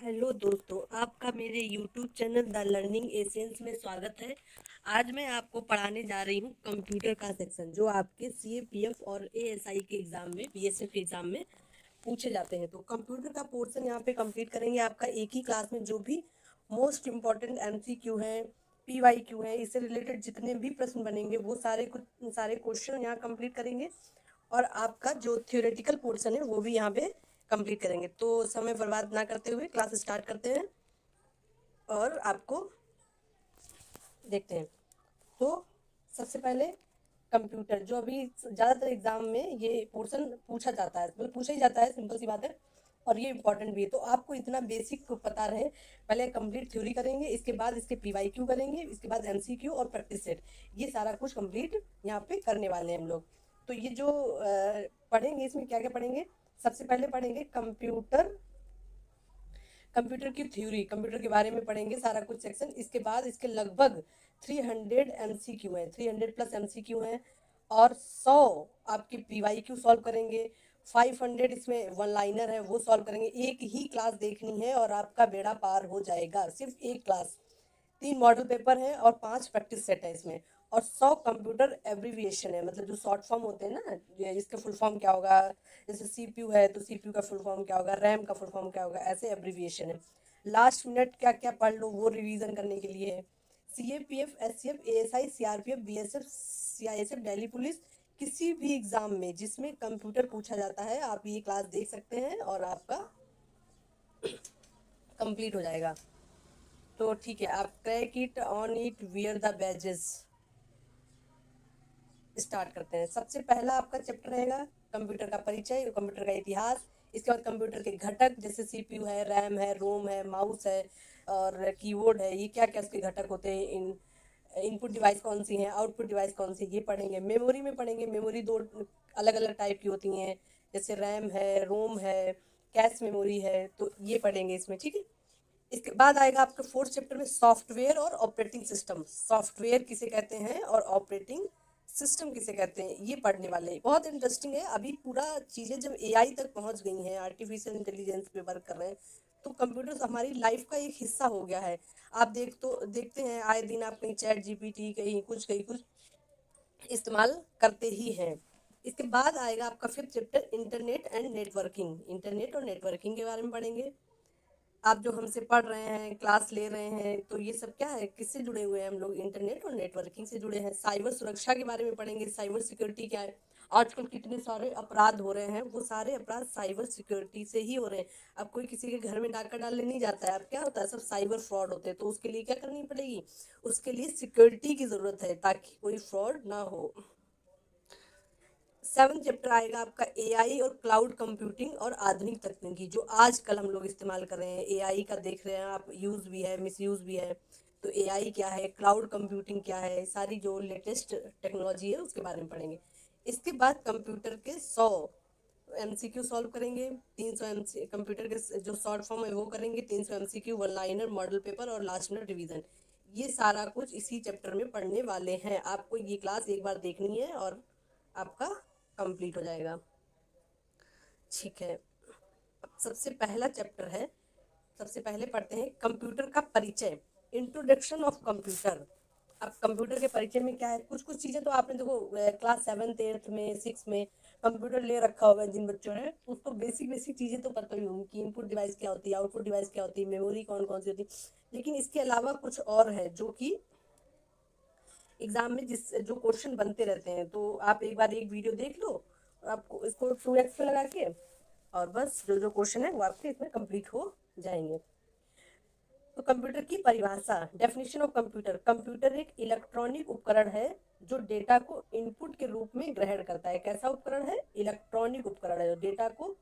Hello दोस्तों, आपका मेरे YouTube channel the learning essence में स्वागत है। आज मैं आपको पढ़ाने जा रही हूँ कंप्यूटर का सेक्शन, जो आपके सीएपीएफ और एएसआई के एग्जाम में, बीएसएफ के एग्जाम में पूछे जाते हैं। तो कंप्यूटर का पोर्शन यहाँ पे कंप्लीट करेंगे। आपका एक ही क्लास में जो भी मोस्ट इम्पॉर्टेंट एमसीक्यू है, पीवाईक्यू है, इससे रिलेटेड जितने भी प्रश्न बनेंगे वो सारे क्वेश्चन यहाँ कंप्लीट करेंगे। और आपका जो थ्योरेटिकल पोर्शन है वो भी यहाँ पे कंप्लीट करेंगे। तो समय बर्बाद ना करते हुए क्लास स्टार्ट करते हैं और आपको देखते हैं। तो सबसे पहले कंप्यूटर, जो अभी ज़्यादातर एग्जाम में ये पोर्शन पूछा जाता है, मतलब पूछा ही जाता है, सिंपल सी बात है। और ये इंपॉर्टेंट भी है, तो आपको इतना बेसिक पता रहे। पहले कंप्लीट थ्योरी करेंगे, इसके बाद इसके पीवाईक्यू करेंगे, इसके बाद एमसीक्यू और प्रैक्टिस सेट, ये सारा कुछ कंप्लीट यहाँ पे करने वाले हैं हम लोग। तो ये जो पढ़ेंगे, इसमें क्या क्या पढ़ेंगे? सबसे पहले पढ़ेंगे कंप्यूटर की थ्योरी, कंप्यूटर के बारे में पढ़ेंगे सारा कुछ सेक्शन। इसके बाद इसके लगभग 300 एमसीक्यू है, 300 प्लस एमसीक्यू हैं। और 100 आपके पीवाईक्यू सॉल्व करेंगे। 500 इसमें वन लाइनर है, वो सॉल्व करेंगे। एक ही क्लास देखनी है और आपका बेड़ा पार हो जाएगा, सिर्फ एक क्लास। 3 मॉडल पेपर हैं और 5 प्रैक्टिस सेट है इसमें। और 100 कंप्यूटर एब्रीविएशन है, मतलब जो शॉर्ट फॉर्म होते हैं ना, इसका फुल फॉर्म क्या होगा। जैसे सीपीयू है तो सीपीयू का फुल फॉर्म क्या होगा, रैम का फुल फॉर्म क्या होगा, ऐसे एब्रीविएशन है। लास्ट मिनट क्या क्या पढ़ लो वो रिवीजन करने के लिए है। CAPF, SCF, ASI, CRPF, BSF, CISF, Delhi police, किसी भी एग्जाम में जिसमें कंप्यूटर पूछा जाता है, आप ये क्लास देख सकते हैं और आपका कंप्लीट हो जाएगा। तो ठीक है, आप crack it on it wear the badges start करते हैं। सबसे पहला आपका चैप्टर रहेगा कंप्यूटर का परिचय, कंप्यूटर का इतिहास। इसके बाद कंप्यूटर के घटक, जैसे सीपीयू है, रैम है, रोम है, माउस है और कीबोर्ड है, ये क्या क्या इसके घटक होते हैं। इनपुट डिवाइस कौन सी है, आउटपुट डिवाइस कौन सी, ये पढ़ेंगे। मेमोरी में पढ़ेंगे, मेमोरी दो अलग अलग टाइप की होती हैं, जैसे रैम है, रोम है, कैश मेमोरी है, तो ये पढ़ेंगे इसमें, ठीक है। इसके बाद आएगा आपके फोर्थ चैप्टर में सॉफ्टवेयर और ऑपरेटिंग सिस्टम। सॉफ्टवेयर किसे कहते हैं और ऑपरेटिंग सिस्टम किसे कहते हैं, ये पढ़ने वाले हैं। बहुत इंटरेस्टिंग है। अभी पूरा चीज़ें जब एआई तक पहुंच गई हैं, आर्टिफिशियल इंटेलिजेंस पे वर्क कर रहे हैं, तो कंप्यूटर हमारी लाइफ का एक हिस्सा हो गया है। आप देखते हैं, आए दिन आप कहीं चैट जीपीटी, कहीं कुछ इस्तेमाल करते ही हैं। इसके बाद आएगा आपका fifth chapter internet and networking. Internet और नेटवर्किंग के बारे में पढ़ेंगे। आप जो हमसे पढ़ रहे हैं, क्लास ले रहे हैं, तो ये सब क्या है, किससे जुड़े हुए हैं हम लोग? इंटरनेट और नेटवर्किंग से जुड़े हैं। साइबर सुरक्षा के बारे में पढ़ेंगे, साइबर सिक्योरिटी क्या है। आजकल कितने सारे अपराध हो रहे हैं, वो सारे अपराध साइबर सिक्योरिटी से ही हो रहे हैं। अब कोई किसी के घर में डाका डालने नहीं जाता है, अब क्या होता है, सब साइबर फ्रॉड होते हैं। तो उसके लिए क्या करनी पड़ेगी? उसके लिए सिक्योरिटी की जरूरत है, ताकि कोई फ्रॉड ना हो। 7th चैप्टर आएगा आपका एआई और क्लाउड कंप्यूटिंग और आधुनिक तकनीकी, जो आजकल हम लोग इस्तेमाल कर रहे हैं। एआई का देख रहे हैं आप, यूज भी है, मिस यूज भी है। तो एआई क्या है, क्लाउड कंप्यूटिंग क्या है, सारी जो लेटेस्ट टेक्नोलॉजी है उसके बारे में पढ़ेंगे। इसके बाद कंप्यूटर के 100 एमसीक्यू सॉल्व करेंगे। 300 एमसी कंप्यूटर के जो शॉर्ट फॉर्म है वो करेंगे। 300 MCQ, one liner, model paper और लास्ट मिनट रिवीजन। ये सारा कुछ इसी चैप्टर में पढ़ने वाले हैं। आपको ये क्लास एक बार देखनी है और आपका कंप्लीट हो जाएगा, ठीक है। सबसे पहला चैप्टर है, सबसे पहले पढ़ते हैं कंप्यूटर का परिचय, इंट्रोडक्शन ऑफ कंप्यूटर। अब कंप्यूटर के परिचय में क्या है, कुछ कुछ चीज़ें तो आपने देखो क्लास 7th 8th में 6 में कंप्यूटर ले रखा होगा जिन बच्चों ने, उसको बेसिक बेसिक चीज़ें तो पता ही होंगी कि इनपुट डिवाइस क्या होती है, आउटपुट डिवाइस क्या होती है, मेमोरी कौन कौन सी होती है। लेकिन इसके अलावा कुछ और है जो कि एग्जाम में जिस जो क्वेश्चन बनते रहते हैं, तो आप एक बार एक वीडियो देख लो और आपको इसको 2x पे लगा के, और बस जो जो क्वेश्चन है वो आपके इसमें कंप्लीट हो जाएंगे। तो कंप्यूटर की परिभाषा, डेफिनेशन ऑफ कंप्यूटर। कंप्यूटर एक इलेक्ट्रॉनिक उपकरण है जो डेटा को इनपुट के रूप में ग्रहण करता है। कैसा उपकरण है? इलेक्ट्रॉनिक उपकरण है जो डेटा को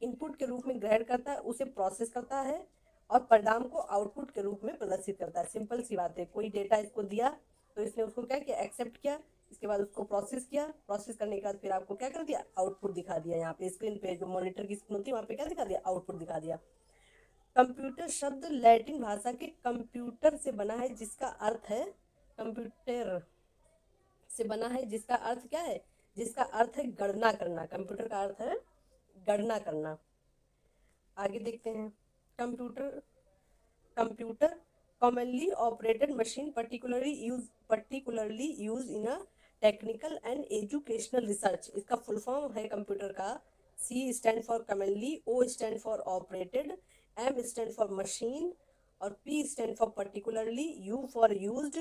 इनपुट के रूप में ग्रहण करता है, उसे प्रोसेस करता है और परिणाम को आउटपुट के रूप में प्रदर्शित करता है। सिंपल सी बात है, कोई डेटा इसको दिया तो इसने उसको क्या किया, एक्सेप्ट किया। इसके बाद उसको प्रोसेस किया, प्रोसेस करने के बाद फिर आपको क्या कर दिया, आउटपुट दिखा दिया। यहाँ पे स्क्रीन पे जो मॉनिटर की स्क्रीन होती है वहाँ पे क्या दिखा दिया, आउटपुट दिखा दिया। कंप्यूटर शब्द लैटिन भाषा के कंप्यूटर से बना है, जिसका अर्थ है कंप्यूटर से बना है, जिसका अर्थ क्या है, जिसका अर्थ है गणना करना। कंप्यूटर का अर्थ है गणना करना। आगे देखते हैं। Computer computer commonly operated machine particularly used in a technical and educational research। इसका फुल फॉर्म है कंप्यूटर का। C stand for commonly, O stand for operated, M stand for machine और P stand for particularly, U for used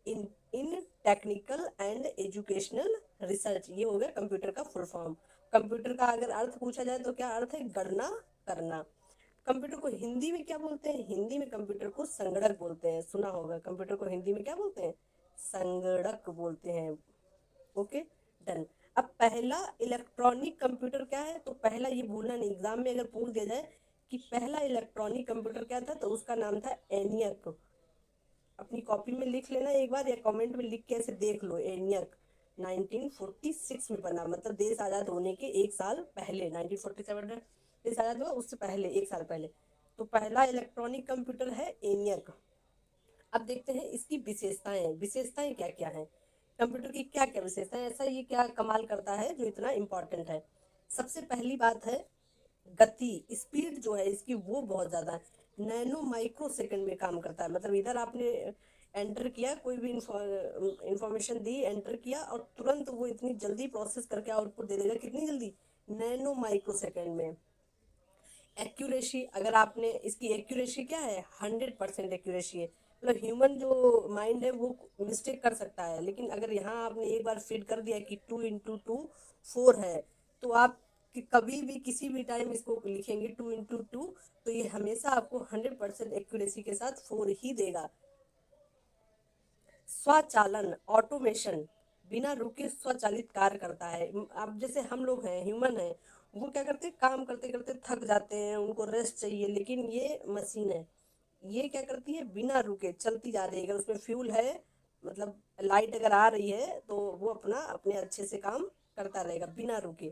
in technical and educational research. ये हो गया computer का full form. Computer का अगर अर्थ पूछा जाए तो क्या अर्थ है? गणना करना। कंप्यूटर को हिंदी में क्या बोलते हैं? हिंदी में कंप्यूटर को संगणक बोलते हैं। सुना होगा, कंप्यूटर को हिंदी में क्या बोलते हैं? संगणक बोलते हैं। Okay, done. अब पहला इलेक्ट्रॉनिक कंप्यूटर क्या है? तो पहला, ये भूलना नहीं, एग्जाम में अगर पूछ दिया जाए कि पहला इलेक्ट्रॉनिक कंप्यूटर क्या था, तो उसका नाम था एनियक। अपनी कॉपी में लिख लेना एक बार, या कमेंट में लिख के ऐसे देख लो, एनियक। 1946 में बना, मतलब देश आज़ाद होने के एक साल पहले। 1947 में देश आज़ाद हुआ, उससे पहले एक साल पहले। तो पहला इलेक्ट्रॉनिक कंप्यूटर है एनियक। अब देखते हैं इसकी विशेषताएं। विशेषताएं क्या क्या हैं कंप्यूटर की? क्या क्या विशेषताएं, ऐसा ये क्या कमाल करता है जो इतना इम्पोर्टेंट है? सबसे पहली बात है गति, स्पीड जो है इसकी वो बहुत ज़्यादा है। नैनो माइक्रो सेकंड में काम करता है। मतलब इधर आपने एंटर किया, कोई भी इंफॉर्मेशन दी, एंटर किया और तुरंत वो इतनी जल्दी प्रोसेस करके आउटपुट दे देगा। कितनी जल्दी? नैनो माइक्रो सेकंड में। एक्यूरेसी, अगर आपने इसकी एक्यूरेसी क्या है? 100% एक्यूरेसी है। मतलब ह्यूमन जो माइंड है वो मिस्टेक कर सकता है, लेकिन अगर यहाँ आपने एक बार फीड कर दिया कि 2 × 2 4 है, तो आप कभी भी किसी भी टाइम इसको लिखेंगे 2 × 2, तो ये हमेशा आपको 100% एक्यूरेसी के साथ 4 ही देगा। स्वचालन, ऑटोमेशन, बिना रुके स्वचालित कार्य करता है। अब जैसे हम लोग हैं, ह्यूमन है, वो क्या करते हैं? काम करते करते थक जाते हैं, उनको रेस्ट चाहिए, लेकिन ये मशीन है, ये क्या करती है? बिना रुके चलती जा रही है। अगर उसमें फ्यूल है, मतलब लाइट अगर आ रही है, तो वो अपना अपने अच्छे से काम करता रहेगा बिना रुके।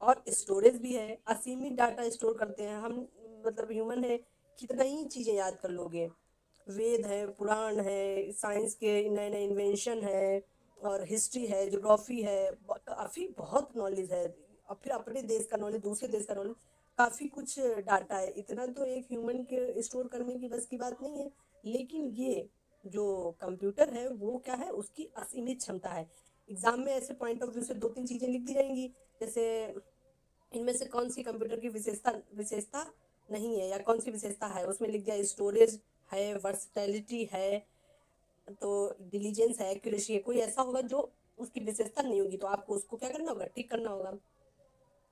और स्टोरेज भी है, असीमित डाटा स्टोर करते हैं हम। मतलब ह्यूमन है, कितना ही चीज़ें याद कर लोगे। वेद है, पुराण है, साइंस के नए नए इन्वेंशन है, और हिस्ट्री है, ज्योग्राफी है, काफ़ी बहुत नॉलेज है। और फिर अपने देश का नॉलेज, दूसरे देश का नॉलेज, काफ़ी कुछ डाटा है। इतना तो एक ह्यूमन के स्टोर करने की बस की बात नहीं है। लेकिन ये जो कंप्यूटर है वो क्या है? उसकी असीमित क्षमता है। एग्जाम में ऐसे पॉइंट ऑफ व्यू से 2-3 चीज़ें लिख दी जाएंगी, जैसे इनमें से कौन सी कंप्यूटर की विशेषता नहीं है, या कौन सी विशेषता है? उसमें लिख दिया स्टोरेज है, वर्सटैलिटी है, तो डिलीजेंस है, एक्यूरेसी है। कोई ऐसा होगा जो उसकी विशेषता नहीं होगी, तो आपको उसको क्या करना होगा? टिक करना होगा।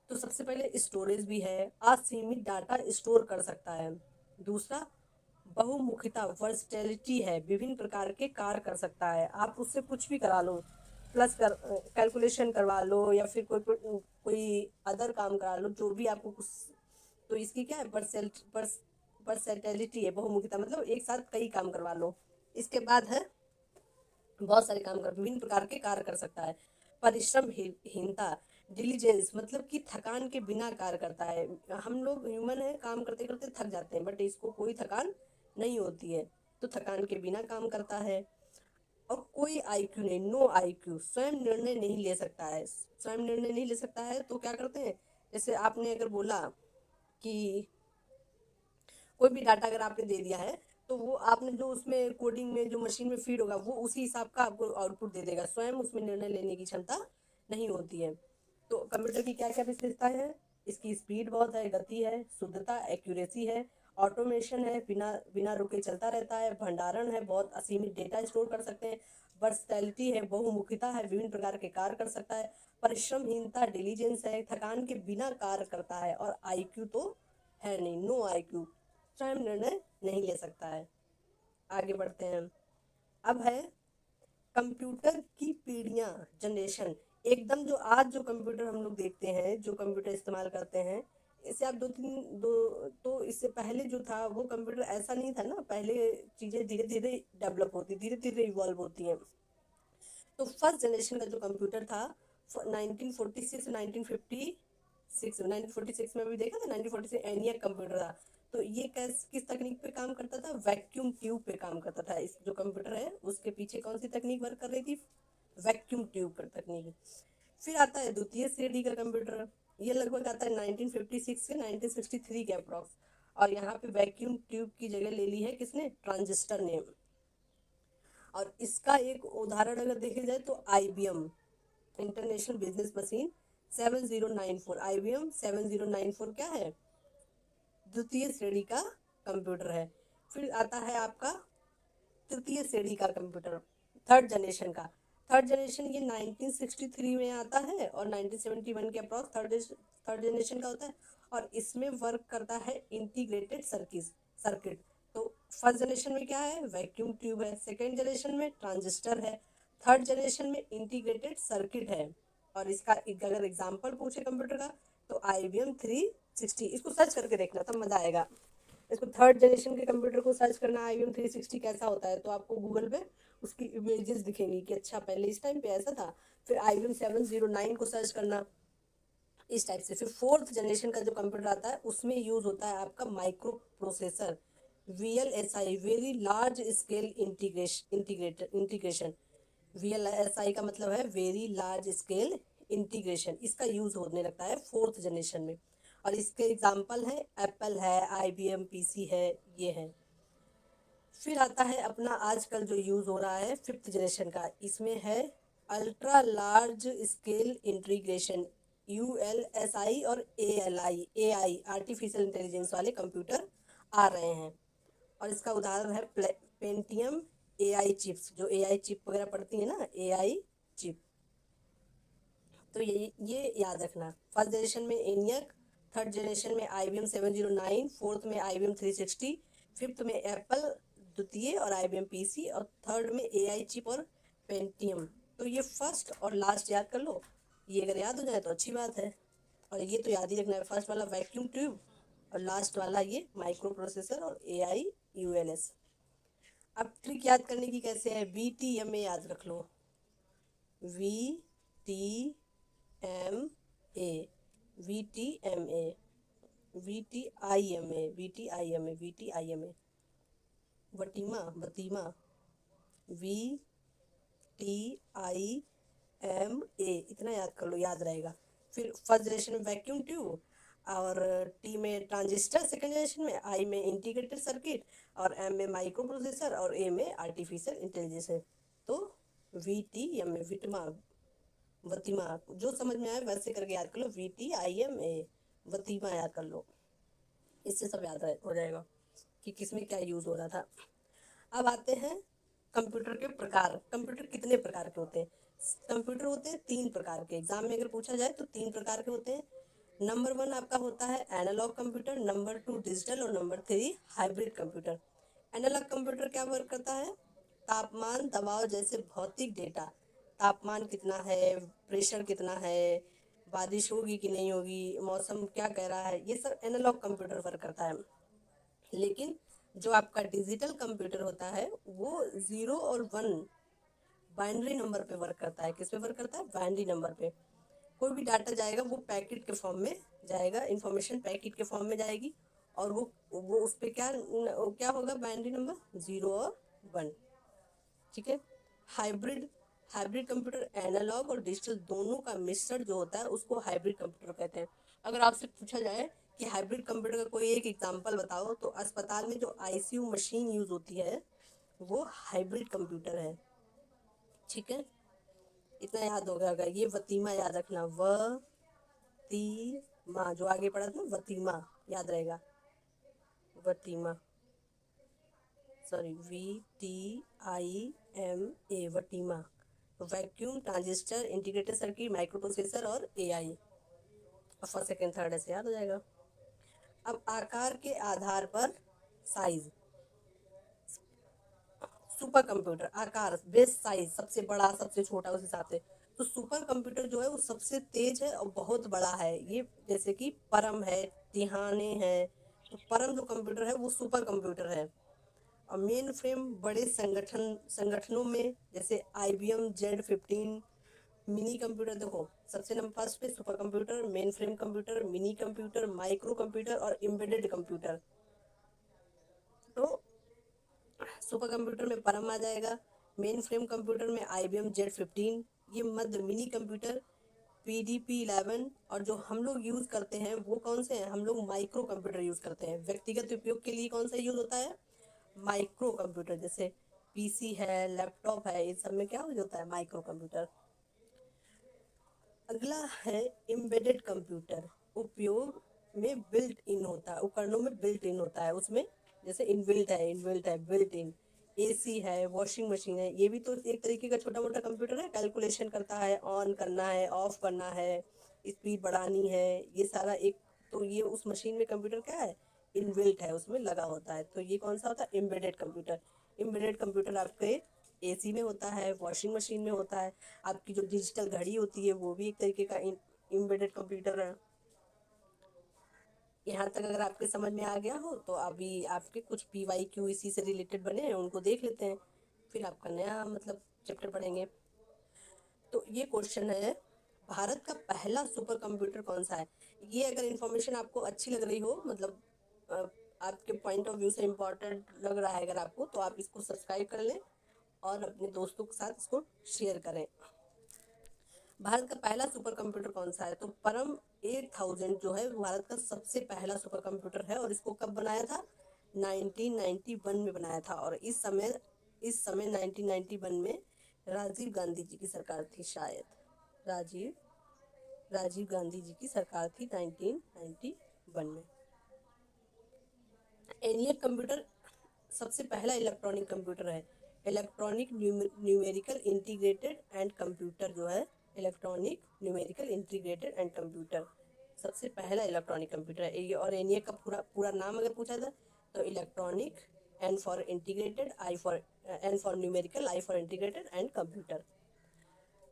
तो सबसे पहले स्टोरेज भी है, असीमित डाटा स्टोर कर सकता है। दूसरा, बहुमुखिता, वर्सटैलिटी है, विभिन्न प्रकार के कार्य कर सकता है। आप उससे कुछ भी करा लो, प्लस कर कैलकुलेशन करवा लो, या फिर कोई अदर काम करा लो, जो भी आपको कुछ। तो इसकी क्या है? वर्सटैलिटी है, बहुमुखिता, मतलब एक साथ कई काम करवा लो। इसके बाद है बहुत सारे काम कर, विभिन्न प्रकार के कार्य कर सकता है। हीनता, डिलीजेंस, मतलब कि थकान के बिना कार्य करता है। हम लोग ह्यूमन है, काम करते करते थक जाते हैं, बट इसको कोई थकान नहीं होती है, तो थकान के बिना काम करता है। और कोई आईक्यू नहीं, नो आईक्यू, स्वयं निर्णय नहीं ले सकता है। स्वयं निर्णय नहीं ले सकता है तो क्या करते हैं? जैसे आपने अगर बोला कि कोई भी डाटा अगर आपने दे दिया है, तो वो आपने जो उसमें कोडिंग में जो मशीन में फीड होगा, वो उसी हिसाब का आपको आउटपुट दे देगा। स्वयं उसमें निर्णय लेने की क्षमता नहीं होती है। तो कंप्यूटर की क्या क्या विशेषताएं हैं? इसकी स्पीड बहुत है, गति है, शुद्धता, एक्यूरेसी है, ऑटोमेशन है, बिना बिना रुके चलता रहता है, भंडारण है, बहुत असीमित डेटा स्टोर कर सकते हैं, वर्सटैलिटी है, बहुमुखिता है, विभिन्न प्रकार के कार्य कर सकता है, परिश्रमहीनता, डिलीजेंस है, थकान के बिना कार्य करता है, और आईक्यू तो है नहीं, नो आईक्यू, स्वयं निर्णय नहीं ले सकता है। आगे बढ़ते हैं। अब है कंप्यूटर की पीढ़ियां, जनरेशन। एकदम जो आज जो कंप्यूटर हम लोग देखते हैं, जो कंप्यूटर इस्तेमाल करते हैं, इससे आप दो तो इससे पहले जो था वो कंप्यूटर ऐसा नहीं था ना। पहले चीज़ें धीरे धीरे डेवलप होती, धीरे धीरे इवॉल्व होती हैं। तो फर्स्ट जनरेशन का जो कंप्यूटर था 1946 1946 में भी देखा था। 1946 एनियक कंप्यूटर था। तो ये किस तकनीक पे काम करता था? वैक्यूम ट्यूब पे काम करता था। इस जो कंप्यूटर है उसके पीछे कौन सी तकनीक वर्क कर रही थी? वैक्यूम ट्यूब पर तकनीक। फिर आता है द्वितीय श्रेणी का कंप्यूटर। ये लगभग आता है 1956 से 1963 के अप्रॉक्स। और यहाँ पे वैक्यूम ट्यूब की जगह ले ली है किसने, ट्रांजिस्टर ने। और इसका एक उदाहरण अगर देखे जाए तो IBM international business machine 7094, IBM 7094 क्या है, द्वितीय श्रेणी का कंप्यूटर है। फिर आता है आपका तृतीय श्रेणी का कंप्यूटर, थर्ड जनरेशन का। थर्ड जनरेशन ये 1963 में आता है और 1971 के अप्रॉक्स थर्ड जनरेशन का होता है। और इसमें वर्क करता है इंटीग्रेटेड सर्किट। तो फर्स्ट जनरेशन में क्या है, वैक्यूम ट्यूब है। सेकेंड जनरेशन में ट्रांजिस्टर है। थर्ड जनरेशन में इंटीग्रेटेड सर्किट है। और इसका अगर एग्जाम्पल पूछे कंप्यूटर का तो IBM 360, इसको सर्च करके देखना तब मजा आएगा। इसको थर्ड जनरेशन के कंप्यूटर को सर्च करना IBM 360 कैसा होता है, तो आपको गूगल पे उसकी इमेजेस दिखेंगी कि अच्छा पहले इस टाइम पे ऐसा था। फिर IBM 709 को सर्च करना इस टाइप से। फिर फोर्थ जनरेशन का जो कंप्यूटर आता है उसमें यूज होता है आपका micro processor, VLSI, very large scale integration. VLSI का मतलब है वेरी लार्ज स्केल इंटीग्रेशन। इसका यूज होने लगता है फोर्थ जनरेशन में। और इसके एग्जाम्पल है एप्पल है, IBM PC है, ये है। फिर आता है अपना आजकल जो यूज हो रहा है फिफ्थ जनरेशन का, इसमें है ultra large scale integration, ULSI और AI आर्टिफिशियल इंटेलिजेंस वाले कंप्यूटर आ रहे हैं। और इसका उदाहरण है पेंटियम AI चिप्स, जो AI चिप वगैरह पड़ती है ना, AI चिप। तो ये याद रखना। फर्स्ट जनरेशन में ENIAC, थर्ड जनरेशन में IBM 709, फोर्थ में IBM 360, फिफ्थ में एप्पल द्वितीय और IBM PC, और थर्ड में AI चिप और पेंटियम। तो ये फर्स्ट और लास्ट याद कर लो। ये अगर याद हो जाए तो अच्छी बात है। और ये तो याद ही रखना है, फर्स्ट वाला वैक्यूम ट्यूब और लास्ट वाला ये माइक्रो प्रोसेसर और AI ULS। अब ट्रिक याद करने की कैसे है, VTMA याद रख लो, VTMA, VTMA, VTIMA, वटीमा, VTIMA, इतना याद कर लो, याद रहेगा। फिर फर्स्ट जनरेशन में वैक्यूम ट्यूब, और T में ट्रांजिस्टर, सेकेंड जनरेशन में I में इंटीग्रेटेड सर्किट, और M में माइक्रो प्रोसेसर, और A में आर्टिफिशियल इंटेलिजेंस है। तो VTMA, वतीमा, जो समझ में आए वैसे करके याद कर लो, VTIMA, वतीमा याद कर लो। इससे सब याद हो जाएगा कि किसमें क्या यूज हो रहा था। अब आते हैं कंप्यूटर के प्रकार। कंप्यूटर कितने प्रकार के होते हैं, कंप्यूटर होते हैं 3 प्रकार के। एग्जाम में अगर पूछा जाए तो 3 प्रकार के होते हैं। नंबर 1 आपका होता है एनालॉग कंप्यूटर, नंबर 2 डिजिटल, और number 3 hybrid computer. Analogue computer क्या वर्क करता है, तापमान दबाव जैसे भौतिक डेटा, तापमान कितना है, प्रेशर कितना है, बारिश होगी कि नहीं होगी, मौसम क्या कह रहा है, ये सब एनालॉग कंप्यूटर वर्क करता है। लेकिन जो आपका डिजिटल कंप्यूटर होता है वो 0 और 1 बाइनरी नंबर पे वर्क करता है। किस पे वर्क करता है, बाइनरी नंबर पे। कोई भी डाटा जाएगा वो पैकेट के फॉर्म में जाएगा, इंफॉर्मेशन पैकेट के फॉर्म में जाएगी, और वो उस पर क्या होगा, बाइनरी नंबर 0 और 1। ठीक है। हाइब्रिड हाइब्रिड कंप्यूटर एनालॉग और डिजिटल दोनों का मिश्रण जो होता है उसको हाइब्रिड कंप्यूटर कहते हैं। अगर आपसे पूछा जाए कि हाइब्रिड कंप्यूटर का कोई एक एग्जांपल बताओ, तो अस्पताल में जो ICU मशीन यूज होती है वो हाइब्रिड कंप्यूटर है। ठीक है, इतना याद होगा। अगर ये वतीमा याद रखना, वतीमा, जो आगे पढ़ा था वतीमा, याद रहेगा, वतीमा, सॉरी, VTIMA, वटीमा। Vacuum, transistor, integrated circuit, micro processor और AI। और फर्स्ट सेकेंड थर्ड ऐसे याद हो जाएगा। अब आकार के आधार पर साइज, सुपर कंप्यूटर आकार, बेस साइज, सबसे बड़ा सबसे छोटा उस हिसाब से। तो सुपर कंप्यूटर जो है वो सबसे तेज है और बहुत बड़ा है। ये जैसे कि परम है, तिहाने है। तो परम जो कंप्यूटर है वो सुपर कंप्यूटर है। और मेन फ्रेम बड़े संगठनों में जैसे IBM Z15, मिनी कंप्यूटर, देखो सबसे नंबर फर्स्ट पे super computer, main frame computer, mini computer, micro computer और एम्बेडेड कंप्यूटर। तो सुपर कंप्यूटर में परम आ जाएगा, मेन फ्रेम कंप्यूटर में IBM Z15, ये मध्य मिनी कंप्यूटर PDP-11 और जो हम लोग यूज़ करते हैं वो कौन से हैं, हम लोग माइक्रो कंप्यूटर यूज़ करते हैं। व्यक्तिगत उपयोग के लिए कौन सा यूज़ होता है, माइक्रो कंप्यूटर। जैसे PC है, लैपटॉप है, इन सब में क्या यूज होता है, माइक्रो कंप्यूटर। अगला है एम्बेडेड कंप्यूटर। उपयोग में बिल्ट इन होता है, उपकरणों में बिल्ट इन होता है उसमें। जैसे इनबिल्ट है, बिल्ट इन। AC है, वॉशिंग मशीन है, ये भी तो एक तरीके का छोटा मोटा कंप्यूटर है। कैलकुलेशन करता है, ऑन करना है, ऑफ करना है, स्पीड बढ़ानी है, ये सारा एक। तो ये उस मशीन में कंप्यूटर क्या है, इनबिल्ट है, उसमें लगा होता है। तो ये कौन सा होता है, एम्बेडेड कंप्यूटर। एम्बेडेड कंप्यूटर आपके AC में होता है, वॉशिंग मशीन में होता है। आपकी जो डिजिटल घड़ी होती है वो भी एक तरीके का एम्बेडेड कंप्यूटर है। यहाँ तक अगर आपके समझ में आ गया हो तो अभी आपके कुछ PYQ इसी से रिलेटेड बने हैं, उनको देख लेते हैं, फिर आपका नया मतलब चैप्टर पढ़ेंगे। तो ये क्वेश्चन है, भारत का पहला सुपर कंप्यूटर कौन सा है। ये अगर इन्फॉर्मेशन आपको अच्छी लग रही हो, मतलब अ, आपके पॉइंट ऑफ व्यू से इम्पोर्टेंट लग रहा है अगर आपको, तो आप इसको सब्सक्राइब कर लें और अपने दोस्तों के साथ इसको शेयर करें। भारत का पहला सुपर कंप्यूटर कौन सा है, तो परम 8000 जो है वो भारत का सबसे पहला सुपर कंप्यूटर है। और इसको कब बनाया था, 1991 में बनाया था। और इस समय 1991 में राजीव गांधी जी की सरकार थी शायद। राजीव गांधी जी की सरकार थी 1991 में। एनियक कंप्यूटर सबसे पहला इलेक्ट्रॉनिक कंप्यूटर है। Electronic numerical integrated and computer जो है, electronic numerical integrated and computer सबसे पहला इलेक्ट्रॉनिक कंप्यूटर है ये। और एनियक का पूरा पूरा नाम अगर पूछा जाए तो electronic, N for integrated, N for numerical, I for integrated and computer.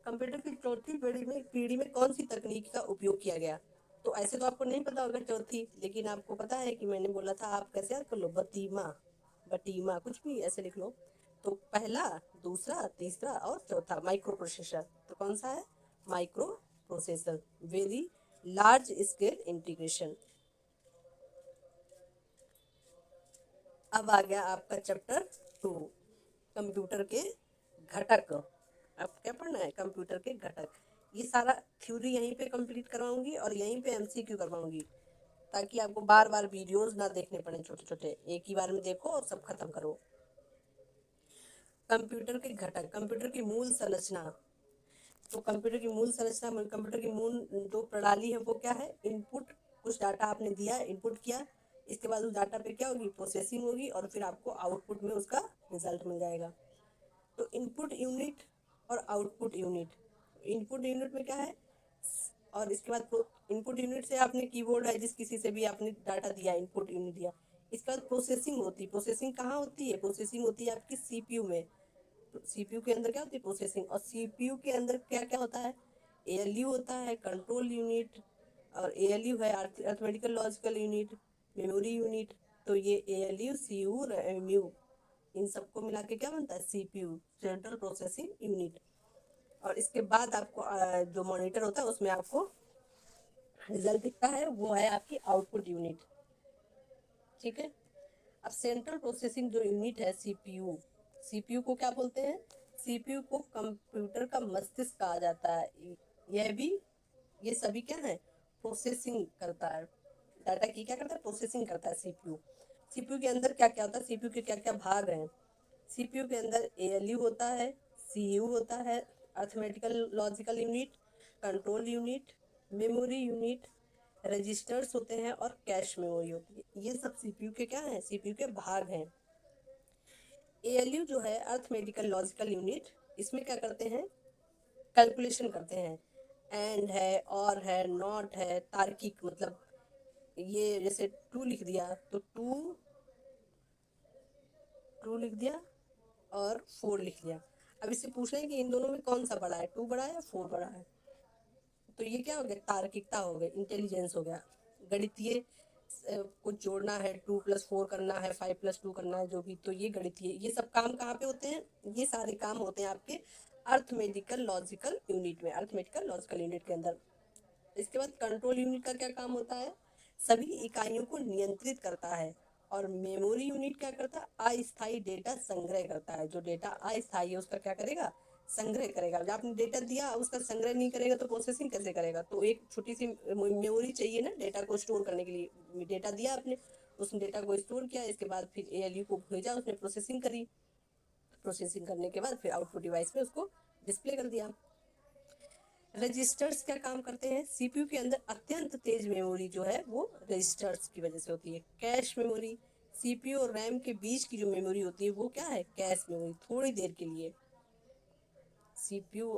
Computer की चौथी पीढ़ी में कौन सी तकनीक का उपयोग किया गया। तो ऐसे तो आपको नहीं पता होगा चौथी, लेकिन आपको पता है कि मैंने बोला था, आप कैसे याद कर लो, बटीमा कुछ भी ऐसे लिख लो। तो पहला, दूसरा, तीसरा और चौथा माइक्रो प्रोसेसर। तो कौन सा है, micro processor, very large scale integration. अब आ गया आपका चैप्टर 2, कंप्यूटर के घटक। अब क्या पढ़ना है, कंप्यूटर के घटक। ये सारा थ्योरी यहीं पे कंप्लीट करवाऊंगी और यहीं पे MCQ करवाऊंगी, ताकि आपको बार बार वीडियोस ना देखने पड़े छोटे छोटे, एक ही बार में देखो और सब खत्म करो। कंप्यूटर के घटक, कंप्यूटर की मूल संरचना। तो कंप्यूटर की मूल संरचना में कंप्यूटर की मूल जो प्रणाली है वो क्या है, इनपुट। कुछ डाटा आपने दिया, इनपुट किया, इसके बाद उस डाटा पे क्या होगी, प्रोसेसिंग होगी, और फिर आपको आउटपुट में उसका रिजल्ट मिल जाएगा। तो इनपुट यूनिट और आउटपुट यूनिट। इनपुट यूनिट में क्या है, और इसके बाद इनपुट यूनिट से आपने कीबोर्ड है जिस किसी से भी आपने डाटा दिया, इनपुट यूनिट दिया। इसके बाद प्रोसेसिंग होती है। प्रोसेसिंग कहाँ होती है, प्रोसेसिंग होती है आपकी CPU में। CPU के अंदर क्या होती है, प्रोसेसिंग। और CPU के अंदर क्या क्या होता है, ALU होता है, कंट्रोल यूनिट, और ALU है arithmetical logical unit, memory unit. तो ये ALU, CU, MU, इन सबको मिला के क्या बनता है, CPU, सेंट्रल प्रोसेसिंग यूनिट। और इसके बाद आपको जो मॉनिटर होता है उसमें आपको रिजल्ट दिखता है, वो है आपकी आउटपुट यूनिट। ठीक है। अब सेंट्रल प्रोसेसिंग जो यूनिट है, CPU को क्या बोलते हैं, CPU को कंप्यूटर का मस्तिष्क कहा जाता है। यह भी, ये सभी क्या है, प्रोसेसिंग करता है, डाटा की क्या करता है, प्रोसेसिंग करता है CPU के अंदर क्या क्या होता है, CPU के क्या क्या भाग हैं। CPU के अंदर ALU होता है, CU होता है, arithmetical logical unit, control unit, memory unit, registers होते हैं और कैश मेमोरी होती है। ये सब CPU के क्या हैं, CPU के भाग हैं। ALU जो है अर्थमेटिकल लॉजिकल यूनिट, इसमें क्या करते हैं, कैलकुलेशन करते हैं। एंड है, और है, नॉट है, तार्किक, मतलब ये जैसे 2 लिख दिया तो 2 लिख दिया और 4 लिख दिया। अब इससे पूछ रहे हैं कि इन दोनों में कौन सा बड़ा है, 2 बड़ा है या 4 बड़ा है। तो ये क्या हो गया, तार्किकता हो गई, इंटेलिजेंस हो गया। गणितीय कुछ जोड़ना है, 2+4 करना है, 5+2 करना है, जो भी। तो ये गणितीय, ये सब काम कहाँ पे होते हैं, ये सारे काम होते हैं आपके अर्थमेटिकल लॉजिकल यूनिट में, अर्थमेटिकल लॉजिकल यूनिट के अंदर। इसके बाद कंट्रोल यूनिट का क्या काम होता है, सभी इकाइयों को नियंत्रित करता है। और मेमोरी यूनिट क्या करता है, अस्थायी डेटा संग्रह करता है। जो डेटा अस्थायी है उसका क्या करेगा, संग्रह करेगा। जब आपने डेटा दिया उसका संग्रह नहीं करेगा तो प्रोसेसिंग कैसे करेगा? तो एक छोटी सी मेमोरी चाहिए ना डेटा को स्टोर करने के लिए। डेटा दिया आपने, उसने डेटा को स्टोर किया, इसके बाद फिर एएलयू को भेजा, उसने प्रोसेसिंग करी, प्रोसेसिंग करने के बाद फिर आउटपुट डिवाइस पे उसको डिस्प्ले कर दिया। रजिस्टर्स क्या काम करते हैं? सीपीयू के अंदर अत्यंत तेज मेमोरी जो है वो रजिस्टर्स की वजह से होती है। कैश मेमोरी, सीपीयू और रैम के बीच की जो मेमोरी होती है वो क्या है? कैश मेमोरी, थोड़ी देर के लिए। सीपीयू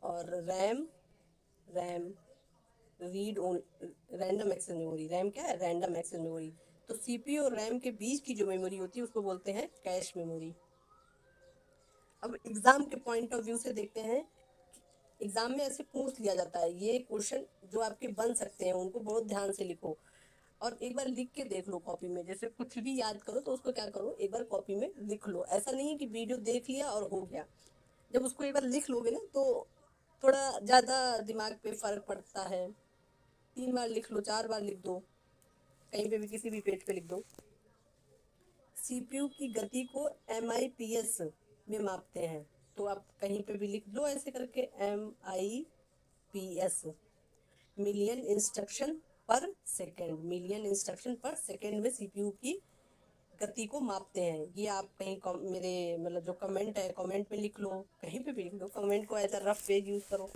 और RAM, RAM read on random access memory. RAM क्या है? Random access memory. तो सीपीयू और रैम के बीच की जो मेमोरी होती है उसको बोलते हैं कैश मेमोरी। अब एग्जाम के पॉइंट ऑफ व्यू से देखते हैं। एग्जाम में ऐसे पूछ लिया जाता है, ये क्वेश्चन जो आपके बन सकते हैं उनको बहुत ध्यान से लिखो और एक बार लिख के देख लो कॉपी में। जैसे कुछ भी याद करो तो उसको क्या करो, एक बार कॉपी में लिख लो। ऐसा नहीं है कि वीडियो देख लिया और हो गया। जब उसको एक बार लिख लोगे ना तो थोड़ा ज़्यादा दिमाग पे फर्क पड़ता है। 3 बार लिख लो, 4 बार लिख दो, कहीं पे भी किसी भी पेज पे लिख दो। सीपीयू की गति को MIPS में मापते हैं, तो आप कहीं पे भी लिख दो ऐसे करके MIPS, million instruction per second. Million instruction per second में सीपीयू की गति को मापते हैं। ये आप कहीं मेरे मतलब जो कमेंट है कमेंट में लिख लो, कहीं पे भी लिख लो, कमेंट को as a rough page use करो।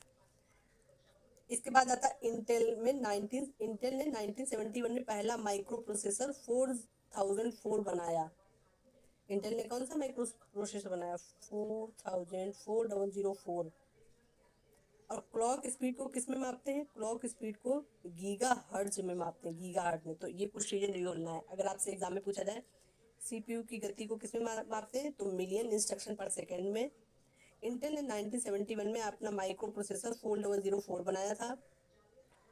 इसके बाद आता है इंटेल ने 1971 में पहला माइक्रो प्रोसेसर 4004 बनाया। इंटेल ने कौन सा माइक्रो प्रोसेसर बनाया? 4004। और क्लॉक स्पीड को किस में मापते हैं? क्लॉक स्पीड को गीगा हर्ट्ज में मापते हैं, गीगा हर्ट्ज में। तो ये कुछ चीजें नहीं बोलना है। अगर आपसे एग्जाम में पूछा जाए सीपीयू की गति को किस में मापते हैं, तो मिलियन इंस्ट्रक्शन पर सेकेंड में। इंटेल ने 1971 में अपना माइक्रो प्रोसेसर 4004 बनाया था।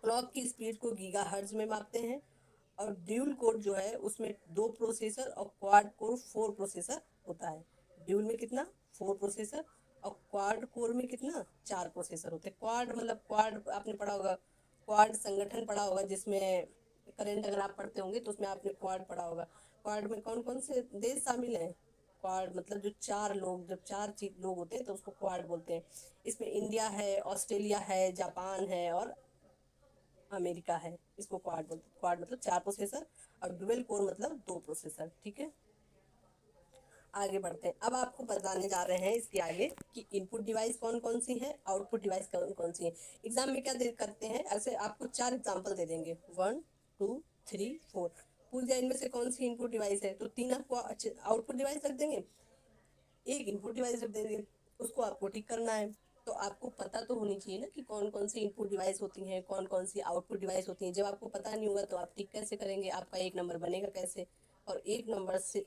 क्लॉक की स्पीड को गीगा हर्ट्ज में मापते हैं। और ड्यूल कोर जो है उसमें 2 प्रोसेसर और क्वाड कोर 4 प्रोसेसर होता है। ड्यूल में कितना? 4 प्रोसेसर। और क्वाड कोर में कितना? 4 प्रोसेसर होते हैं। क्वाड मतलब क्वाड आपने पढ़ा होगा, क्वाड संगठन पढ़ा होगा जिसमें करंट अगर आप पढ़ते होंगे तो उसमें आपने क्वाड पढ़ा होगा। क्वाड में कौन कौन से देश शामिल हैं? क्वाड मतलब जो 4 लोग, जब 4 लोग होते हैं तो उसको क्वाड बोलते हैं। इसमें इंडिया है, ऑस्ट्रेलिया है, जापान है और अमेरिका है। इसको क्वाड बोलते हैं। क्वाड मतलब 4 प्रोसेसर और डुअल कोर मतलब 2 प्रोसेसर। ठीक है, आगे बढ़ते हैं। अब आपको बताने जा रहे हैं इसके आगे कि इनपुट डिवाइस कौन कौन सी है, आउटपुट डिवाइस कौन कौन सी है। एग्जाम में क्या करते हैं, ऐसे आपको 4 एग्जाम्पल दे देंगे, 1 2 3 4। पूछ दिया इनमें से कौन सी इनपुट डिवाइस है, तो 3 आपको आउटपुट डिवाइस रख देंगे, एक इनपुट डिवाइस रख देंगे, उसको आपको टिक करना है। तो आपको पता तो होनी चाहिए ना कि कौन कौन सी इनपुट डिवाइस होती हैं, कौन कौन सी आउटपुट डिवाइस होती हैं। जब आपको पता नहीं होगा तो आप टिक कैसे करेंगे, आपका 1 नंबर बनेगा कैसे? और 1 नंबर से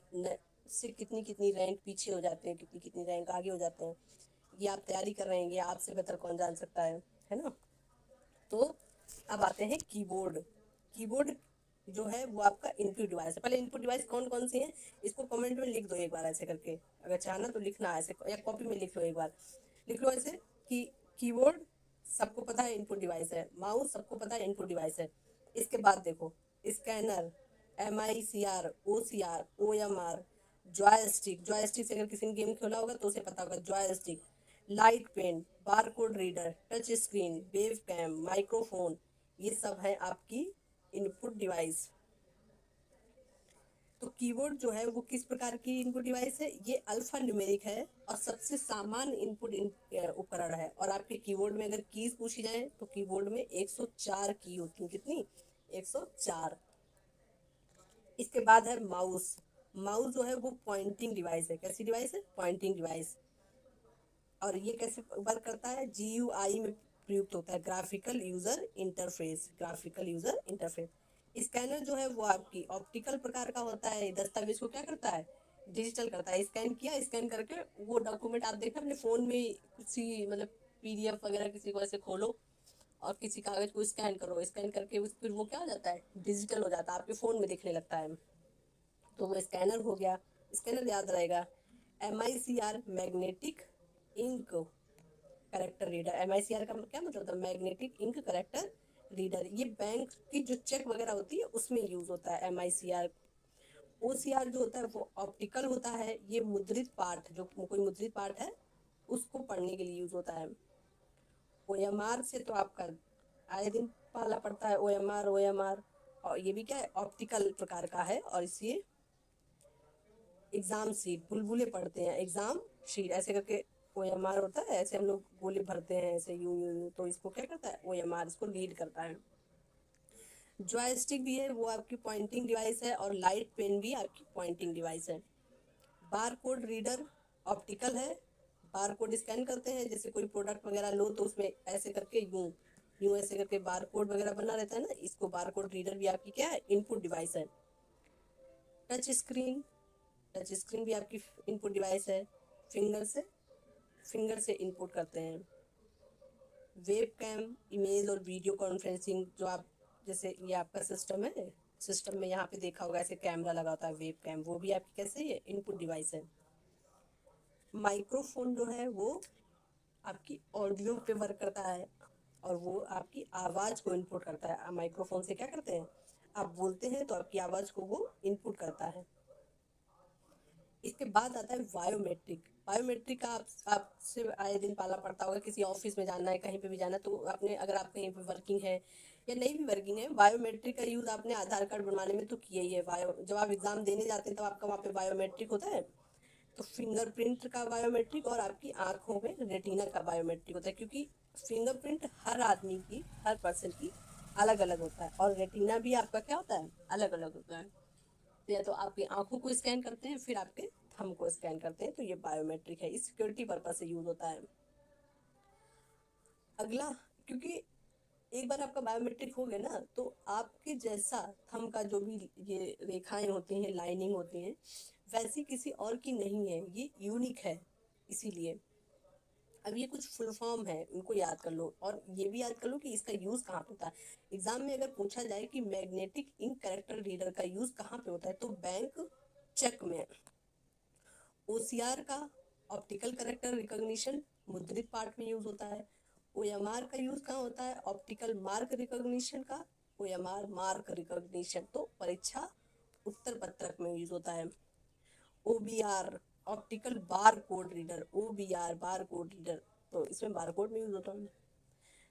कितनी कितनी रैंक पीछे हो जाते हैं, कितनी कितनी रैंक आगे हो जाते हैं, ये आप तैयारी कर रहे हैं, ये आपसे बेहतर कौन जान सकता है ना। तो अब आते हैं कीबोर्ड। कीबोर्ड जो है वो आपका इनपुट डिवाइस है। पहले इनपुट डिवाइस कौन कौन सी है इसको कमेंट में लिख दो एक बार ऐसे करके, अगर चाहना तो लिखना ऐसे या कॉपी में लिख लो, एक बार लिख लो ऐसे कि कीबोर्ड सबको पता है इनपुट डिवाइस है, माउस सबको पता है इनपुट डिवाइस है। इसके बाद देखो scanner, MICR, OCR, OMR, joystick, joystick से अगर किसी ने गेम खेला होगा तो उसे पता होगा joystick, light pen, barcode reader, touch screen, webcam, microphone, ये सब है आपकी इनपुट डिवाइस। तो कीबोर्ड जो है वो किस प्रकार की इनपुट डिवाइस है? ये अल्फा न्यूमेरिक है और सबसे सामान्य इनपुट उपकरण है। और आपके कीबोर्ड में अगर कीज पूछी जाए तो कीबोर्ड में 104 की होती है। कितनी? 104। इसके बाद है माउस। माउस जो है वो पॉइंटिंग डिवाइस है। कैसी डिवाइस है? Pointing device. और ये कैसे वर्क करता है? GUI में प्रयुक्त होता है, graphical user interface, graphical user interface. Scanner जो है वो आपकी ऑप्टिकल प्रकार का होता है, दस्तावेज को क्या करता है? डिजिटल करता है। स्कैन किया, स्कैन करके वो डॉक्यूमेंट आप देखना अपने फोन में, किसी मतलब PDF वगैरह किसी को ऐसे खोलो और किसी कागज को स्कैन करो, स्कैन करके फिर वो क्या हो जाता है? डिजिटल हो जाता है, आपके फोन में दिखने लगता है। तो वो स्कैनर हो गया, स्कैनर याद रहेगा। MICR magnetic ink character reader. MICR का क्या मतलब होता है? Magnetic ink character reader. ये बैंक की जो चेक वगैरह होती है उसमें यूज होता है MICR। OCR जो होता है वो ऑप्टिकल होता है, ये मुद्रित पाठ, जो कोई मुद्रित पाठ है उसको पढ़ने के लिए यूज होता है। OMR से तो आपका आए दिन पाला पड़ता है, OMR। और ये भी क्या है, ऑप्टिकल प्रकार का है। और इसे एग्जाम शीट, बुलबुले पढ़ते हैं एग्जाम शीट ऐसे करके। OMR होता है, ऐसे हम लोग गोले भरते हैं ऐसे यूं यूं यूं, तो इसको क्या करता है, OMR इसको रीड करता है। जॉयस्टिक भी है, वो आपकी पॉइंटिंग डिवाइस है। और लाइट पेन भी आपकी पॉइंटिंग डिवाइस है। बार कोड रीडर ऑप्टिकल है, बार कोड स्कैन करते हैं। जैसे कोई प्रोडक्ट वगैरह लो तो उसमें ऐसे करके यूं यूं ऐसे करके बार कोड वगैरह बना रहता है ना, इसको बार कोड रीडर भी आपकी क्या है, इनपुट डिवाइस है। टच स्क्रीन, टच स्क्रीन भी आपकी इनपुट डिवाइस है। फिंगर से इनपुट करते हैं। वेब कैम, इमेज और वीडियो कॉन्फ्रेंसिंग, जो आप जैसे ये आपका सिस्टम है, सिस्टम में यहाँ पे देखा होगा ऐसे कैमरा लगा होता है वेब कैम, वो भी आपकी कैसे है, इनपुट डिवाइस है। माइक्रोफोन जो है वो आपकी ऑडियो पे वर्क करता है और वो आपकी आवाज़ को इनपुट करता है। माइक्रोफोन से क्या करते हैं, आप बोलते हैं तो आपकी आवाज़ को वो इनपुट करता है। इसके बाद आता है बायोमेट्रिक। बायोमेट्रिक का आपसे आए दिन पाला पड़ता होगा, किसी ऑफिस में जाना है, कहीं पे भी जाना है, तो आपने अगर आप कहीं पे वर्किंग है या नहीं भी वर्किंग है, बायोमेट्रिक का यूज़ आपने आधार कार्ड बनवाने में तो किया ही है। जब आप एग्ज़ाम देने जाते हैं तो आपका वहाँ पे बायोमेट्रिक होता है। तो फिंगरप्रिंट का बायोमेट्रिक और आपकी आंखों में रेटिना का बायोमेट्रिक होता है, क्योंकि फिंगरप्रिंट हर आदमी की, हर पर्सन की अलग अलग होता है, और रेटिना भी आपका क्या होता है, अलग अलग होता है। तो या तो आपकी आंखों को स्कैन करते हैं, फिर आपके थंब को स्कैन करते हैं, तो ये बायोमेट्रिक है, इस सिक्योरिटी पर्पज से यूज होता है। अगला, क्योंकि एक बार आपका बायोमेट्रिक हो गया ना, तो आपके जैसा थंब का जो भी ये रेखाएं होती हैं, लाइनिंग होती हैं, वैसी किसी और की नहीं है, ये यूनिक है इसीलिए। अब ये कुछ फुल फॉर्म है, उनको याद कर लो, और ये भी याद कर लो कि इसका यूज कहाँ पे होता है। एग्जाम में अगर पूछा जाए कि मैग्नेटिक इंक कैरेक्टर रीडर का यूज कहाँ पे होता है, तो बैंक चेक में। OCR का, ऑप्टिकल कैरेक्टर रिकॉग्निशन, मुद्रित पाठ में यूज होता है। OMR का यूज कहाँ होता है, ऑप्टिकल मार्क रिकॉग्निशन का, OMR मार्क रिकॉग्निशन तो परीक्षा उत्तर पत्रक में यूज होता है। OBR, optical bar code reader, OBR bar code reader, तो इसमें बार कोड में यूज होता है।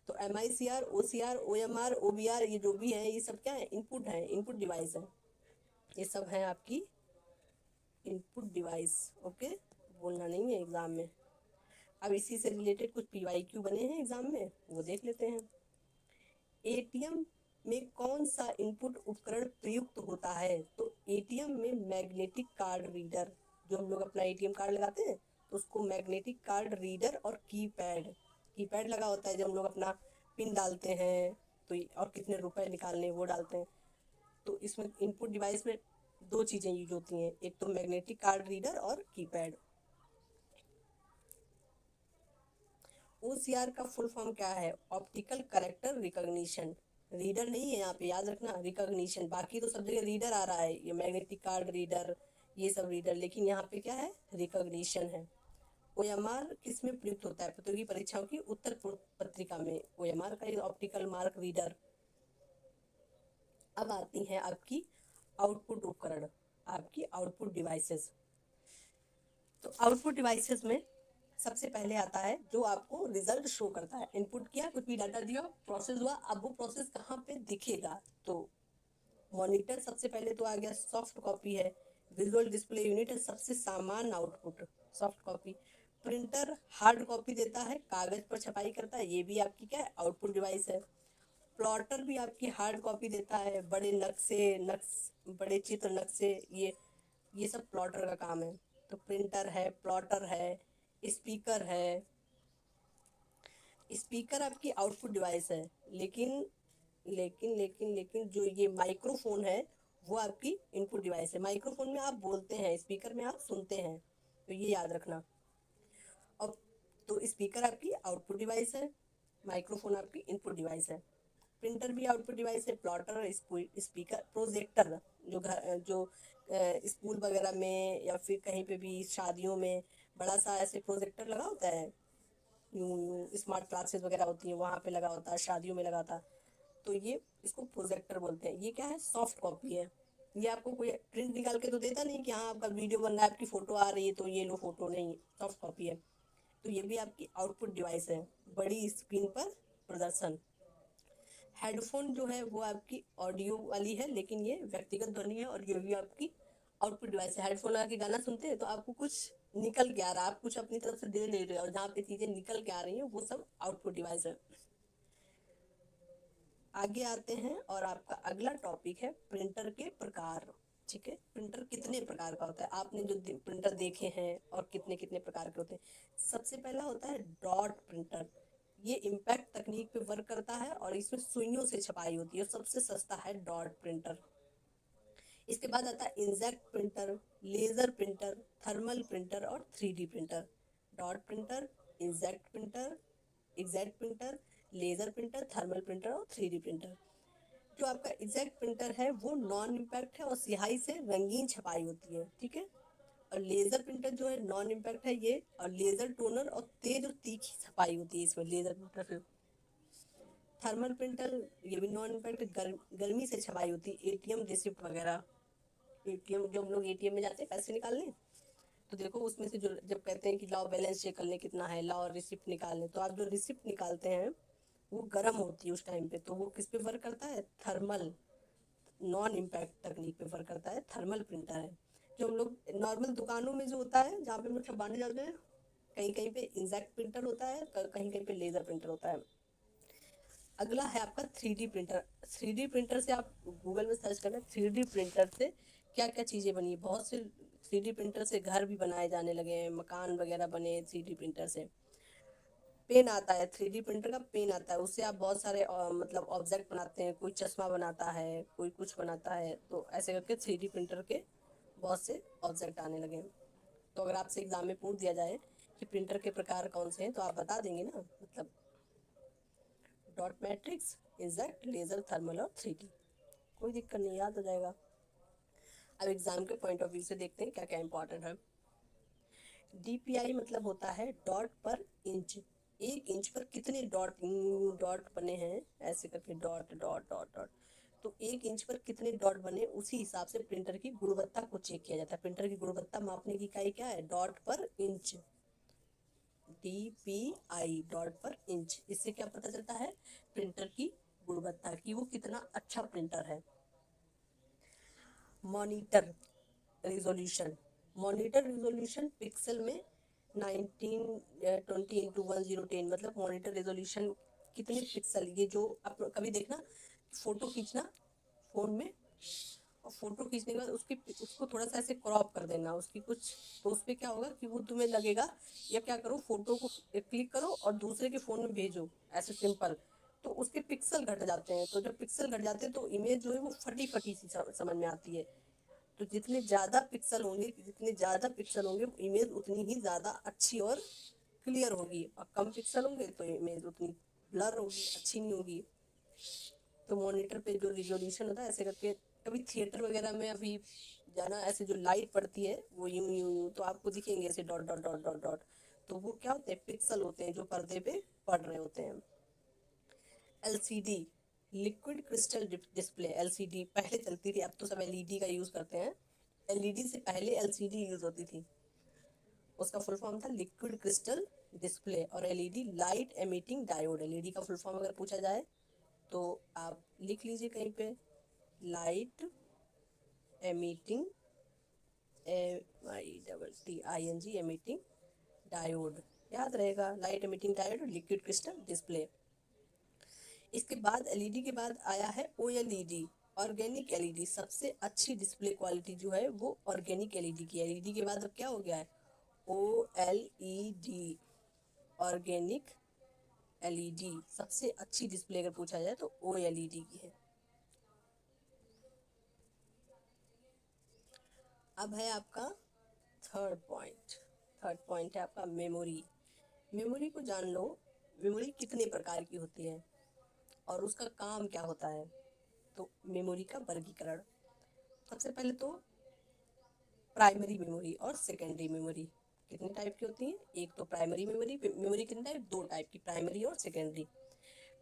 तो MICR, OCR, OMR, OBR, ये जो भी है ये सब क्या है, इनपुट है, इनपुट डिवाइस है। ये सब है आपकी इनपुट डिवाइस। ओके, बोलना नहीं है एग्जाम में। अब इसी से रिलेटेड कुछ PYQ बने हैं एग्जाम में, वो देख लेते हैं। ATM में कौन सा इनपुट उपकरण प्रयुक्त होता है, तो ATM में मैग्नेटिक कार्ड रीडर, जो हम लोग अपना ATM कार्ड लगाते हैं तो उसको मैग्नेटिक कार्ड रीडर और कीपैड लगा होता है, जब हम लोग अपना पिन डालते हैं तो और कितने रुपए निकालने वो डालते हैं। तो इसमें इनपुट डिवाइस में दो चीज़ें यूज होती हैं, एक तो मैग्नेटिक कार्ड रीडर और कीपैड। OCR का फुल फॉर्म क्या है, ऑप्टिकल कैरेक्टर रिकॉग्निशन। रीडर नहीं है यहाँ पे, याद रखना, रिकॉग्निशन। बाकी तो सब जगह रीडर आ रहा है, ये मैग्नेटिक कार्ड रीडर, ये सब रीडर, लेकिन यहाँ पे क्या है, रिकॉग्निशन है। OMR किस में प्रयुक्त होता है, प्रतियोगी परीक्षाओं की उत्तर पत्रिका में OMR का ऑप्टिकल मार्क रीडर। अब आती हैं आपकी आउटपुट उपकरण, आपकी आउटपुट डिवाइसेस। तो आउटपुट डिवाइसेस में सबसे पहले आता है जो आपको रिजल्ट शो करता है। इनपुट किया, कुछ भी डाटा दिया, प्रोसेस हुआ, अब वो प्रोसेस कहाँ पे दिखेगा, तो मॉनिटर सबसे पहले तो आ गया, सॉफ्ट कॉपी है। विजुअल डिस्प्ले यूनिट है सबसे सामान्य output, soft copy. Printer hard copy देता है, कागज पर छपाई करता है, ये भी आपकी क्या है, आउटपुट डिवाइस है। प्लॉटर भी आपकी हार्ड कॉपी देता है, बड़े चित्र नक्शे, ये सब प्लॉटर का काम है। तो प्रिंटर है, प्लॉटर है, स्पीकर है। स्पीकर आपकी आउटपुट डिवाइस है, लेकिन जो ये माइक्रोफोन है वो आपकी इनपुट डिवाइस है। माइक्रोफोन में आप बोलते हैं, स्पीकर में आप सुनते हैं, तो ये याद रखना। अब तो स्पीकर आपकी आउटपुट डिवाइस है, माइक्रोफोन आपकी इनपुट डिवाइस है। प्रिंटर भी आउटपुट डिवाइस है, प्लॉटर, स्पीकर, प्रोजेक्टर, जो स्कूल वगैरह में या फिर कहीं पे भी शादियों में बड़ा सा ऐसे प्रोजेक्टर लगा होता है, स्मार्ट क्लासेस वगैरह होती है वहाँ पे लगा होता है, शादियों में लगा होता है, तो ये इसको प्रोजेक्टर बोलते हैं। ये क्या है, सॉफ्ट कॉपी है। ये आपको कोई प्रिंट निकाल के तो देता नहीं कि हाँ आपका वीडियो बन रहा है, आपकी फोटो आ रही है तो ये लो फोटो, नहीं, सॉफ्ट कॉपी है। तो ये भी आपकी आउटपुट डिवाइस है, बड़ी स्क्रीन पर प्रदर्शन। हेडफोन जो है वो आपकी ऑडियो वाली है, लेकिन ये व्यक्तिगत ध्वनि है, और ये भी आपकी आउटपुट डिवाइस है। हेडफोन लगा के गाना सुनते हैं तो आपको कुछ निकल के आ रहा है, आप कुछ अपनी तरफ से दे नहीं रहे, और जहाँ पे चीजें निकल के आ रही हैं वो सब आउटपुट डिवाइस है। आगे आते हैं, और आपका अगला टॉपिक है प्रिंटर के प्रकार। ठीक है, प्रिंटर कितने प्रकार का होता है, आपने जो प्रिंटर देखे हैं और कितने कितने प्रकार के होते हैं। सबसे पहला होता है डॉट प्रिंटर। ये इम्पैक्ट तकनीक पे वर्क करता है, और इसमें सुइयों से छपाई होती है, और सबसे सस्ता है डॉट प्रिंटर। इसके बाद आता है inkjet printer, laser printer, thermal printer और 3D printer. Dot printer, inkjet printer, laser printer, thermal printer और 3D प्रिंटर। जो आपका इंकजेट प्रिंटर है वो नॉन इम्पैक्ट है, और स्याही से रंगीन छपाई होती है। ठीक है, और लेजर प्रिंटर जो है नॉन इम्पैक्ट है ये, और लेजर टोनर और तेज और तीखी छपाई होती है इसमें लेजर प्रिंटर से। थर्मल प्रिंटर ये भी नॉन इम्पैक्ट, गर्मी से छपाई होती है, एटीएम रिसिप्ट वगैरह। एटीएम, जब हम लोग एटीएम में जाते हैं पैसे निकालने, तो देखो उसमें से जो जब कहते हैं कि लाओ बैलेंस चेक कर ले कितना है, लाओ रिसिप्ट निकाल ले, तो आप जो रिसिप्ट निकालते हैं वो गर्म होती है उस टाइम पे, तो वो किस पे वर्क करता है, थर्मल, नॉन इम्पैक्ट तकनीक पे वर्क करता है, थर्मल प्रिंटर है। जो हम लोग नॉर्मल दुकानों में जो होता है जहाँ पे हम लोग छपाने जाते हैं, कहीं कहीं पे इंकजेट प्रिंटर होता है, कहीं कहीं पे लेजर प्रिंटर होता है। अगला है आपका 3D प्रिंटर। 3D प्रिंटर से आप गूगल में सर्च करना, 3D प्रिंटर से क्या क्या चीज़ें बनी, बहुत से 3D प्रिंटर से घर भी बनाए जाने लगे हैं, मकान वगैरह बने 3D प्रिंटर से। पेन आता है, 3D प्रिंटर का पेन आता है, उससे आप बहुत सारे मतलब ऑब्जेक्ट बनाते हैं, कोई चश्मा बनाता है, कोई कुछ बनाता है, तो ऐसे करके 3D प्रिंटर के बहुत से ऑब्जेक्ट आने लगे हैं। तो अगर आपसे एग्जाम में पूछ दिया जाए कि प्रिंटर के प्रकार कौन से हैं, तो आप बता देंगे ना, मतलब dot matrix, inkjet, laser, thermal और 3D। कोई दिक्कत नहीं, याद हो जाएगा। अब एग्जाम के पॉइंट ऑफ व्यू से देखते हैं क्या क्या इंपॉर्टेंट है। डीपीआई मतलब होता है डॉट पर इंच। एक इंच पर कितने डॉट डॉट बने हैं, ऐसे करके डॉट डॉट डॉट डॉट, तो एक इंच पर कितने डॉट बने, उसी हिसाब से प्रिंटर की गुणवत्ता को चेक किया जाता है। प्रिंटर की गुणवत्ता मापने की इकाई क्या है, डॉट पर इंच। डीपीआई, डॉट पर इंच। इससे क्या पता चलता है, प्रिंटर की गुणवत्ता की, वो कितना अच्छा प्रिंटर है। Monitor resolution, monitor resolution pixel में 1920x10, मतलब मॉनिटर रेजोल्यूशन कितने पिक्सल, ये जो आप कभी देखना फोटो खींचना फोन में, और फोटो खींचने के बाद उसको थोड़ा सा ऐसे क्रॉप कर देना उसकी कुछ, तो उस पर क्या होगा कि वो तुम्हें लगेगा, या क्या करो फोटो को क्लिक करो और दूसरे के फोन में भेजो ऐसे सिंपल, तो उसके पिक्सल घट जाते हैं, तो जब पिक्सल घट जाते हैं तो इमेज जो है वो फटी फटी सी समझ में आती है। तो जितने ज़्यादा पिक्सल होंगे इमेज उतनी ही ज़्यादा अच्छी और क्लियर होगी, और कम पिक्सल होंगे तो इमेज उतनी ब्लर होगी, अच्छी नहीं होगी। तो मॉनिटर पे जो रिजोल्यूशन होता है, ऐसे करके कभी थिएटर वगैरह में अभी जाना, ऐसे जो लाइट पड़ती है वो यूं यूं यूं, तो आपको दिखेंगे ऐसे dot dot dot dot dot, तो वो क्या होते हैं, पिक्सल होते हैं जो पर्दे पे पड़ रहे होते हैं। LCD, liquid crystal display. LCD पहले चलती थी, अब तो सब एलईडी का यूज करते हैं। एलईडी से पहले एलसीडी यूज होती थी, उसका फुल फॉर्म था लिक्विड क्रिस्टल डिस्प्ले, और LED light emitting diode. LED का फुल फॉर्म अगर पूछा जाए तो आप लिख लीजिए कहीं पे, light emitting, AMITING emitting diode, याद रहेगा, light emitting diode, liquid crystal display. इसके बाद एलईडी के बाद आया है ओएलईडी, ऑर्गेनिक एलईडी। सबसे अच्छी डिस्प्ले क्वालिटी जो है वो ऑर्गेनिक एलईडी की है। एलईडी के बाद अब क्या हो गया है, OLED, ऑर्गेनिक एलईडी। सबसे अच्छी डिस्प्ले अगर पूछा जाए तो OLED की है। अब है आपका थर्ड पॉइंट है आपका मेमोरी। मेमोरी को जान लो, मेमोरी कितने प्रकार की होती है और उसका काम क्या होता है। तो मेमोरी का वर्गीकरण, सबसे पहले तो प्राइमरी मेमोरी और सेकेंडरी मेमोरी कितने टाइप की होती है। एक तो प्राइमरी मेमोरी, मेमोरी कितने टाइप, दो टाइप की, प्राइमरी और सेकेंडरी।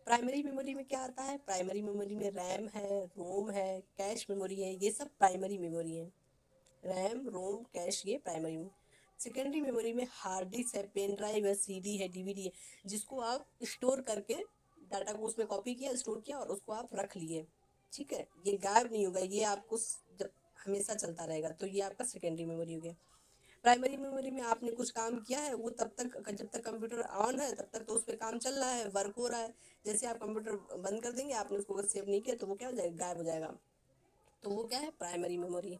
प्राइमरी मेमोरी में क्या आता है, प्राइमरी मेमोरी में रैम है, रोम है, कैश मेमोरी है, ये सब प्राइमरी मेमोरी है। रैम, रोम, कैश, ये प्राइमरी। सेकेंडरी मेमोरी में हार्ड डिस्क है, पेन ड्राइव है, सीडी है, डीवीडी है, जिसको आप स्टोर करके डाटा को उसमें कॉपी किया, स्टोर किया और उसको आप रख लिए। ठीक है, ये गायब नहीं होगा, ये आपको जब हमेशा चलता रहेगा। तो ये आपका सेकेंडरी मेमोरी हो गया। प्राइमरी मेमोरी में आपने कुछ काम किया है, वो तब तक, जब तक कंप्यूटर ऑन है तब तक तो उस पर काम चल रहा है, वर्क हो रहा है। जैसे आप कंप्यूटर बंद कर देंगे, आपने उसको अगर सेव नहीं किया तो वो क्या हो जाएगा, गायब हो जाएगा। तो वो क्या है, प्राइमरी मेमोरी।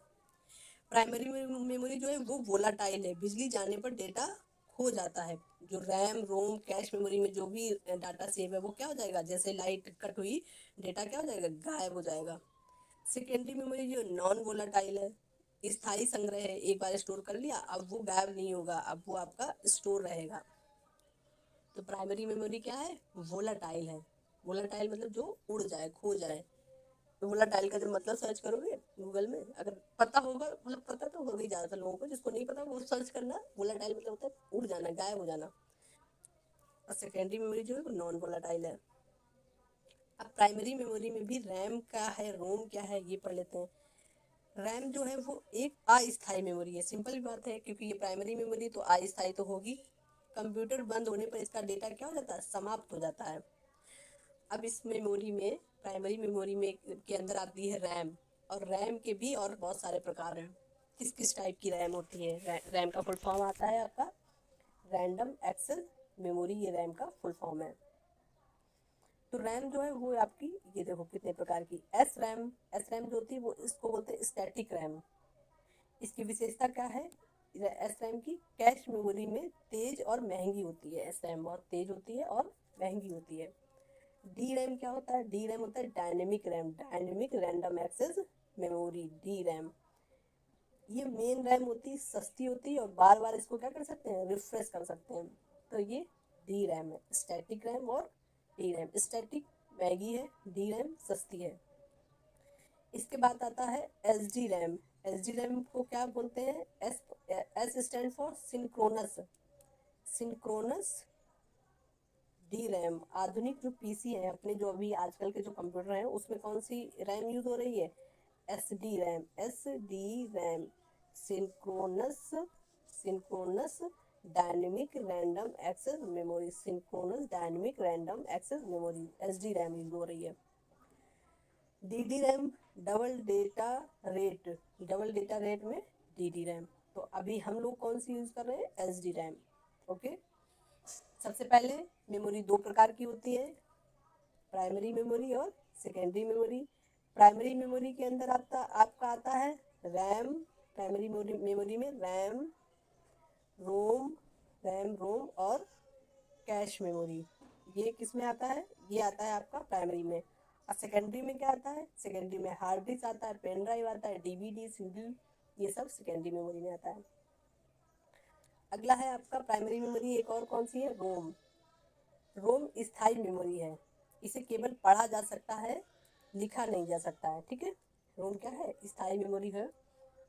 प्राइमरी मेमोरी जो है वो वोलाटाइल है, बिजली जाने पर डेटा खो जाता है। जो रैम रोम कैश मेमोरी में जो भी डाटा सेव है वो क्या हो जाएगा, जैसे लाइट कट हुई डेटा क्या हो जाएगा, गायब हो जाएगा। सेकेंडरी मेमोरी जो नॉन वोलाटाइल है, स्थायी संग्रह है, एक बार स्टोर कर लिया अब वो गायब नहीं होगा, अब वो आपका स्टोर रहेगा। तो प्राइमरी मेमोरी क्या है, वोलाटाइल है। वोलाटाइल मतलब जो उड़ जाए, खो जाए। तो वोलाटाइल का जब मतलब सर्च करोगे गूगल में, अगर पता होगा, मतलब पता तो होगा ही ज़्यादातर लोगों को, जिसको नहीं पता वो सर्च करना, वोलाटाइल मतलब होता है उड़ जाना, गायब हो जाना। और सेकेंडरी मेमोरी जो है वो नॉन वोलाटाइल है। अब प्राइमरी मेमोरी में भी रैम क्या है, रोम क्या है, ये पढ़ लेते हैं। रैम जो है वो एक अस्थायी मेमोरी है, सिंपल बात है, क्योंकि ये प्राइमरी मेमोरी तो अस्थायी तो होगी। कंप्यूटर बंद होने पर इसका डेटा क्या हो जाता है, समाप्त हो जाता है। अब इस मेमोरी में, प्राइमरी मेमोरी में के अंदर आती है रैम। और रैम के भी और बहुत सारे प्रकार हैं। किस किस टाइप की रैम होती है, रैम का फुल फॉर्म आता है आपका रैंडम एक्सेस मेमोरी, ये रैम का फुल फॉर्म है। तो रैम जो है वो आपकी, ये देखो कितने प्रकार की, एस रैम जो होती है वो इसको बोलते हैं स्टैटिक रैम। इसकी विशेषता क्या है, एस रैम की कैश मेमोरी में तेज और महंगी होती है। एस रैम बहुत तेज होती है और महंगी होती है। डी रैम क्या होता है, डी रैम होता है dynamic RAM, dynamic random access memory, D RAM. ये मेन रैम होती है, सस्ती होती है और बार बार इसको क्या कर सकते हैं, रिफ्रेश कर सकते हैं। तो ये डी रैम है, स्टैटिक रैम और डी रैम। स्टैटिक महंगी है, डी रैम सस्ती है। इसके बाद आता है S D RAM. S D RAM को क्या बोलते हैं, S S stand for synchronous, synchronous D RAM. आधुनिक जो पीसी है अपने, जो अभी आजकल के जो कंप्यूटर हैं उसमें कौन सी रैम यूज हो रही है, S D RAM, S D RAM, synchronous, synchronous dynamic random access memory, synchronous dynamic random access memory, S D RAM use हो रही है। D D RAM double data rate, double data rate में D D RAM. तो अभी हम लोग कौन सी use कर रहे हैं, एस डी रैम। ओके, सबसे पहले मेमोरी दो प्रकार की होती है, प्राइमरी मेमोरी और सेकेंडरी मेमोरी। प्राइमरी मेमोरी के अंदर आपका आता है रैम। प्राइमरी मेमोरी में रैम रोम, रैम रोम और कैश मेमोरी, ये किस में आता है, ये आता है आपका प्राइमरी में। और सेकेंडरी में क्या आता है, सेकेंडरी में हार्ड डिस्क आता है, पेन ड्राइव आता है, डीवीडी, सीडी, ये सब सेकेंडरी मेमोरी में आता है। अगला है आपका प्राइमरी मेमोरी, एक और कौन सी है, रोम। रोम स्थायी मेमोरी है, इसे केवल पढ़ा जा सकता है, लिखा नहीं जा सकता है। ठीक है, रोम क्या है, स्थायी मेमोरी है।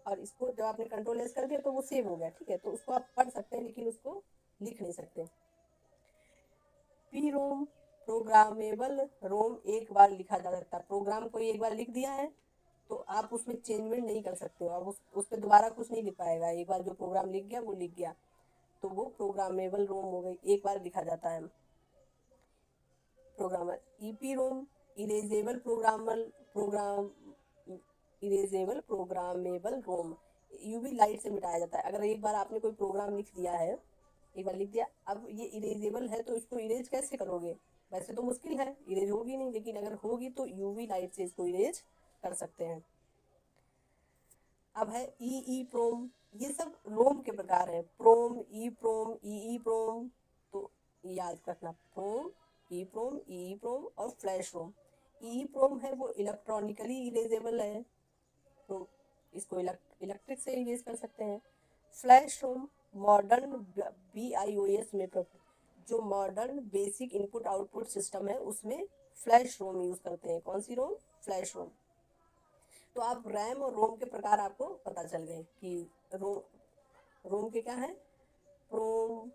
और इसको जब आपने कंट्रोल एस कर दिया तो वो सेव हो गया। ठीक है, तो उसको आप पढ़ सकते हैं लेकिन उसको लिख नहीं सकते। पी रोम, प्रोग्रामेबल रोम, एक बार लिखा जा सकता है। प्रोग्राम को एक बार लिख दिया है तो आप उसमें चेंजमेंट नहीं कर सकते हो, आप उस पर दोबारा कुछ नहीं लिख पाएगा। एक बार जो प्रोग्राम लिख गया वो लिख गया, तो वो प्रोग्रामेबल रोम हो गई, एक बार लिखा जाता है। Programmer EPROM, erasable program, erasable programmable ROM, UV light से मिटाया जाता है। अगर एक बार आपने कोई प्रोग्राम लिख दिया है, एक बार लिख दिया, अब ये इरेजेबल है तो इसको इरेज कैसे करोगे, वैसे तो मुश्किल है, इरेज होगी नहीं, लेकिन अगर होगी तो यूवी लाइट से इसको इरेज कर सकते हैं। अब है ई ई प्रोम, ये सब रोम के प्रकार है, प्रोम, ई प्रोम, ई प्रोम। तो याद रखना, प्रोम, ई प्रोम, ई प्रोम और फ्लैश रोम। ई प्रोम है वो इलेक्ट्रॉनिकली इरेजेबल है, तो इसको इलेक्ट्रिक से इरेज कर सकते हैं। फ्लैश रोम मॉडर्न BIOS में, जो modern basic input output system है उसमें फ्लैश रोम यूज करते हैं। कौन सी रोम, फ्लैश रोम। तो आप रैम और रोम के प्रकार आपको पता चल गए कि रोम के क्या है, PROM,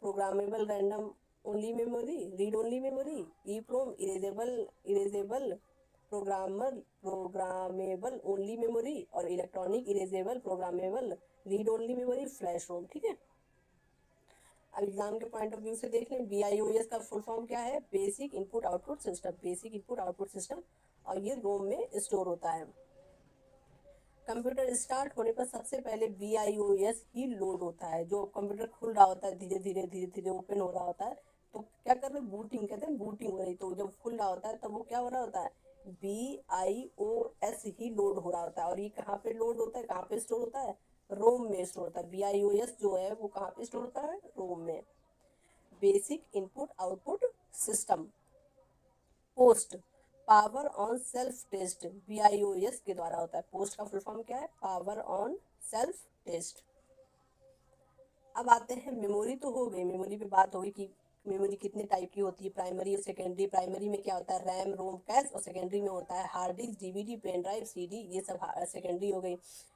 programmable random only memory, read only memory, EPROM, erasable programmable only memory और electronic erasable programmable read only memory flash ROM. ठीक है, अब एग्जाम के पॉइंट ऑफ व्यू से देख लें, BIOS का फुल फॉर्म क्या है, basic input output system, basic input output system, और ये रोम में स्टोर होता है। कंप्यूटर स्टार्ट होने पर सबसे पहले BIOS ही लोड होता है। जो कंप्यूटर खुल रहा होता है, धीरे धीरे धीरे धीरे ओपन हो रहा होता है, तो क्या कर रहे हैं, बूटिंग कहते हैं, बूटिंग हो रही। तो जब खुल रहा होता है तब वो क्या हो रहा होता है, BIOS ही लोड हो रहा होता है। और ये कहाँ पे लोड होता है, कहाँ पे स्टोर होता है, रोम में स्टोर होता है। BIOS जो है वो कहाँ पे स्टोर होता है, रोम में। Basic input output system. POST, power on self test, BIOS के द्वारा होता है। पोस्ट का फुल फॉर्म क्या है, पावर ऑन सेल्फ टेस्ट। अब आते हैं, मेमोरी तो हो गई, मेमोरी पे बात होगी कि मेमोरी कितने टाइप की होती है, प्राइमरी और सेकेंडरी। प्राइमरी में क्या होता है, रैम रोम कैश, और सेकेंडरी में होता है hard disk DVD pen drive CD, ये सब सेकेंडरी हो गई।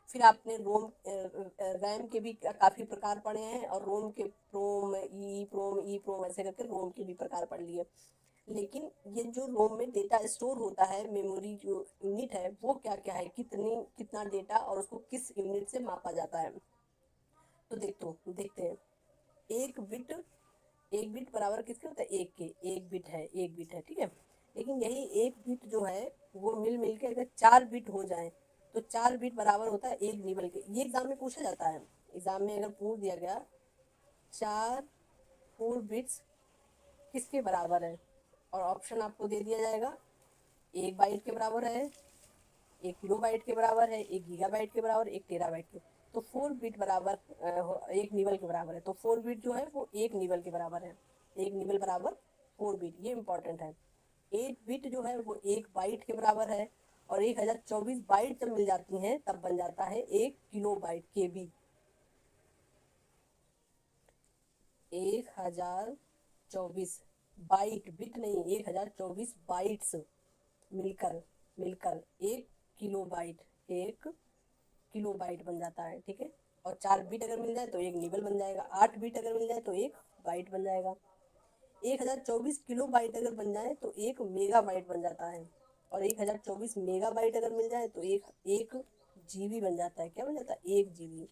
फिर आपने रोम रैम के भी काफ़ी प्रकार पढ़े हैं, और रोम के प्रोम प्रोम ऐसे करके रोम के भी प्रकार पढ़ लिए। लेकिन ये जो रोम में डेटा स्टोर होता है, मेमोरी जो यूनिट है वो क्या क्या है, कितना डेटा, और उसको किस यूनिट से मापा जाता है। तो देखते हैं, एक बिट बराबर किसके होता है, एक के, एक बिट है, ठीक है। लेकिन यही एक बिट जो है वो मिल के अगर 4 बिट हो जाए तो 4 बिट बराबर होता है एक निबल के। ये एग्जाम में पूछा जाता है, एग्जाम में अगर पूछ दिया गया 4 बिट्स किसके बराबर है, और ऑप्शन आपको दे दिया जाएगा, 1 बाइट के बराबर है, 1 किलोबाइट के बराबर है, 1 गीगाबाइट के बराबर, 1 टेराबाइट के। तो 4 बिट बराबर एक निबल के बराबर है। तो 4 बिट जो है वो एक निबल के बराबर है, एक निबल बराबर 4 बिट, ये इंपॉर्टेंट है। 8 बिट जो है वो 1 बाइट के बराबर है, और 1024 बाइट जब मिल जाती हैं तब बन जाता है 1 किलोबाइट, KB। 1024 बाइट, बिट नहीं, 1024 बाइट्स मिलकर मिलकर 1 किलोबाइट, 1 किलोबाइट बन जाता है, ठीक है। और 4 बिट अगर मिल जाए तो एक निबल बन जाएगा, 8 बिट अगर मिल जाए तो 1 बाइट बन जाएगा। 1024 किलोबाइट अगर बन जाए तो 1 मेगाबाइट बन जाता है, और 1024 मेगाबाइट अगर मिल जाए तो एक GB बन जाता है। क्या बन जाता है, 1 GB।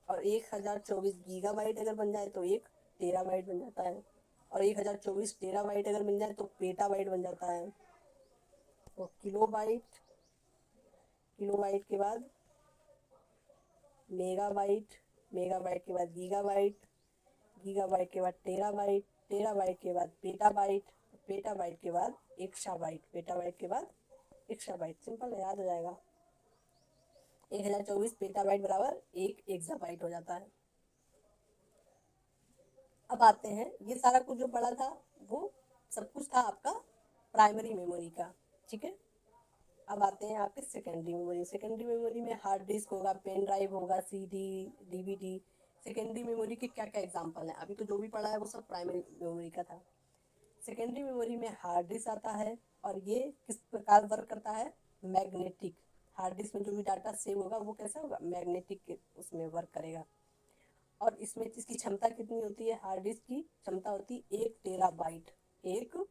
और 1024 गीगाबाइट अगर बन जाए तो 1 टेराबाइट बन जाता है, और 1024 टेराबाइट अगर मिल जाए तो पेटाबाइट बन जाता है। तो किलोबाइट, किलोबाइट के बाद मेगाबाइट, मेगाबाइट के बाद गीगाबाइट, गीगाबाइट के बाद टेराबाइट, टेराबाइट के बाद पेटाबाइट, पेटाबाइट के बाद एक्साबाइट, पेटाबाइट के बाद एक्साबाइट। सिंपल है, याद हो जाएगा। 1024 पेटाबाइट बराबर 1 एक्साबाइट हो जाता है। अब आते हैं, ये सारा कुछ जो पढ़ा था वो सब कुछ था आपका प्राइमरी मेमोरी का, ठीक है। अब आते हैं आपके सेकेंडरी मेमोरी। सेकेंडरी मेमोरी में हार्ड डिस्क होगा, पेन ड्राइव होगा, CD DVD। सेकेंडरी मेमोरी के क्या क्या एग्जाम्पल हैं, अभी तो जो भी पढ़ा है वो सब प्राइमरी मेमोरी का था। सेकेंडरी मेमोरी में हार्ड डिस्क आता है, और ये किस प्रकार वर्क करता है, मैग्नेटिक। हार्ड डिस्क में जो भी डाटा सेव होगा वो कैसा होगा, मैग्नेटिक उसमें वर्क करेगा। और इसमें इसकी क्षमता कितनी होती है, हार्ड डिस्क की क्षमता होती है 1 टेराबाइट, 1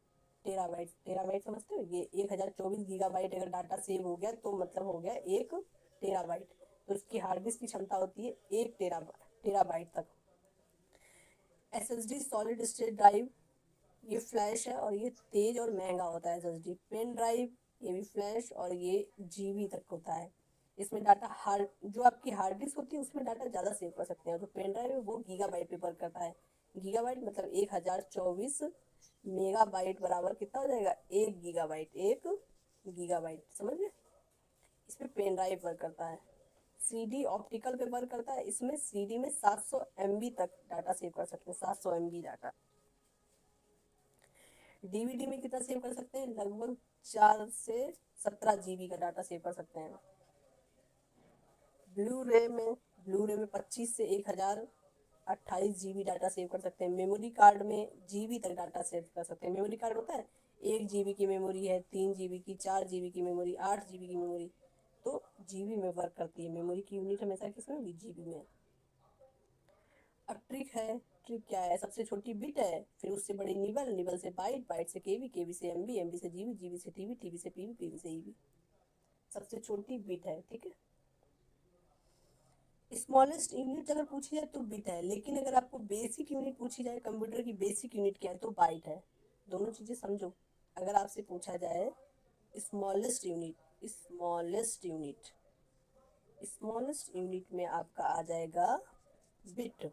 टेराबाइट। टेराबाइट समझते हो, ये 1024 गीगाबाइट अगर डाटा सेव हो गया तो मतलब हो गया 1 टेराबाइट। तो इसकी हार्ड डिस्क की क्षमता होती है 1 टेराबाइट तक। SSD सॉलिड स्टेट ड्राइव, ये फ्लैश है और ये तेज और महंगा होता है। SSD पेन ड्राइव, ये भी फ्लैश और ये GB तक होता है। इसमें डाटा हार्ड, जो आपकी हार्ड डिस्क होती है उसमें डाटा ज़्यादा सेव कर सकते हैं, और जो पेन ड्राइव है वो गीगाबाइट पे वर्क करता है। गीगाबाइट मतलब 1024 मेगाबाइट बराबर कितना हो जाएगा, 1 गीगाबाइट, 1 गीगाबाइट, समझ गए। इसमें पेन ड्राइव वर्क करता है। CD ऑप्टिकल पे वर्क करता है, इसमें CD में 700 MB तक डाटा सेव कर सकते हैं, 700 MB डाटा। DVD में कितना सेव कर सकते हैं, लगभग 4 से 17 GB का डाटा सेव कर सकते हैं। ब्लू रे में 25 से 1028 GB डाटा सेव कर सकते हैं। मेमोरी कार्ड में GB तक डाटा सेव कर सकते हैं। मेमोरी कार्ड होता है 1 GB की मेमोरी है, 3 GB की, 4 GB की मेमोरी, 8 GB की मेमोरी, तो GB में वर्क करती है। मेमोरी की यूनिट हमेशा किसमें भी, GB में। अब ट्रिक है, रजिस्ट्री क्या है, सबसे छोटी बिट है, फिर उससे बड़ी निबल, निबल से बाइट, बाइट से केबी, केबी से एमबी, एमबी से जीबी, जीबी से टीबी, टीबी से पीबी, पीबी से ईबी, सबसे छोटी बिट है। ठीक है, स्मॉलेस्ट यूनिट अगर पूछी जाए तो बिट है, लेकिन अगर आपको बेसिक यूनिट पूछी जाए, कंप्यूटर की बेसिक यूनिट क्या है, तो बाइट है। दोनों चीजें समझो। अगर आपसे पूछा जाए smallest unit, smallest unit, smallest unit में आपका आ जाएगा बिट,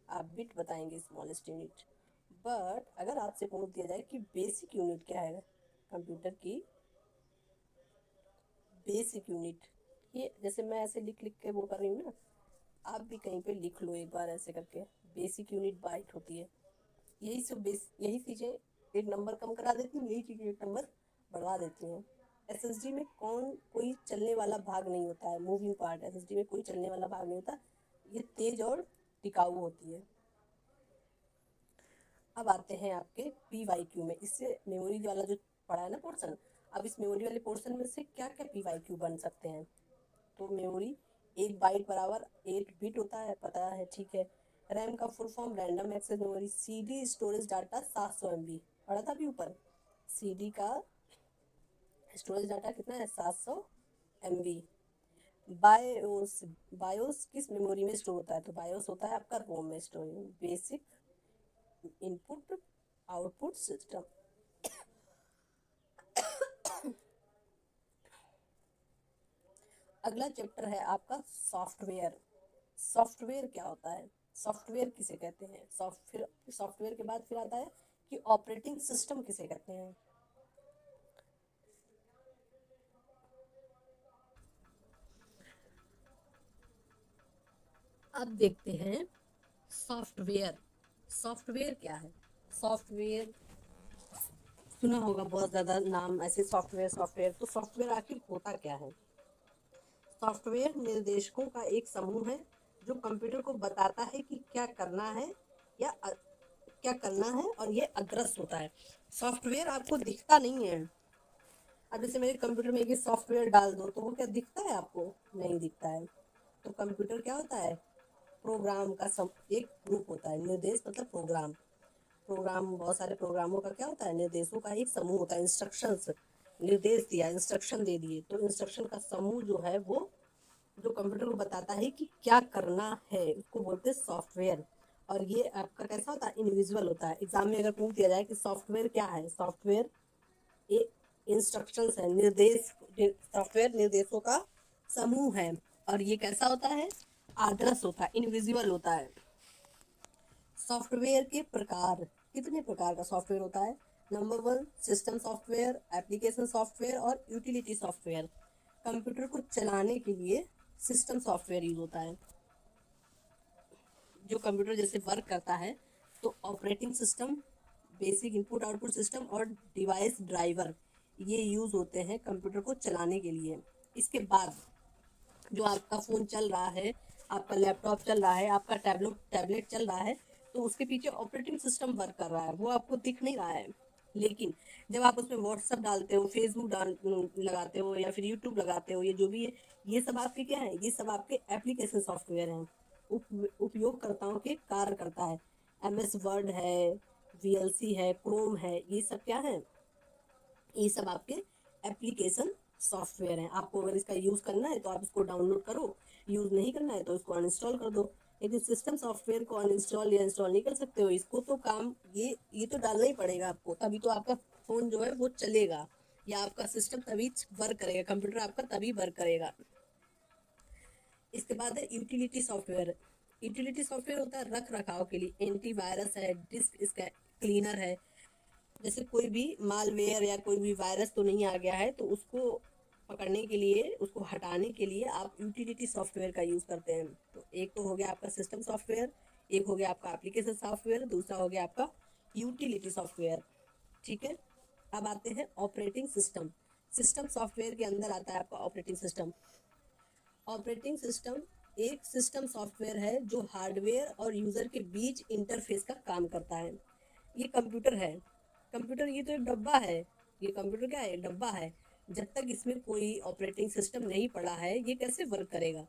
आप बिट बताएंगे स्मॉलेस्ट यूनिट। बट अगर आपसे पूछ दिया जाए कि बेसिक यूनिट क्या है कंप्यूटर की, बेसिक यूनिट, ये जैसे मैं ऐसे लिख लिख के वो कर रही हूँ ना, आप भी कहीं पे लिख लो एक बार ऐसे करके, बेसिक यूनिट बाइट होती है। यही सब यही चीज़ें एक नंबर कम करा देती हैं, यही चीज़ें एक नंबर बढ़ा देती हैं। एसएसडी में कोई चलने वाला भाग नहीं होता है, मूविंग पार्ट, एसएसडी में कोई चलने वाला भाग नहीं होता, ये तेज और टिकाऊ होती है। अब आते हैं आपके पीवाईक्यू में, इससे मेमोरी वाला जो पढ़ा है ना पोर्शन, अब इस मेमोरी वाले पोर्शन में से क्या क्या पीवाईक्यू बन सकते हैं। तो मेमोरी, एक बाइट बराबर 8 बिट होता है, पता है, ठीक है। रैम का full form random access memory, CD storage data 700 MB, पढ़ा था अभी ऊपर, सीडी का स्टोरेज डाटा कितना है, 700 MB। बायोस, बायोस किस मेमोरी में स्टोर होता है, तो बायोस होता है आपका रोम में store, basic input output system. अगला चैप्टर है आपका सॉफ्टवेयर। सॉफ्टवेयर क्या होता है, सॉफ्टवेयर किसे कहते हैं, सॉफ्टवेयर, सॉफ्टवेयर के बाद फिर आता है कि ऑपरेटिंग सिस्टम किसे कहते हैं। अब देखते हैं सॉफ्टवेयर, सॉफ्टवेयर क्या है। सॉफ्टवेयर सुना होगा बहुत ज़्यादा नाम ऐसे, सॉफ्टवेयर सॉफ्टवेयर, तो सॉफ्टवेयर आखिर होता क्या है। सॉफ्टवेयर निर्देशकों का एक समूह है जो कंप्यूटर को बताता है कि क्या करना है या क्या करना है, और ये अदृश्य होता है। सॉफ्टवेयर आपको दिखता नहीं है। अब जैसे मेरे कंप्यूटर में एक सॉफ्टवेयर डाल दो तो वो क्या दिखता है आपको, नहीं दिखता है। तो कंप्यूटर क्या होता है, प्रोग्राम का एक ग्रुप होता है, निर्देश मतलब प्रोग्राम, प्रोग्राम बहुत सारे प्रोग्रामों का क्या होता है, निर्देशों का एक समूह होता है, इंस्ट्रक्शंस, निर्देश दिया, इंस्ट्रक्शन दे दिए, तो इंस्ट्रक्शन का समूह जो है वो जो कंप्यूटर को बताता है कि क्या करना है, उसको बोलते हैं सॉफ्टवेयर। और ये आपका कैसा होता है, इनविजिबल होता है। एग्जाम में अगर पूछ दिया जाए कि सॉफ्टवेयर क्या है, सॉफ्टवेयर एक इंस्ट्रक्शंस है, निर्देश, सॉफ्टवेयर निर्देशों का समूह है, और ये कैसा होता है, आदर्श होता है, इनविजिबल होता है। सॉफ्टवेयर के प्रकार, कितने प्रकार का सॉफ्टवेयर होता है। Number 1 system software, application software और यूटिलिटी सॉफ्टवेयर। कंप्यूटर को चलाने के लिए सिस्टम सॉफ्टवेयर यूज होता है, जो कंप्यूटर जैसे वर्क करता है, तो operating system, basic input output system और डिवाइस ड्राइवर, ये यूज होते हैं कंप्यूटर को चलाने के लिए। इसके बाद जो आपका फ़ोन चल रहा है, आपका लैपटॉप चल रहा है, आपका टैबलेट चल रहा है, तो उसके पीछे ऑपरेटिंग सिस्टम वर्क कर रहा है, वो आपको दिख नहीं रहा है। लेकिन जब आप उसमें व्हाट्सअप डालते हो, फेसबुक लगाते हो, या फिर यूट्यूब लगाते हो, ये जो भी है, ये सब आपके क्या है, ये सब आपके एप्लीकेशन सॉफ्टवेयर हैं, उपयोगकर्ताओं के कार्य करता है। MS वर्ड है, VLC है, क्रोम है, ये सब क्या है, ये सब आपके एप्लीकेशन सॉफ्टवेयर हैं। आपको अगर इसका यूज़ करना है तो आप इसको डाउनलोड करो, यूज़ नहीं करना है तो इसको अनइंस्टॉल कर दो। लेकिन सिस्टम सॉफ्टवेयर को अनइंस्टॉल या इंस्टॉल नहीं कर सकते हो, इसको तो काम ये तो डालना ही पड़ेगा आपको, तभी तो आपका फ़ोन जो है वो चलेगा, या आपका सिस्टम तभी वर्क करेगा, कंप्यूटर आपका तभी वर्क करेगा। इसके बाद है यूटिलिटी सॉफ्टवेयर। यूटिलिटी सॉफ्टवेयर होता है रख रखाव के लिए, एंटीवायरस है, डिस्क इसका क्लीनर है। जैसे कोई भी मालवेयर या कोई भी वायरस तो नहीं आ गया है, तो उसको पकड़ने के लिए, उसको हटाने के लिए आप यूटिलिटी सॉफ्टवेयर का यूज़ करते हैं। तो एक तो हो गया आपका सिस्टम सॉफ्टवेयर, एक हो गया आपका एप्लीकेशन सॉफ्टवेयर, दूसरा हो गया आपका यूटिलिटी सॉफ्टवेयर। ठीक है, अब आते हैं ऑपरेटिंग सिस्टम। सिस्टम सॉफ्टवेयर के अंदर आता है आपका ऑपरेटिंग सिस्टम। ऑपरेटिंग सिस्टम एक सिस्टम सॉफ्टवेयर है जो हार्डवेयर और यूज़र के बीच इंटरफेस का काम करता है। ये कंप्यूटर है, कंप्यूटर ये तो एक डब्बा है, ये कंप्यूटर क्या है, डब्बा है। जब तक इसमें कोई ऑपरेटिंग सिस्टम नहीं पड़ा है, ये कैसे वर्क करेगा।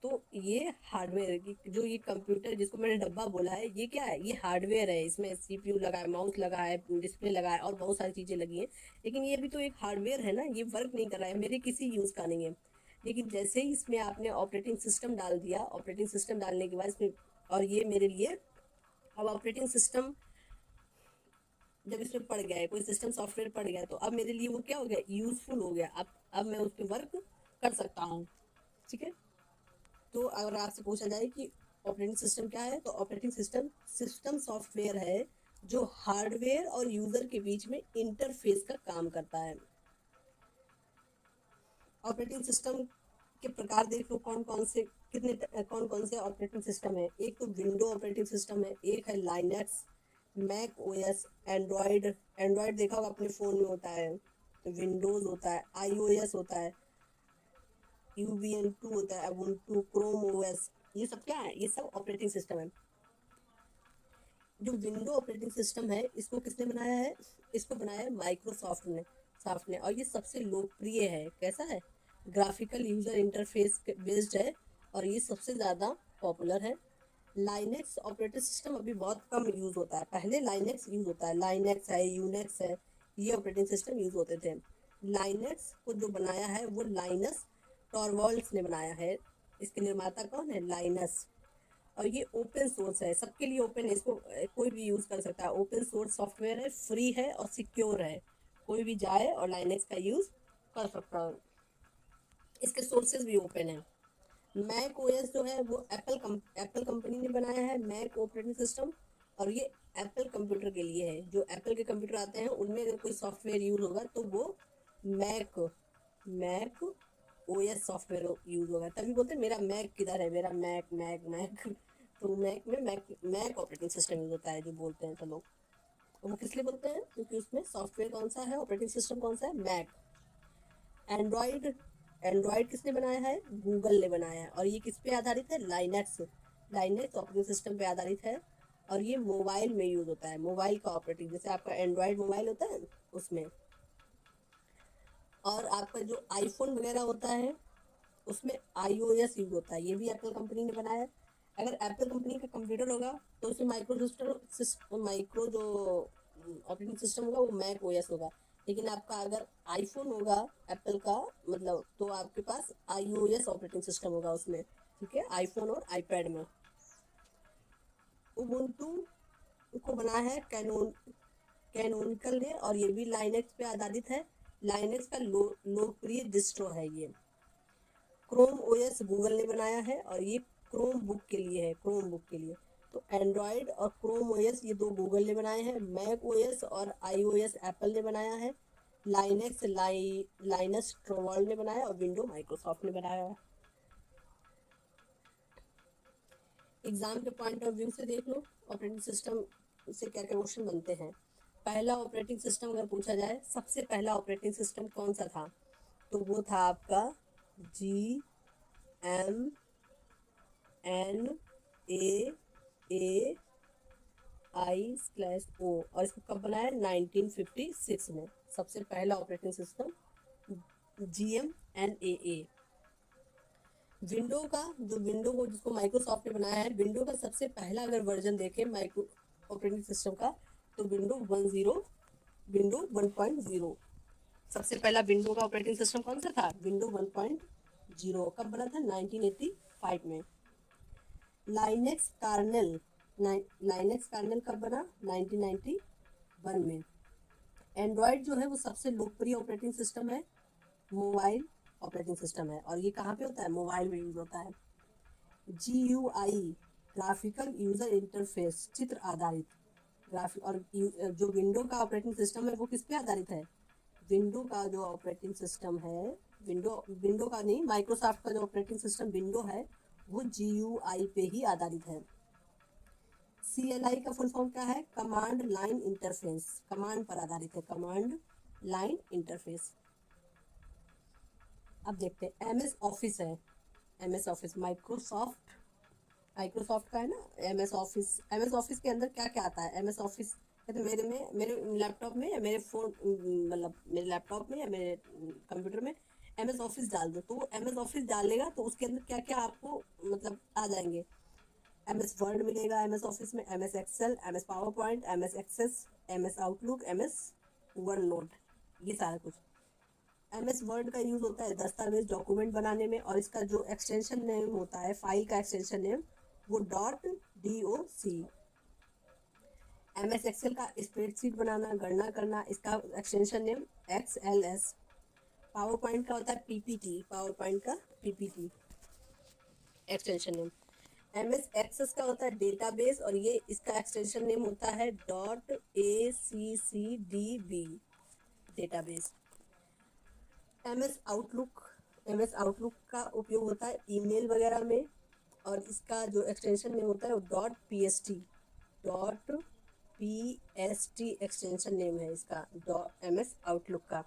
तो ये हार्डवेयर की जो ये कंप्यूटर जिसको मैंने डब्बा बोला है, ये क्या है, ये हार्डवेयर है। इसमें सीपीयू लगा है, माउस लगा है, डिस्प्ले लगा है और बहुत सारी चीज़ें लगी हैं। लेकिन ये भी तो एक हार्डवेयर है ना, ये वर्क नहीं कर रहा है, मेरे किसी यूज़ का नहीं है। लेकिन जैसे ही इसमें आपने ऑपरेटिंग सिस्टम डाल दिया, ऑपरेटिंग सिस्टम डालने के बाद इसमें, और ये मेरे लिए अब ऑपरेटिंग सिस्टम जब इसमें पड़ गया है, कोई सिस्टम सॉफ्टवेयर पड़ गया, तो अब मेरे लिए वो क्या हो गया, यूजफुल हो गया। अब मैं उस पर वर्क कर सकता हूँ। ठीक है। तो अगर आपसे पूछा जाए कि ऑपरेटिंग सिस्टम क्या है, तो ऑपरेटिंग सिस्टम सिस्टम सॉफ्टवेयर है जो हार्डवेयर और यूजर के बीच में इंटरफेस का काम करता है। ऑपरेटिंग सिस्टम के प्रकार देख लो, कौन कौन से ऑपरेटिंग सिस्टम है। एक तो विंडो ऑपरेटिंग सिस्टम है, एक है Linux, Mac OS, Android. Android देखा होगा अपने फ़ोन में होता है, तो विंडोज़ होता है, आईओएस होता है, यूबीएन2 होता है, ubuntu, क्रोम ओएस। ये सब क्या है, ये सब ऑपरेटिंग सिस्टम है। जो विंडो ऑपरेटिंग सिस्टम है, इसको किसने बनाया है, इसको बनाया है माइक्रोसॉफ्ट ने, और ये सबसे लोकप्रिय है। कैसा है, ग्राफिकल यूजर इंटरफेस बेस्ड है, और ये सबसे ज़्यादा पॉपुलर है। लाइनेक्स ऑपरेटिंग सिस्टम अभी बहुत कम यूज़ होता है, पहले लाइनेक्स यूज़ होता है, लाइनेक्स है, यूनेक्स है, ये ऑपरेटिंग सिस्टम यूज़ होते थे। लाइनेक्स को जो बनाया है वो लाइनस टॉरवाल्ड्स ने बनाया है। इसके निर्माता कौन है, लाइनस। और ये ओपन सोर्स है, सबके लिए ओपन है, इसको कोई भी यूज़ कर सकता है। ओपन सोर्स सॉफ्टवेयर है, फ्री है और सिक्योर है, कोई भी जाए और लाइनेक्स का यूज़ कर सकता है। इसके सोर्सेज भी ओपन है। मैक ओएस जो है वो एप्पल कंपनी ने बनाया है, मैक ऑपरेटिंग सिस्टम। और ये एप्पल कंप्यूटर के लिए है, जो एप्पल के कंप्यूटर आते हैं उनमें अगर कोई सॉफ्टवेयर यूज होगा तो वो Mac Mac OS software use होगा, तभी बोलते हैं मेरा मैक किधर है, मेरा मैक मैक मैक। तो मैक में मैक ऑपरेटिंग सिस्टम यूज होता है, जो बोलते हैं सब लोग। वो किस लिए बोलते हैं, क्योंकि उसमें सॉफ्टवेयर कौन सा है, ऑपरेटिंग सिस्टम कौन सा है, मैक। एंड्रॉयड एंड्रॉयड किसने बनाया है, गूगल ने बनाया है, और ये किस पे आधारित है, लाइनक्स लाइनक्स ऑपरेटिंग सिस्टम पे आधारित है। और ये मोबाइल में यूज होता है, मोबाइल का ऑपरेटिंग, जैसे आपका एंड्रॉयड मोबाइल होता है उसमें। और आपका जो आईफोन वगैरह होता है उसमें आईओएस यूज होता है, ये भी एप्पल कंपनी ने बनाया है। अगर एप्पल कंपनी का कंप्यूटर होगा तो उसमें माइक्रो जो ऑपरेटिंग सिस्टम होगा वो मैक ओएस होगा। लेकिन आपका अगर आईफोन होगा एप्पल का, मतलब, तो आपके पास आईओएस ऑपरेटिंग सिस्टम होगा उसमें। ठीक है, आईफोन और आईपैड में। उबुंटू को बनाया है कैनोनिकल ने, और ये भी लाइनेक्स पे आधारित है। लाइनेक्स का लोकप्रिय डिस्ट्रो है ये। क्रोम ओएस गूगल ने बनाया है, और ये क्रोम बुक के लिए है, क्रोम बुक के लिए। तो एंड्रॉयड और क्रोम ओएस ये दो गूगल ने बनाए हैं, मैक ओएस और आईओएस एप्पल ने बनाया है, लाइनेक्स लाइनस टोरवाल्ड ने बनाया, और विंडो माइक्रोसॉफ्ट ने बनाया है। एग्जाम के पॉइंट ऑफ व्यू से देख लो ऑपरेटिंग सिस्टम से क्या क्या क्वेश्चन बनते हैं। पहला ऑपरेटिंग सिस्टम अगर पूछा जाए, सबसे पहला ऑपरेटिंग सिस्टम कौन सा था, तो वो था आपका GMAAI/O, और इसको कब बनाया, 1956 में। सबसे पहला ऑपरेटिंग सिस्टम GMAAI। विंडो को जिसको माइक्रोसॉफ्ट ने बनाया है, विंडो का सबसे पहला अगर वर्जन देखें माइक्रो ऑपरेटिंग सिस्टम का, तो विंडो 1.0। सबसे पहला विंडो का ऑपरेटिंग सिस्टम कौन सा था, विंडो 1.0। कब बना था, 1985 में। लाइनेक्स कार्नेल लाइनेक्स कार्नेल कब बना, 1991 में। एंड्रॉयड जो है वो सबसे लोकप्रिय ऑपरेटिंग सिस्टम है, मोबाइल ऑपरेटिंग सिस्टम है, और ये कहाँ पे होता है, मोबाइल में यूज होता है। GUI ग्राफिकल यूजर इंटरफेस, चित्र आधारित ग्राफिक। और जो विंडो का ऑपरेटिंग सिस्टम है वो किस पे आधारित है, विंडो का जो ऑपरेटिंग सिस्टम है, विंडो का नहीं, माइक्रोसॉफ्ट का जो ऑपरेटिंग सिस्टम विंडो है वो GUI पे ही आधारित है। CLI का फुल फॉर्म क्या है, कमांड लाइन इंटरफेस, कमांड पर आधारित है, कमांड लाइन इंटरफेस। अब देखते हैं MS ऑफिस है, MS ऑफिस माइक्रोसॉफ्ट का है ना। MS ऑफिस के अंदर क्या क्या आता है, MS ऑफिस कहते मेरे लैपटॉप में या मेरे फ़ोन, मतलब मेरे लैपटॉप में या मेरे कंप्यूटर में MS ऑफिस डाल दो, तो वो MS ऑफिस डालेगा तो उसके अंदर क्या क्या आपको मतलब आ जाएंगे। MS वर्ड मिलेगा MS ऑफिस में, MS Excel, MS PowerPoint, MS Access, MS Outlook, MS OneNote, ये सारा कुछ। MS वर्ड का यूज होता है दस्तावेज डॉक्यूमेंट बनाने में, और इसका जो एक्सटेंशन नेम होता है फाइल का एक्सटेंशन नेम वो .doc। MS एक्सेल का स्प्रेडशीट बनाना, गणना करना, इसका extension name XLS। PowerPoint का होता है PPT, पावर पॉइंट का PPT extension name. MS Access का होता है डेटाबेस, और ये इसका एक्सटेंशन नेम होता है .ACCDB डेटाबेस। MS आउटलुक का उपयोग होता है ईमेल वगैरह में, और इसका जो एक्सटेंशन नेम होता है वो .PST एक्सटेंशन नेम है इसका MS आउटलुक का।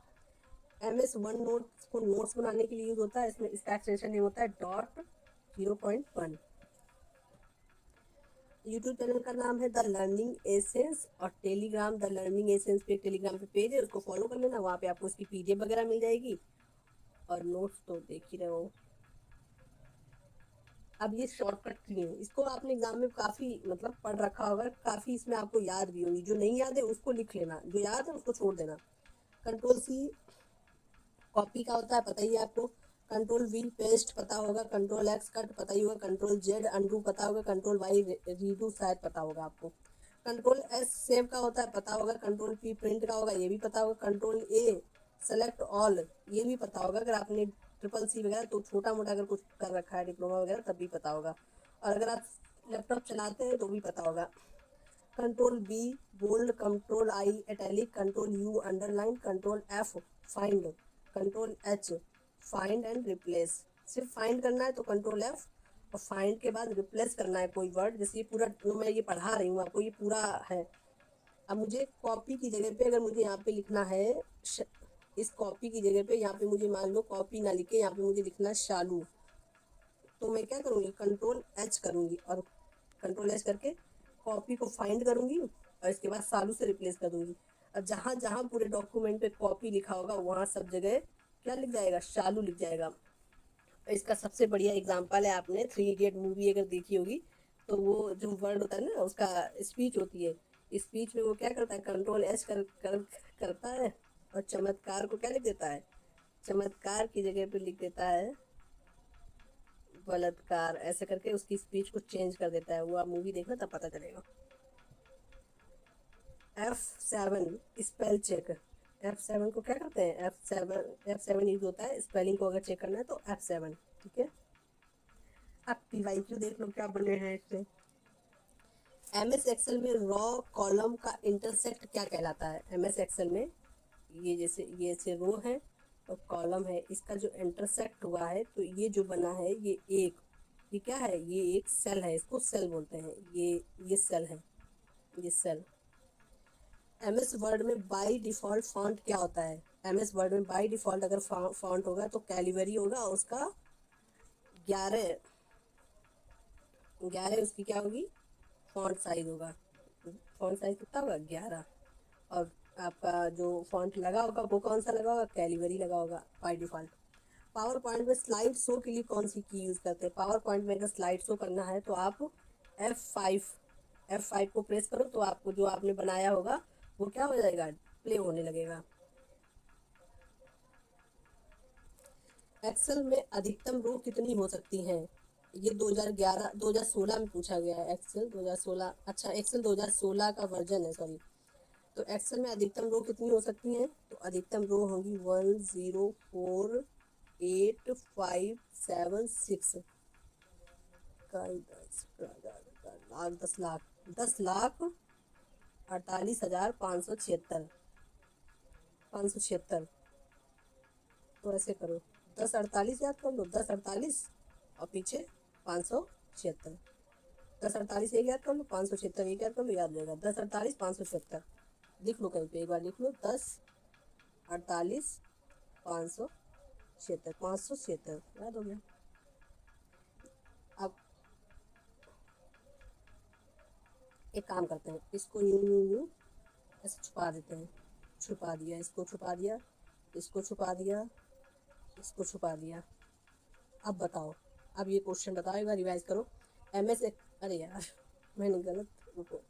MS वन नोट को नोट्स बनाने के लिए यूज होता है, इसमें इसका एक्सटेंशन नेम होता है .0.1। यूट्यूब चैनल का नाम है द लर्निंग एसेंस, और टेलीग्राम द लर्निंग एसेंस पे टेलीग्राम पे पेज है, उसको फॉलो कर लेना, वहाँ पे आपको उसकी PDF वगैरह मिल जाएगी, और नोट्स तो देख ही रहे हो। अब ये शॉर्टकट की है, इसको आपने एग्जाम में काफी मतलब पढ़ रखा होगा, काफी इसमें आपको याद भी होगी। जो नहीं याद है उसको लिख लेना, जो याद है उसको छोड़ देना। Ctrl+C कॉपी का होता है, पता ही है आपको। Ctrl+V पेस्ट पता होगा, Ctrl+X कट पता ही होगा, Ctrl+Z अनडू पता होगा, Ctrl+Y रीडू शायद पता होगा आपको। Ctrl+S सेव का होता है, पता होगा। Ctrl+P प्रिंट का होगा, ये भी पता होगा। Ctrl+A सेलेक्ट ऑल, ये भी पता होगा। अगर आपने CCC वगैरह तो छोटा मोटा अगर कुछ कर रखा है डिप्लोमा वगैरह तब भी पता होगा, और अगर आप लैपटॉप चलाते हैं तो भी पता होगा। Ctrl+B bold, Ctrl+I italic, Ctrl+U underline, Ctrl+F find, Ctrl+H find and replace. सिर्फ फाइंड करना है तो Ctrl+F, और फाइंड के बाद रिप्लेस करना है कोई वर्ड। जैसे ये पूरा जो मैं ये पढ़ा रही हूँ आपको, ये पूरा है। अब मुझे कॉपी की जगह पे अगर मुझे यहाँ पे लिखना है इस कॉपी की जगह पे यहाँ पे मुझे मान लो कॉपी ना लिखे, यहाँ पे मुझे लिखना है शालू, तो मैं क्या करूँगी Ctrl+H करूँगी, और Ctrl+H करके कॉपी को फाइंड करूँगी, और इसके बाद शालू से रिप्लेस कर दूँगी। अब जहाँ जहाँ पूरे डॉक्यूमेंट पे कॉपी लिखा होगा वहाँ सब जगह क्या लिख जाएगा, शालू लिख जाएगा। इसका सबसे बढ़िया एग्जाम्पल है, आपने 3 इडियट मूवी अगर देखी होगी तो वो जो वर्ड होता है ना उसका स्पीच होती है, स्पीच में वो क्या करता है Ctrl+S करता है, और चमत्कार को क्या लिख देता है, चमत्कार की जगह पे लिख देता है बलात्कार, ऐसे करके उसकी स्पीच को चेंज कर देता है। वो आप मूवी देखना तब पता चलेगा। F7 स्पेल चेक, F7 को क्या करते हैं, F7 यूज होता है स्पेलिंग को अगर चेक करना है तो F7, ठीक है। अब PYQ देख लो क्या बने हैं इससे। MS एक्सेल में रॉ कॉलम का इंटरसेक्ट क्या कहलाता है। MS एक्सेल में ये जैसे रो है और कॉलम है, इसका जो इंटरसेक्ट हुआ है तो ये जो बना है ये क्या है, ये एक सेल है, इसको सेल बोलते हैं। ये सेल है, ये सेल। MS वर्ड में बाय डिफ़ॉल्ट फॉन्ट क्या होता है। MS वर्ड में बाय डिफ़ॉल्ट अगर फॉन्ट होगा तो कैलिबरी होगा, और उसका 11 उसकी क्या होगी, फॉन्ट साइज होगा। फॉन्ट साइज कितना होगा, 11। और आपका जो फॉन्ट लगा होगा वो कौन सा लगा होगा, कैलिबरी लगा होगा बाय डिफ़ॉल्ट। पावर पॉइंट में स्लाइड शो के लिए कौन सी की यूज़ करते हैं। पावर पॉइंट में अगर स्लाइड शो करना है तो आप F5 को प्रेस करो तो आपको जो आपने बनाया होगा वो क्या हो जाएगा, प्ले होने लगेगा। एक्सेल में अधिकतम रो कितनी हो सकती हैं। ये 2016 में पूछा गया है। एक्सेल 2016, अच्छा एक्सेल 2016 का वर्जन है, सॉरी। तो एक्सेल में अधिकतम रो कितनी हो सकती हैं, तो अधिकतम रो होगी 104856 10 लाख 48,576। तो ऐसे करो, 1048 याद कर लो, 1048 और पीछे 576। 1048 एक याद कर लो, 576 एक याद कर लो, याद रहेगा। 1048 576 लिख लो कहीं पे, एक बार लिख लो। 1048 576 याद हो गया। अब एक काम करते हैं, इसको यूं ऐसे छुपा देते हैं। छुपा दिया, इसको छुपा दिया, इसको छुपा दिया, इसको छुपा दिया। अब बताओ, अब ये क्वेश्चन बताओ, एक बार रिवाइज करो। MS, अरे यार मैंने गलत, रुको,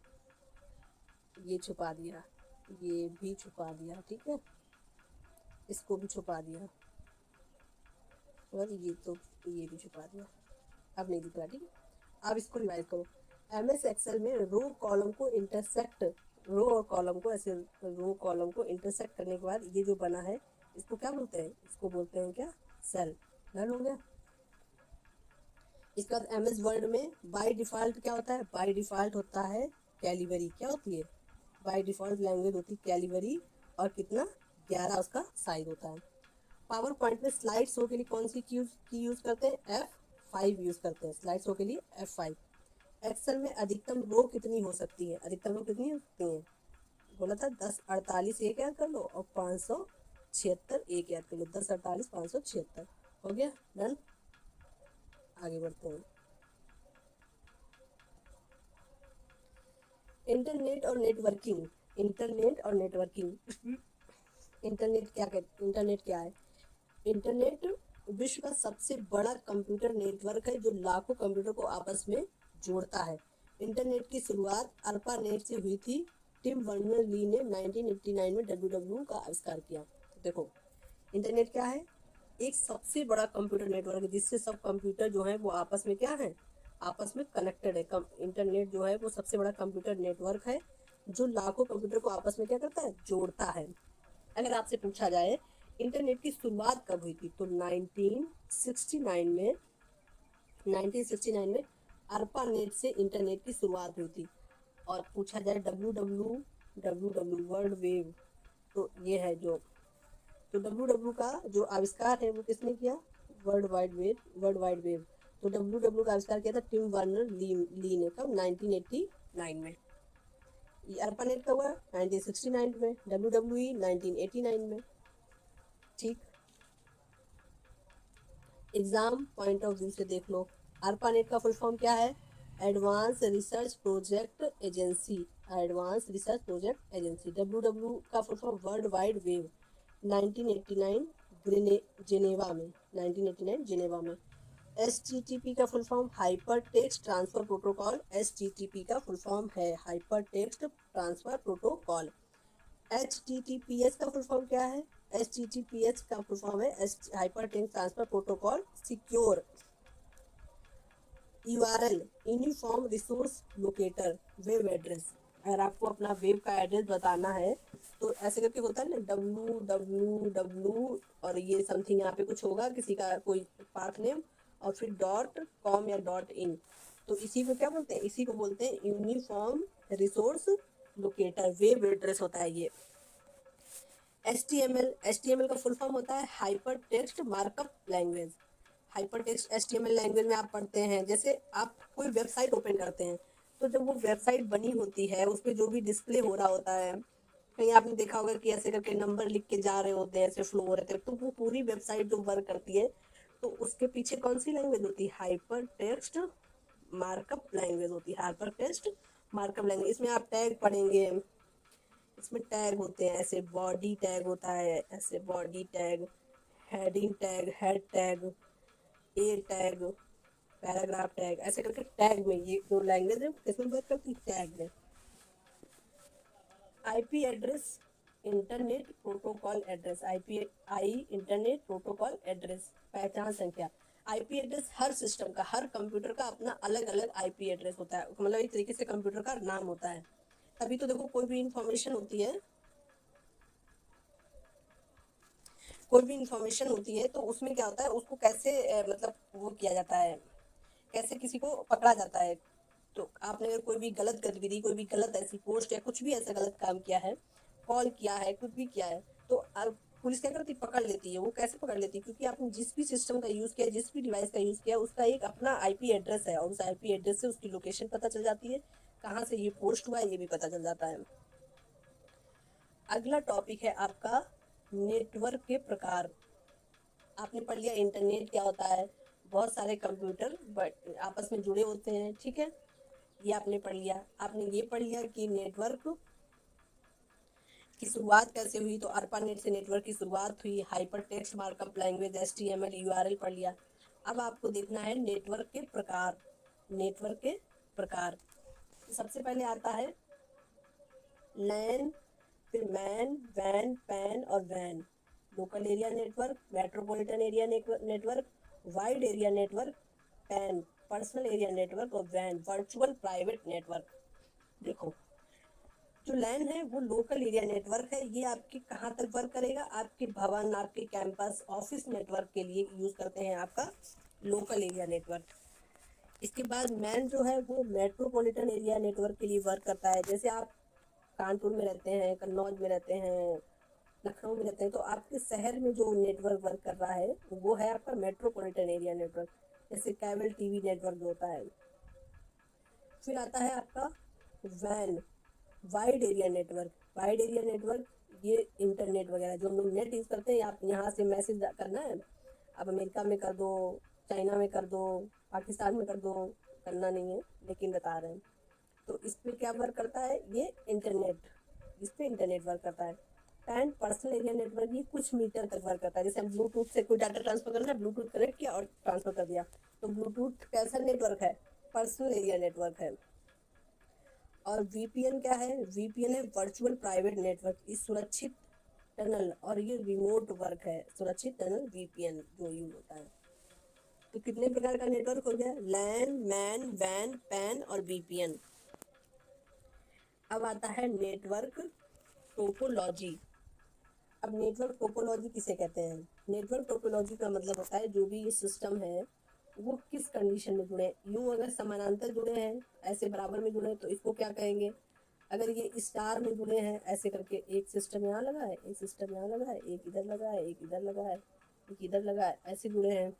ये छुपा दिया, ये भी छुपा दिया, ठीक है, इसको भी छुपा दिया, और ये भी छुपा दिया। अब नहीं दिख रहा, ठीक है। अब इसको रिवाइज करो। MS एक्सेल में रो कॉलम को इंटरसेक्ट, रो और कॉलम को ऐसे, रो कॉलम को इंटरसेक्ट करने के बाद ये जो बना है, इसको क्या बोलते हैं? इसको बोलते हैं क्या? सेल। डन हो गया। इसके बाद MS वर्ड में बाय डिफ़ॉल्ट क्या होता है? बाय डिफ़ॉल्ट होता है कैलिबरी। क्या होती है? बाय डिफ़ॉल्ट लैंग्वेज होती है कैलिबरी, और कितना? 11 उसका साइज होता है। पावर पॉइंट में स्लाइड शो के लिए कौन सी की यूज़ करते हैं? F5 यूज़ करते हैं स्लाइड शो के लिए, F5। एक्सेल में अधिकतम रो कितनी हो सकती है? अधिकतम रो कितनी हो सकती है? बोला था 10 48 एक ऐड कर लो, और 576 एक ऐड कर लो। 10 48 576 हो गया। डन। आगे बढ़ते हैं। इंटरनेट और नेटवर्किंग, इंटरनेट और नेटवर्किंग। इंटरनेट क्या है? इंटरनेट विश्व का सबसे बड़ा कंप्यूटर नेटवर्क है जो लाखों कंप्यूटर को आपस में जोड़ता है। इंटरनेट की शुरुआत ARPANET से हुई थी। टिम वर्नर ली ने 1989 में WWW का आविष्कार किया। देखो, इंटरनेट क्या है? एक सबसे बड़ा कंप्यूटर नेटवर्क है जिससे सब कंप्यूटर जो है वो आपस में क्या है? आपस में कनेक्टेड है। इंटरनेट जो है वो सबसे बड़ा कंप्यूटर नेटवर्क है जो लाखों कंप्यूटर को आपस में क्या करता है? जोड़ता है। अगर आपसे पूछा जाए इंटरनेट की शुरुआत कब हुई थी, तो 1969 में ARPANET से इंटरनेट की शुरुआत हुई थी। और पूछा जाए WWW वर्ल्ड वेव, तो ये है जो, तो WWW का जो आविष्कार है वो किसने किया? World wide wave. तो WWW का आविष्कार किया था टिम वर्नर ली ने। कब? 1989 में। ये ARPANET का हुआ 1969 में, WWE 1989 में। ठीक। एग्जाम पॉइंट ऑफ व्यू से देख लो, ARPANET का फुल फॉर्म क्या है? Advance research project agency. Advance research project agency. WWW का full form world wide wave, 1989 Geneva में, 1989 जेनेवा में। HTTP का full form hyper text transfer protocol. HTTP का फुल फॉर्म है hyper text transfer protocol. HTTPS का full form क्या है? HTTPS का फुल फॉर्म है hyper text transfer protocol secure. URL uniform resource locator web address. अगर आपको अपना वेब का एड्रेस बताना है तो ऐसे करके होता है ना, www और ये समथिंग यहाँ पे कुछ होगा किसी का कोई पाथ नेम, और फिर .com या .in। तो इसी को क्या बोलते हैं? इसी को बोलते हैं uniform resource locator, web address होता है ये। HTML का फुल फॉर्म होता है hyper text markup language. Hyper text HTML language में आप पढ़ते हैं, जैसे आप कोई वेबसाइट ओपन करते हैं तो जब वो वेबसाइट बनी होती है उस पर जो भी डिस्प्ले हो रहा होता है, कहीं आपने देखा होगा कि ऐसे करके नंबर लिख के जा रहे होते हैं, ऐसे फ्लो हो रहे थे, तो वो पूरी वेबसाइट जो वर्क करती है तो उसके पीछे कौन सी लैंग्वेज होती है? हाइपर टेक्स्ट मार्कअप लैंग्वेज होती है। Hyper text markup language. इसमें आप टैग पढ़ेंगे, इसमें टैग होते हैं, ऐसे बॉडी टैग होता है, ऐसे body tag, heading tag, head tag, A tag, paragraph tag, ऐसे करके टैग में ये जो लैंग्वेज है किसमें वर्क करती? टैग में। IP address internet protocol address. I internet protocol address, पहचान संख्या। आईपी एड्रेस हर सिस्टम का, हर कंप्यूटर का अपना अलग अलग आईपी एड्रेस होता है, मतलब एक तरीके से कंप्यूटर का नाम होता है। तभी तो देखो कोई भी इंफॉर्मेशन होती है, कोई भी इंफॉर्मेशन होती है तो उसमें क्या होता है, उसको कैसे मतलब वो किया जाता है, कैसे किसी को पकड़ा जाता है। तो आपने अगर कोई भी गलत गतिविधि, कोई भी गलत ऐसी पोस्ट या कुछ भी ऐसा गलत काम किया है, कॉल किया है, कुछ भी किया है, तो पुलिस क्या करती? पकड़ लेती है। वो कैसे पकड़ लेती है? क्योंकि आपने जिस भी सिस्टम का यूज़ किया, जिस भी डिवाइस का यूज़ किया, उसका एक अपना आईपी एड्रेस है, और उस आईपी एड्रेस से उसकी लोकेशन पता चल जाती है, कहाँ से ये पोस्ट हुआ है ये भी पता चल जाता है। अगला टॉपिक है आपका नेटवर्क के प्रकार। आपने पढ़ लिया इंटरनेट क्या होता है, बहुत सारे कंप्यूटर आपस में जुड़े होते हैं, ठीक है, ये आपने पढ़ लिया। आपने ये पढ़ लिया कि नेटवर्क की शुरुआत कैसे हुई, तो ARPANET से नेटवर्क की शुरुआत हुई। Hyper text markup language HTML URL पढ़ लिया। अब आपको देखना है नेटवर्क के प्रकार। नेटवर्क के प्रकार सबसे पहले आता है लैन, फिर मैन, वैन, पैन और वैन। Local area network, metropolitan area network, wide area network, PAN personal area network और वैन वर्चुअल प्राइवेट नेटवर्क। देखो, जो लैन है वो लोकल एरिया नेटवर्क है। ये आपके कहाँ तक वर्क करेगा, आपके भवन, आपके कैंपस, ऑफिस नेटवर्क के लिए यूज करते हैं आपका लोकल एरिया नेटवर्क। इसके बाद मैन जो है वो मेट्रोपॉलिटन एरिया नेटवर्क के लिए वर्क करता है। जैसे आप कानपुर में रहते हैं, कन्नौज में रहते हैं, लखनऊ में रहते हैं, तो आपके शहर में जो नेटवर्क वर्क कर रहा है वो है आपका मेट्रोपॉलिटन एरिया नेटवर्क, जैसे केबल टीवी नेटवर्क जो होता है। फिर आता है आपका वैन, wide area network. Wide area network ये इंटरनेट वगैरह जो हम लोग नेट यूज़ करते हैं, आप यहाँ से मैसेज करना है, आप अमेरिका में कर दो, चाइना में कर दो, पाकिस्तान में कर दो, करना नहीं है लेकिन बता रहे हैं। तो इस पर क्या वर्क करता है, ये इंटरनेट, इस पर इंटरनेट वर्क करता है। पैन पर्सनल एरिया नेटवर्क ये कुछ मीटर तक वर्क करता है। जैसे हम ब्लूटूथ से कोई डाटा ट्रांसफर करना है, ब्लूटूथ कनेक्ट किया और ट्रांसफर कर दिया, तो ब्लूटूथ कैसा नेटवर्क है, पर्सनल एरिया नेटवर्क है। और VPN क्या है, VPN है वर्चुअल प्राइवेट नेटवर्क, ये सुरक्षित टनल और ये रिमोट वर्क है। सुरक्षित टनल VPN जो यूज होता है। तो कितने प्रकार का नेटवर्क हो गया, लैन, मैन, वैन, पैन और VPN। अब आता है नेटवर्क टोपोलॉजी। अब नेटवर्क टोपोलॉजी किसे कहते हैं, नेटवर्क टोपोलॉजी का मतलब होता है जो भी ये सिस्टम है वो किस कंडीशन में जुड़े। यूं अगर समानांतर जुड़े हैं, ऐसे बराबर में जुड़े हैं, तो इसको क्या कहेंगे। अगर ये स्टार में जुड़े हैं ऐसे करके, एक सिस्टम यहाँ लगा है, एक सिस्टम यहाँ लगा है, एक इधर लगा है, एक इधर लगा है, एक इधर लगा है, ऐसे जुड़े हैं।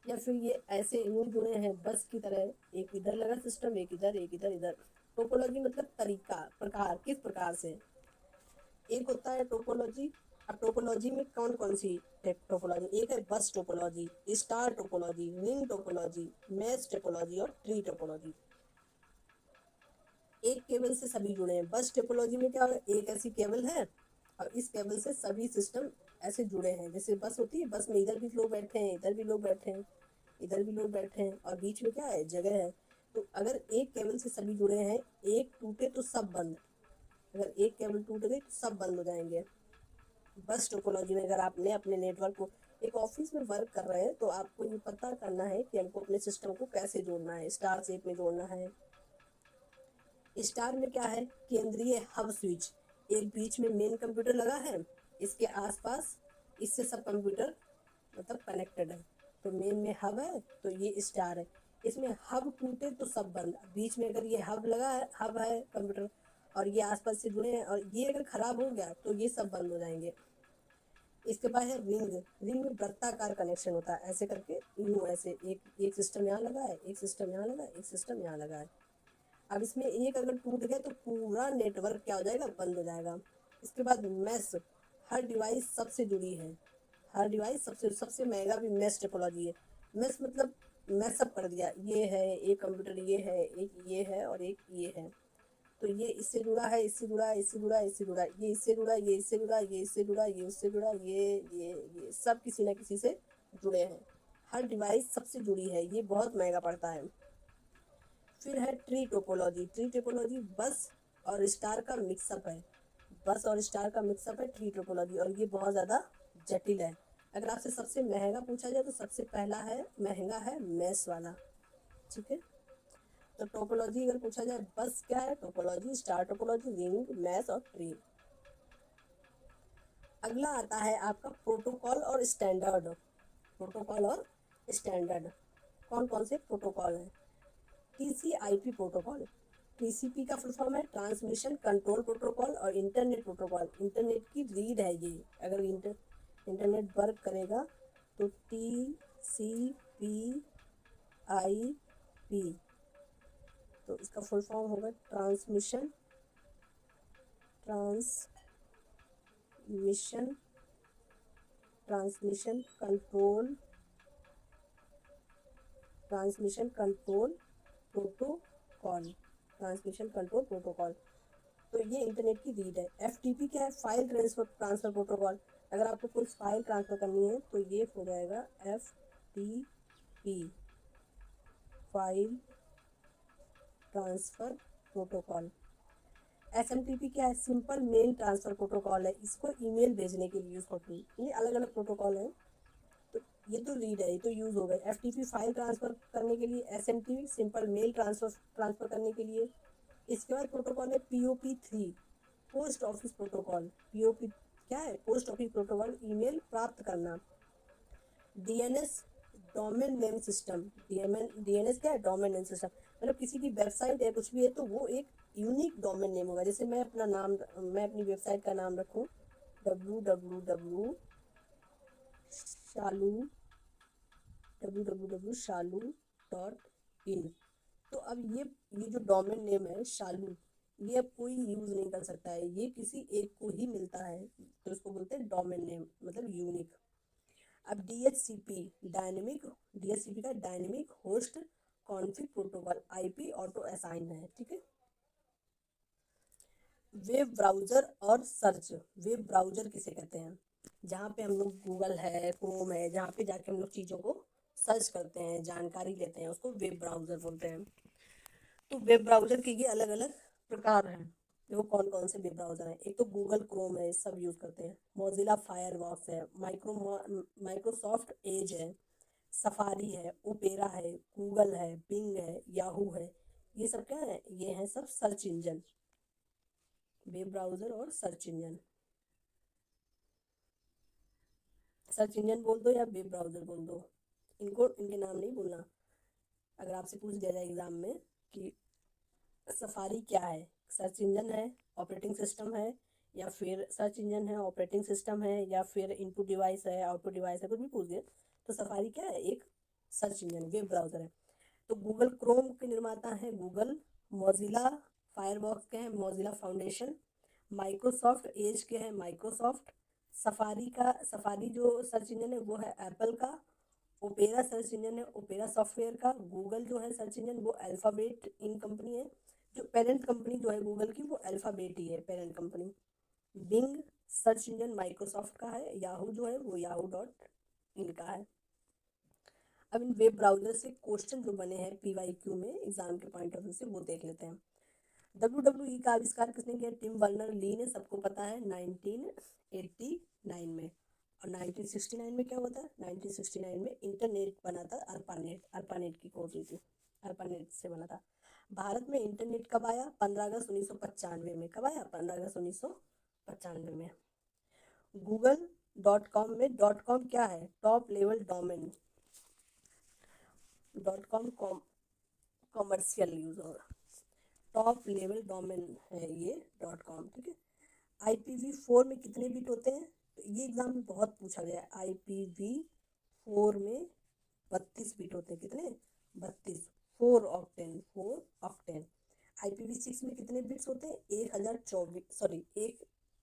या फिर ये ऐसे यूं जुड़े हैं बस की तरह, एक इधर लगा सिस्टम, एक इधर, एक इधर, इधर। टोपोलॉजी मतलब तरीका, प्रकार, किस प्रकार से। एक होता है टोपोलॉजी। अब टोपोलॉजी में कौन कौन सी टोपोलॉजी, एक है बस topology, star topology, ring topology, mesh topology और ट्री टोपोलॉजी। एक केबल से सभी जुड़े हैं। बस टोपोलॉजी में क्या है, एक ऐसी केबल है और इस केबल से सभी सिस्टम ऐसे जुड़े हैं। जैसे बस होती है, बस में इधर भी लोग बैठे हैं, इधर भी लोग बैठे हैं, इधर भी लोग बैठे हैं और बीच में क्या है, जगह है। तो अगर एक केबल से सभी जुड़े हैं, एक टूटे तो सब बंद। अगर एक केबल टूट गई तो सब बंद हो जाएंगे। बस टोपोलॉजी में अगर आपने अपने नेटवर्क को, एक ऑफिस में वर्क कर रहे हैं, तो आपको ये पता करना है कि हमको अपने सिस्टम को कैसे जोड़ना है, स्टार शेप में जोड़ना है। स्टार में क्या है, केंद्रीय हब स्विच, एक बीच में मेन कंप्यूटर लगा है, इसके आसपास इससे सब कंप्यूटर मतलब कनेक्टेड है। तो मेन में हब है तो ये स्टार है। इसमें हब टूटे तो सब बंद। बीच में अगर ये हब लगा है, हब है कंप्यूटर और ये आसपास से जुड़े हैं और ये अगर खराब हो गया तो ये सब बंद हो जाएंगे। इसके बाद है रिंग। रिंग में वृत्ताकार कनेक्शन होता है, ऐसे करके यूं, ऐसे एक सिस्टम यहाँ लगा है, एक सिस्टम यहाँ लगा है, एक सिस्टम यहाँ लगा है। अब इसमें एक अगर टूट गया तो पूरा नेटवर्क क्या हो जाएगा, बंद हो जाएगा। इसके बाद मैश, हर डिवाइस सबसे जुड़ी है, हर डिवाइस सबसे सबसे महंगा भी मैश टोपोलॉजी है। मैश मतलब मैशअप कर दिया, ये है एक कंप्यूटर, ये है एक, ये है और एक ये है, तो ये इससे जुड़ा है, इससे जुड़ा है, इससे जुड़ा है, इससे जुड़ा है, ये इससे जुड़ा है, ये इससे जुड़ा है, ये इससे जुड़ा है, ये उससे जुड़ा है, ये सब किसी ना किसी से जुड़े हैं। हर डिवाइस सबसे जुड़ी है, ये बहुत महंगा पड़ता है। फिर है ट्री टोपोलॉजी। ट्री टोपोलॉजी बस और स्टार का मिक्सअप है, बस और स्टार का मिक्सअप है ट्री टोपोलॉजी, और ये बहुत ज़्यादा जटिल है। अगर आपसे सबसे महंगा पूछा जाए तो सबसे पहला है महंगा है मैश वाला, ठीक है। तो टोपोलॉजी अगर पूछा जाए, बस क्या है, topology, star topology, ring, mesh और ट्री। अगला आता है आपका प्रोटोकॉल और स्टैंडर्ड। प्रोटोकॉल और स्टैंडर्ड कौन कौन से प्रोटोकॉल हैं। TCP/IP प्रोटोकॉल, TCP का फुल फॉर्म है ट्रांसमिशन कंट्रोल प्रोटोकॉल, और इंटरनेट प्रोटोकॉल इंटरनेट की रीड है ये। अगर इंटरनेट वर्क करेगा तो TCP/IP, तो इसका फुल फॉर्म होगा transmission control protocol. Transmission control protocol. तो ये इंटरनेट की रीड है। एफटीपी क्या है? File transfer protocol. अगर आपको कोई फाइल ट्रांसफर करनी है तो ये हो जाएगा FTP, file transfer protocol. SMTP क्या है? सिंपल मेल ट्रांसफर प्रोटोकॉल है, इसको ईमेल भेजने के लिए यूज होती है। ये अलग अलग प्रोटोकॉल है। तो ये तो रीड है, ये तो यूज हो गए। एफटीपी फाइल ट्रांसफर करने के लिए, एसएमटीपी सिंपल मेल ट्रांसफर करने के लिए। इसके बाद प्रोटोकॉल है POP 3, post office protocol. POP क्या है? पोस्ट ऑफिस प्रोटोकॉल, ईमेल प्राप्त करना। DNS, domain name system. DNS क्या है? Domain name system. मतलब किसी की वेबसाइट है, कुछ भी है, तो वो एक यूनिक डोमेन नेम होगा। जैसे मैं अपनी वेबसाइट का नाम रखूं www शालू www.shalu.in। तो अब ये जो डोमेन नेम है शालू, ये अब कोई यूज नहीं कर सकता है, ये किसी एक को ही मिलता है, तो इसको बोलते हैं डोमेन नेम, मतलब यूनिक। अब डीएचसीपी का dynamic host config protocol, IP auto assign है, ठीक है। वेब ब्राउजर और सर्च। वेब ब्राउजर किसे कहते हैं? जहाँ पे हम लोग गूगल है, क्रोम है, जहाँ पे जाके हम लोग चीज़ों को सर्च करते हैं, जानकारी लेते हैं, उसको वेब ब्राउजर बोलते हैं। तो वेब ब्राउजर के ये अलग अलग प्रकार हैं। देखो कौन कौन से वेब ब्राउजर हैं। एक तो गूगल क्रोम है, सब यूज़ करते हैं। मोजिला फायरफॉक्स है, माइक्रोसॉफ्ट एज है, सफारी है, ओपेरा है, गूगल है, बिंग है, याहू है। ये सब क्या है? ये हैं सब सर्च इंजन। वेब ब्राउजर और सर्च इंजन। सर्च इंजन बोल दो या वेब ब्राउजर बोल दो, इनको इनके नाम नहीं बोलना। अगर आपसे पूछ दिया जाए एग्जाम में कि सफारी क्या है? सर्च इंजन है, ऑपरेटिंग सिस्टम है, या फिर सर्च इंजन है, ऑपरेटिंग सिस्टम है, या फिर इनपुट डिवाइस है, आउटपुट डिवाइस है, कुछ भी पूछ दिया तो सफारी क्या है? एक सर्च इंजन, वेब ब्राउजर है। तो गूगल क्रोम के निर्माता है गूगल। मोजिला फायरफॉक्स के हैं मोजिला फाउंडेशन। माइक्रोसॉफ्ट एज के हैं माइक्रोसॉफ्ट। सफारी जो सर्च इंजन है वो है एप्पल का। ओपेरा सर्च इंजन है ओपेरा सॉफ्टवेयर का। गूगल जो है सर्च इंजन वो अल्फाबेट इन कंपनी है। जो पेरेंट कंपनी जो है गूगल की वो अल्फाबेट ही है, parent company. Bing search engine Microsoft का है। याहू जो है वो yahoo.in का है। अब इन वेब ब्राउजर से क्वेश्चन जो बने हैं पीवाईक्यू में एग्जाम के पॉइंट ऑफ व्यू से, वो देख लेते हैं। WWE का आविष्कार किसने किया? टिम बर्नर ली ने, सबको पता है, 1989 में। और 1969 में क्या हुआ था? 1969 में इंटरनेट बना था, अर्पानेट की खोज हुई थी, अर्पानेट से बना था। भारत में इंटरनेट कब आया? 15 अगस्त 1995 में। कब आया? 15 अगस्त 1995 में। Google.com में डॉट कॉम क्या है? Top level domain. Dot com commercial use होगा, टॉप लेवल डोमेन है ये डॉट कॉम, ठीक है। IPv4 में कितने बिट होते हैं? तो ये एग्जाम में बहुत पूछा गया है। IPv4 में 32 बिट होते हैं। कितने? 32। 4 ऑक्टेन। IPv6 में कितने बिट्स होते हैं? 1024, सॉरी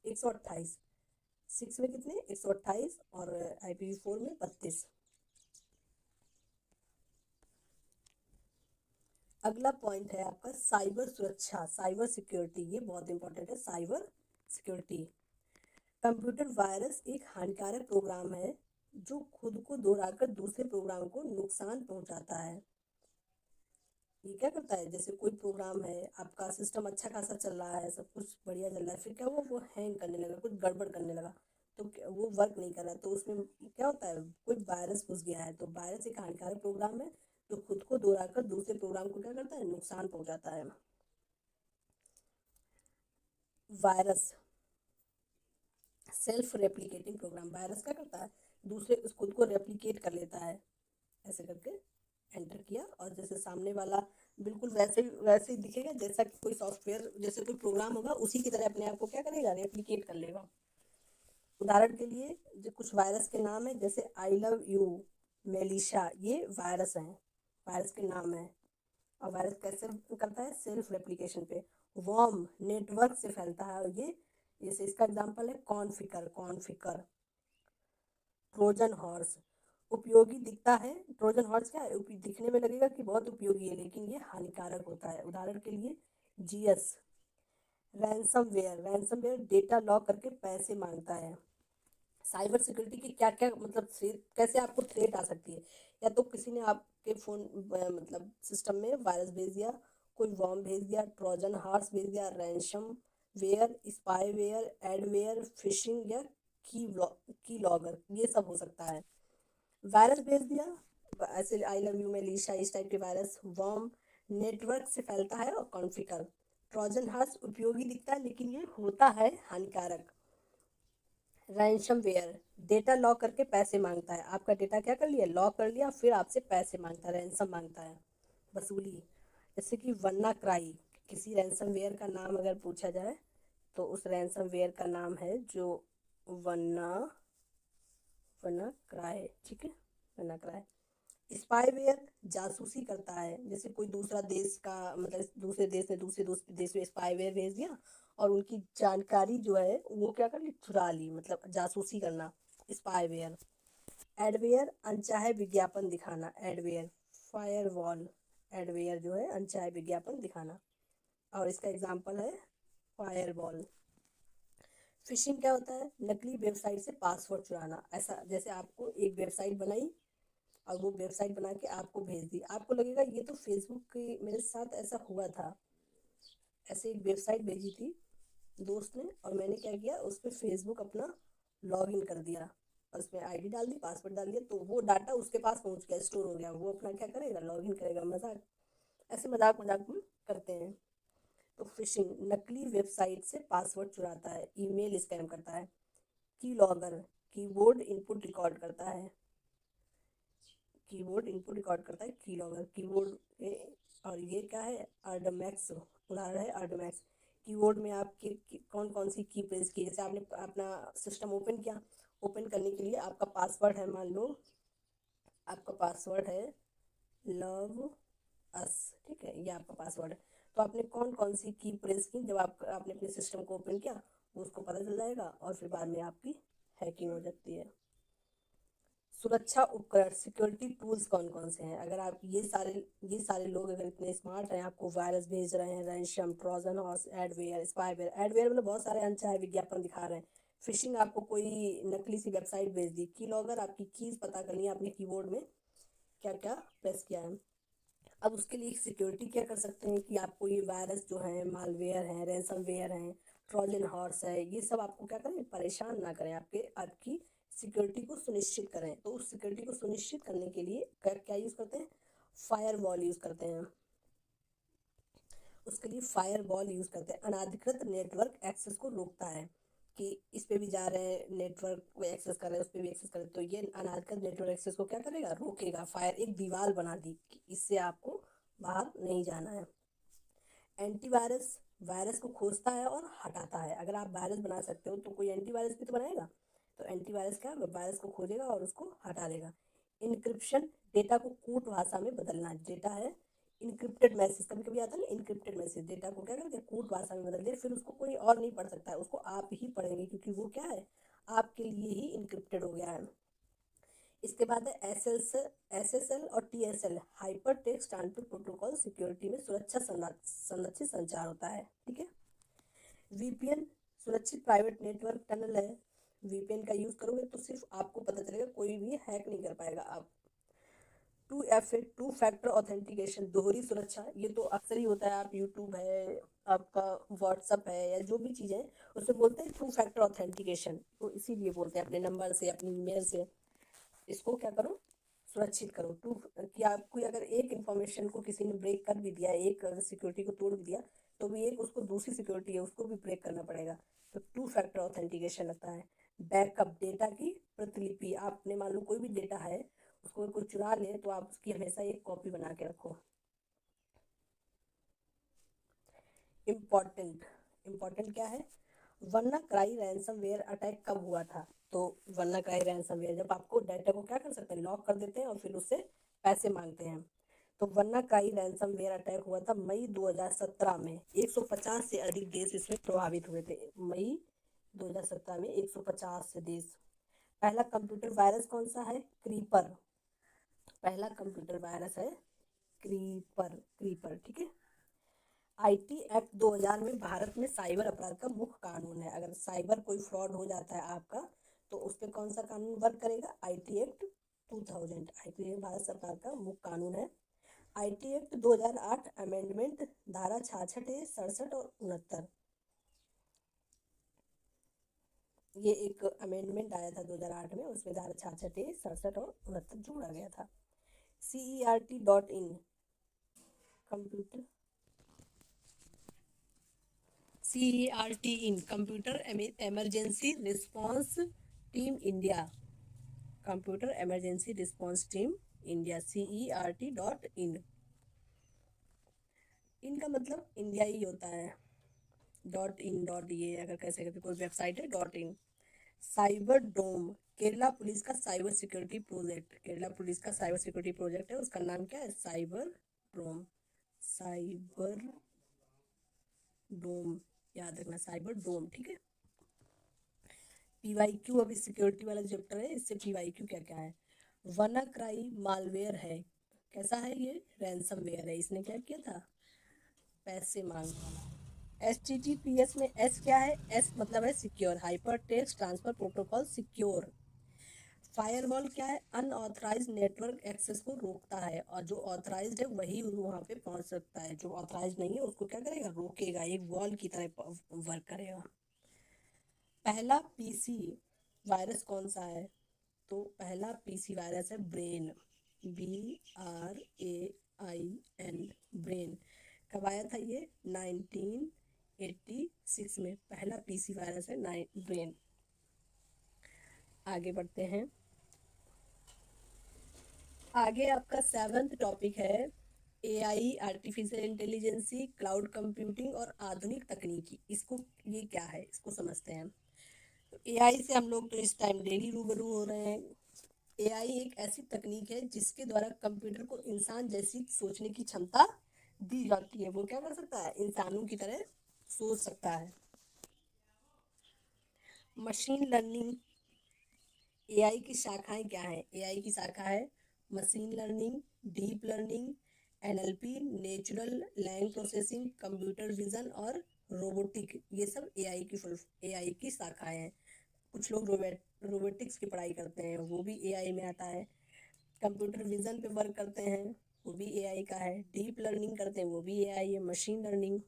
128। 6 में कितने? 128, और IPv4 में 32। अगला पॉइंट है आपका साइबर सुरक्षा, साइबर सिक्योरिटी। ये बहुत इंपॉर्टेंट है, साइबर सिक्योरिटी। कंप्यूटर वायरस एक हानिकारक प्रोग्राम है जो खुद को दोहराकर दूसरे प्रोग्राम को नुकसान पहुंचाता है। ये क्या करता है? जैसे कोई प्रोग्राम है, आपका सिस्टम अच्छा खासा चल रहा है, सब कुछ बढ़िया चल रहा है, फिर क्या वो हैंग करने लगा, कुछ गड़बड़ करने लगा, तो वो वर्क नहीं कर रहा, तो उसमें क्या होता है? कोई वायरस घुस गया है। तो वायरस एक हानिकारक प्रोग्राम है जो खुद को दोहराकर दूसरे प्रोग्राम को क्या करता है? नुकसान पहुंचाता है। Virus self replicating program. Virus क्या करता है? दूसरे उस खुद को रेप्लिकेट कर लेता है, ऐसे करके एंटर किया, और जैसे सामने वाला बिल्कुल वैसे ही दिखेगा, जैसा कि कोई सॉफ्टवेयर, जैसे कोई प्रोग्राम होगा उसी की तरह अपने आप को क्या करेगा? रेप्लिकेट कर लेगा। उदाहरण के लिए जो कुछ वायरस के नाम है, जैसे आई लव यू, मेलिशा, ये वायरस हैं, वायरस के नाम है। और वायरस कैसे करता है? सेल्फ रेप्लिकेशन पे। वर्म नेटवर्क से फैलता है, और ये जैसे इसका एग्जांपल है कॉन्फिकर। ट्रोजन हॉर्स उपयोगी दिखता है। ट्रोजन हॉर्स क्या है? दिखने में लगेगा कि बहुत उपयोगी है, लेकिन ये हानिकारक होता है। उदाहरण के लिए जीएस रैंसमवेयर डेटा लॉक करके पैसे मांगता है। साइबर सिक्योरिटी की क्या क्या मतलब कैसे आपको थ्रेट आ सकती है, या तो किसी ने आपके फोन मतलब सिस्टम में वायरस भेज दिया, कोई वॉर्म भेज दिया, ट्रोजन हॉर्स भेज दिया, ransomware, spyware, adware, phishing या की लॉगर, ये सब हो सकता है। वायरस भेज दिया, ऐसे आई लव यू में लीशा इस टाइप के वायरस। वॉर्म नेटवर्क से फैलता है और कॉन्फिगर। ट्रोजन हॉर्स उपयोगी दिखता है लेकिन ये होता है हानिकारक। रैंसमवेयर डेटा लॉक करके पैसे मांगता है, आपका डेटा क्या कर लिया, लॉक कर लिया, फिर आपसे पैसे मांगता है, रैंसम मांगता है, वसूली। जैसे कि वन्ना क्राई, किसी रैंसमवेयर का नाम अगर पूछा जाए तो उस रैंसमवेयर का नाम है जो वन्ना वन्ना क्राई, ठीक है, वन्ना क्राई। स्पाईवेयर जासूसी करता है, जैसे कोई दूसरा देश का मतलब दूसरे देश ने दूसरे देश में स्पाईवेयर भेज दिया और उनकी जानकारी जो है वो क्या कर ली, चुरा ली, मतलब जासूसी करना, स्पाईवेयर। एडवेयर अनचाहे विज्ञापन दिखाना, एडवेयर फायरवॉल, एडवेयर जो है अनचाहे विज्ञापन दिखाना, और इसका एग्जांपल है फायरवॉल। फिशिंग क्या होता है, नकली वेबसाइट से पासवर्ड चुराना, ऐसा जैसे आपको एक वेबसाइट बनाई और वो वेबसाइट बना के आपको भेज दी, आपको लगेगा ये तो फेसबुक के मेरे साथ ऐसा हुआ था। ऐसे एक वेबसाइट भेजी थी दोस्त ने और मैंने क्या किया, उस पर फेसबुक अपना लॉग इन कर दिया और उसमें आईडी डाल दी, पासवर्ड डाल दिया, तो वो डाटा उसके पास पहुंच गया, स्टोर हो गया, वो अपना क्या करेगा, लॉग इन करेगा। मजाक, ऐसे मजाक मजाक में करते हैं। तो फिशिंग नकली वेबसाइट से पासवर्ड चुराता है, ईमेल स्कैम करता है। की लॉगर कीबोर्ड इनपुट रिकॉर्ड करता है, कीबोर्ड इनपुट रिकॉर्ड करता है की लॉगर, और ये क्या है, आर्डमैक्स, उदाहरण है आर्डमैक्स। कीबोर्ड में आपकी कौन कौन सी की प्रेस की, जैसे आपने अपना सिस्टम ओपन किया, ओपन करने के लिए आपका पासवर्ड है, मान लो आपका पासवर्ड है लव अस, ठीक है, ये आपका पासवर्ड है। तो आपने कौन कौन सी की प्रेस की जब आपने अपने सिस्टम को ओपन किया, वो उसको पता चल जाएगा और फिर बाद में आपकी हैकिंग हो सकती है। सुरक्षा उपकरण सिक्योरिटी टूल्स कौन कौन से हैं, अगर आप ये सारे लोग अगर इतने स्मार्ट हैं, आपको वायरस भेज रहे हैं, ransom, Trojan horse, adware, spyware, adware मतलब बहुत सारे अनचाहे विज्ञापन दिखा रहे हैं। फिशिंग आपको कोई नकली सी वेबसाइट भेज दी। की लॉगर आपकी कीज पता करनी है, आपने कीबोर्ड में क्या क्या प्रेस किया है। अब उसके लिए सिक्योरिटी क्या कर सकते हैं कि आपको ये वायरस जो है, मालवेयर है, रैंसमवेयर है, ट्रोजन हॉर्स है, ये सब आपको क्या करें, परेशान ना करें, आपकी सिक्योरिटी को सुनिश्चित करें। तो उस सिक्योरिटी को सुनिश्चित करने के लिए क्या क्या यूज़ करते हैं, फायर वॉल यूज़ करते हैं। उसके लिए फायर वॉल यूज़ करते हैं, अनाधिकृत नेटवर्क एक्सेस को रोकता है कि इस पे भी जा रहे हैं, नेटवर्क को एक्सेस कर रहे हैं, उस पे भी एक्सेस कर रहे हैं, तो ये अनाधिकृत नेटवर्क एक्सेस को क्या करेगा, रोकेगा। फायर एक दीवार बना दी कि इससे आपको बाहर नहीं जाना है। एंटीवायरस वायरस को खोजता है और हटाता है, अगर आप वायरस बना सकते हो तो कोई एंटीवायरस भी तो बनाएगा। तो एंटीवायरस क्या है, वायरस को खोजेगा और उसको हटा देगा। इनक्रिप्शन डेटा को कूट भाषा में बदलना, डेटा है इनक्रिप्टेड मैसेज, कभी कभी आता है ना इनक्रिप्टेड मैसेज, डेटा को क्या करते हैं, कूट भाषा में बदल दे, फिर उसको कोई और नहीं पढ़ सकता है, उसको आप ही पढ़ेंगे क्योंकि वो क्या है, आपके लिए ही इनक्रिप्टेड हो गया है। इसके बाद है एस एस एल और T S L, hyper text transfer protocol, security में सुरक्षा संरक्षित संचार होता है, ठीक है। वीपीएन सुरक्षित प्राइवेट नेटवर्क टनल है, वीपीएन का यूज करोगे तो सिर्फ आपको पता चलेगा, कोई भी हैक नहीं कर पाएगा। आप टू फैक्टर ऑथेंटिकेशन दोहरी सुरक्षा, ये तो अक्सर ही होता है, आप यूट्यूब है, आपका व्हाट्सअप है, या जो भी चीज़ है उससे बोलते हैं टू फैक्टर ऑथेंटिकेशन, तो इसीलिए बोलते हैं अपने नंबर से, अपनी ईमेल से इसको क्या करो, सुरक्षित करो। टू कि आपको अगर एक इंफॉर्मेशन को किसी ने ब्रेक कर भी दिया, एक सिक्योरिटी को तोड़ भी दिया, तो भी एक उसको दूसरी सिक्योरिटी है उसको भी ब्रेक करना पड़ेगा, तो टू फैक्टर ऑथेंटिकेशन लगता है। बैकअप डेटा की प्रतिलिपि, आपने मान लो कोई भी डेटा है, उसको कोई चुरा ले तो आप उसकी हमेशा एक कॉपी बना के रखो। इम्पॉर्टेंट इम्पॉर्टेंट क्या है, वरना क्राई रैंसमवेयर अटैक कब हुआ था, तो वरना क्राई रैंसमवेयर जब आपको डाटा को क्या कर सकते हैं, लॉक कर देते हैं और फिर उससे पैसे मांगते हैं। तो वरना क्राई रैंसमवेयर अटैक हुआ था मई 2017 में, 150 से अधिक देश इसमें प्रभावित हुए थे। मई 2017 में 150 से देश। पहला कंप्यूटर वायरस कौन सा है, क्रीपर, पहला कंप्यूटर वायरस है क्रीपर, क्रीपर, ठीक है। आईटी एक्ट 2000 में भारत में साइबर अपराध का मुख्य कानून है। अगर साइबर कोई फ्रॉड हो जाता है आपका, तो उस पे कौन सा कानून वर्क करेगा? IT act 2000। IT act Bharat सरकार का मुख्य कानून है। आईटी एक्ट 2008 अमेंडमेंट, धारा 66 है, 67 और 69। ये एक अमेंडमेंट आया था 2008 में, उसमें धारा 66 है, 67 और 69 जोड़ा गया था। CERT.in computer, CERT in computer emergency response team India. Computer emergency response team India, CERT.in। इनका मतलब इंडिया ही होता है। .in .ये अगर कैसे करते कोई वेबसाइट है .in। Cyberdome, Kerala police का cyber security project. Kerala police का साइबर सिक्योरिटी प्रोजेक्ट है, उसका नाम क्या है? साइबर डोम। साइबर डोम याद रखना, साइबर डोम, ठीक है। PYQ, अभी सिक्योरिटी वाला चैप्टर है, इससे PYQ क्या क्या है। WannaCry मालवेयर है। कैसा है ये? रैंसमवेयर है। इसने क्या किया था? पैसे मांगने वाला। HTTPS में S क्या है? S मतलब है secure, hyper text transfer protocol secure. Firewall क्या है? अनऑथराइज नेटवर्क एक्सेस को रोकता है, और जो ऑथराइज्ड है वही वहां पे पहुंच सकता है, जो ऑथराइज नहीं है उसको क्या करेगा? रोकेगा, एक वॉल की तरह वर्क करेगा। पहला पीसी वायरस कौन सा है? तो पहला पीसी वायरस है ब्रेन, BRAIN, ब्रेन। कब आया था ये? 1986 में पहला पीसी वायरस है ब्रेन। आगे बढ़ते हैं। आगे आपका 7th टॉपिक है AI, artificial intelligence, cloud computing और आधुनिक तकनीकी। इसको, ये क्या है इसको समझते हैं। तो AI से हम लोग तो इस टाइम डेली रूबरू हो रहे हैं। AI एक ऐसी तकनीक है जिसके द्वारा कंप्यूटर को इंसान जैसी सोचने की क्षमता दी जाती है। वो क्या कर सकता है? इंसानों की तरह सोच सकता है। मशीन लर्निंग, AI की शाखाएं क्या है? AI की शाखा है machine learning, deep learning, NLP, natural language processing, computer vision और रोबोटिक। ये सब AI की शाखाएं हैं। कुछ लोग रोबोटिक्स की पढ़ाई करते हैं, वो भी AI में आता है। कंप्यूटर विजन पे वर्क करते हैं, वो भी AI का है। डीप लर्निंग करते हैं, वो भी AI है। मशीन लर्निंग,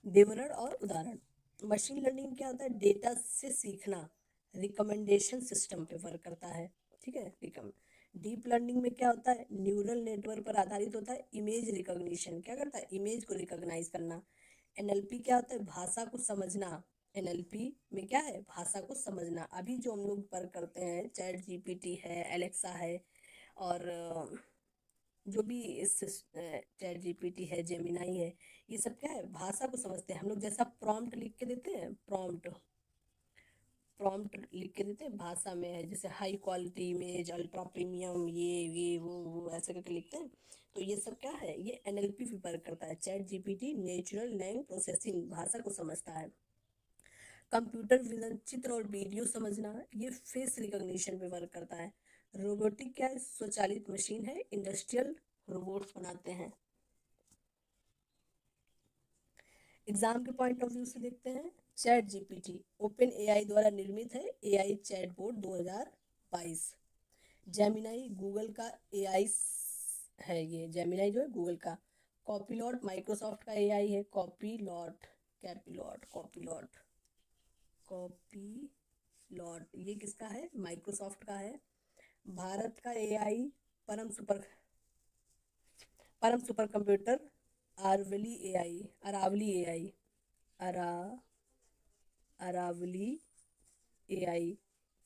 विवरण और उदाहरण। मशीन लर्निंग क्या होता है? डेटा से सीखना, रिकमेंडेशन सिस्टम पे वर्क करता है, ठीक है। डीप लर्निंग में क्या होता है? न्यूरल नेटवर्क पर आधारित होता है। इमेज रिकॉग्निशन, क्या करता है? इमेज को रिकॉग्नाइज करना। NLP क्या होता है? भाषा को समझना। NLP में क्या है? भाषा को समझना। अभी जो हम लोग वर्क करते हैं, ChatGPT है, एलेक्सा है, और जो भी इस ChatGPT है, जेमिनाई है, ये सब क्या है? भाषा को समझते हैं। हम लोग जैसा प्रॉम्प्ट लिख के देते हैं, प्रॉम्प्ट प्रॉम्प्ट लिख के देते हैं, भाषा में है, जैसे high quality image, ultra premium, ये वो ऐसे करके लिखते हैं। तो ये सब क्या है? ये NLP पे वर्क करता है। ChatGPT नेचुरल लैंग्वेज प्रोसेसिंग, भाषा को समझता है। कंप्यूटर विजन, चित्र और वीडियो समझना, ये फेस रिकॉग्निशन पे वर्क करता है। रोबोटिक क्या है? स्वचालित मशीन है, इंडस्ट्रियल रोबोट्स बनाते हैं। एग्जाम के पॉइंट ऑफ व्यू से देखते हैं। ChatGPT ओपन AI द्वारा निर्मित है, AI चैटबॉट 2022। जेमिनाई गूगल का AI है, ये जेमिनाई जो है गूगल का। कॉपीलॉट माइक्रोसॉफ्ट का AI है। कॉपीलॉट, कैपीलॉट, कॉपीलॉट, कॉपीलॉट ये किसका है? माइक्रोसॉफ्ट का है। भारत का AI परम सुपर परम सुपर कंप्यूटर अरावली AI, अरा अरावली AI,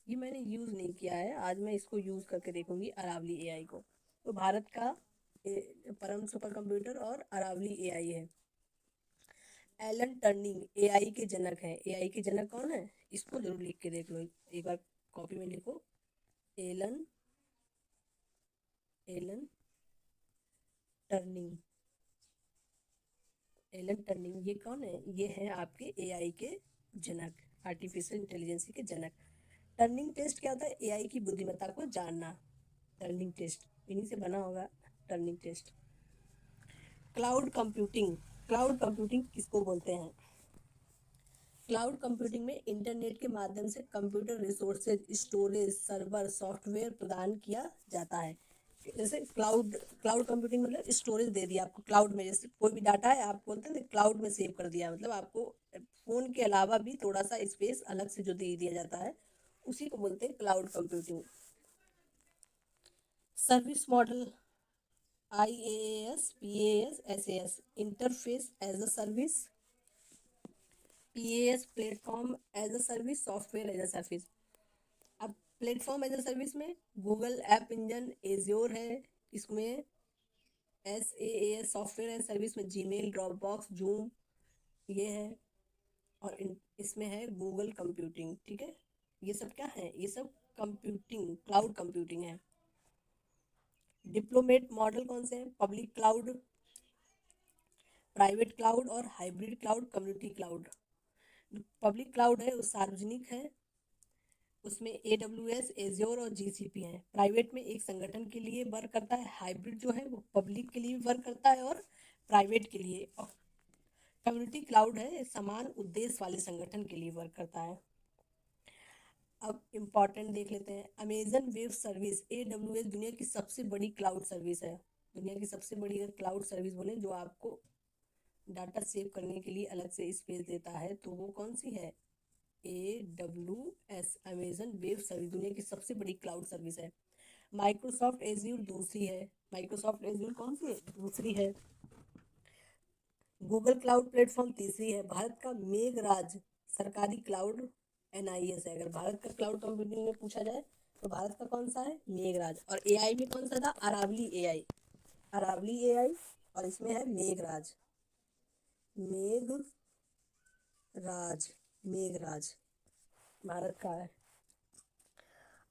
ये मैंने यूज़ नहीं किया है, आज मैं इसको यूज़ करके देखूंगी अरावली AI को। तो भारत का परम सुपर कंप्यूटर और अरावली AI है। एलन टर्निंग AI के जनक है। AI के जनक कौन है? इसको जरूर लिख के देख लो, एक बार कॉपी में लिखो। Alan Alan Turing, Alan Turing ये कौन है? ये है आपके AI के जनक, आर्टिफिशियल इंटेलिजेंस के जनक। टर्निंग टेस्ट क्या होता है? AI की बुद्धिमत्ता को जानना। टर्निंग टेस्ट इन्हीं से बना होगा, Turing test. Cloud computing, cloud computing किसको बोलते हैं? क्लाउड कंप्यूटिंग में इंटरनेट के माध्यम से computer resources, storage, server, software प्रदान किया जाता है। जैसे क्लाउड क्लाउड कंप्यूटिंग मतलब स्टोरेज दे दिया आपको क्लाउड में, जैसे कोई भी डाटा है आप बोलते हैं क्लाउड में सेव कर दिया, मतलब आपको फोन के अलावा भी थोड़ा सा स्पेस अलग से जो दे दिया जाता है, उसी को बोलते हैं cloud computing. Service model, IaaS, PaaS, SaaS, interface as a service, PaaS platform as a service, software as a service. अब प्लेटफॉर्म एज अ सर्विस में गूगल ऐप इंजन, एज्योर है, इसमें SaaS सॉफ्टवेयर एज सर्विस में Gmail, Dropbox, Zoom ये है, और इसमें है गूगल कंप्यूटिंग। ठीक है, ये सब क्या है? ये सब कंप्यूटिंग, क्लाउड कंप्यूटिंग है। डिप्लोमेट मॉडल कौन से हैं? पब्लिक क्लाउड, प्राइवेट क्लाउड और hybrid cloud, community cloud. Public cloud है वो सार्वजनिक है, उसमें AWS, एज्योर और GCP है। प्राइवेट में एक संगठन के लिए वर्क करता है, हाइब्रिड जो है वो पब्लिक के लिए वर्क करता है और प्राइवेट के लिए, और कम्युनिटी क्लाउड है समान उद्देश्य वाले संगठन के लिए वर्क करता है। अब इम्पॉर्टेंट देख लेते हैं, अमेजन वेब सर्विस, AWS दुनिया की सबसे बड़ी क्लाउड सर्विस है। दुनिया की सबसे बड़ी अगर क्लाउड सर्विस बोले जो आपको डाटा सेव करने के लिए अलग से स्पेस देता है, तो वो कौन सी है? AWS, अमेजन वेब सर्विस दुनिया की सबसे बड़ी क्लाउड सर्विस है। माइक्रोसॉफ्ट एज्यूर दूसरी है, माइक्रोसॉफ्ट एज्यूर कौन सी है? दूसरी है। गूगल क्लाउड प्लेटफॉर्म तीसरी है। भारत का मेघराज सरकारी क्लाउड NIS है। अगर भारत का क्लाउड कंप्यूटिंग में पूछा जाए तो भारत का कौन सा है? मेघराज। और AI में कौन सा था? अरावली AI, अरावली AI, और इसमें है मेघराज, मेघराज, मेघराज भारत का है।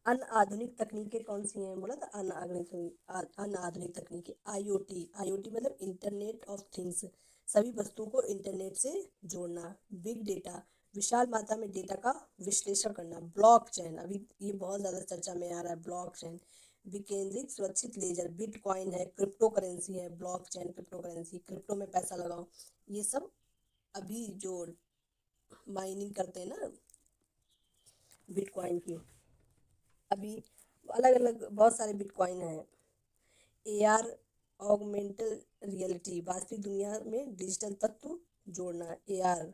अनआधुनिक तकनीकें कौन सी हैं? बोला था अनआधुनिक तकनीकें, IoT मतलब इंटरनेट ऑफ थिंग्स, सभी वस्तुओं को इंटरनेट से जोड़ना। बिग डेटा, विशाल मात्रा में डेटा का विश्लेषण करना। ब्लॉकचेन, अभी ये बहुत ज़्यादा चर्चा में आ रहा है, ब्लॉकचेन। विकेंद्रित सुरक्षित लेजर, बिटकॉइन है, क्रिप्टो करेंसी है, ब्लॉकचेन क्रिप्टो करेंसी, क्रिप्टो में पैसा लगाओ। ये सब अभी जो माइनिंग करते हैं ना बिटकॉइन की, अभी अलग अलग बहुत सारे बिटकॉइन हैं। AR, ऑगमेंटेड रियलिटी, वास्तविक दुनिया में डिजिटल तत्व जोड़ना। AR,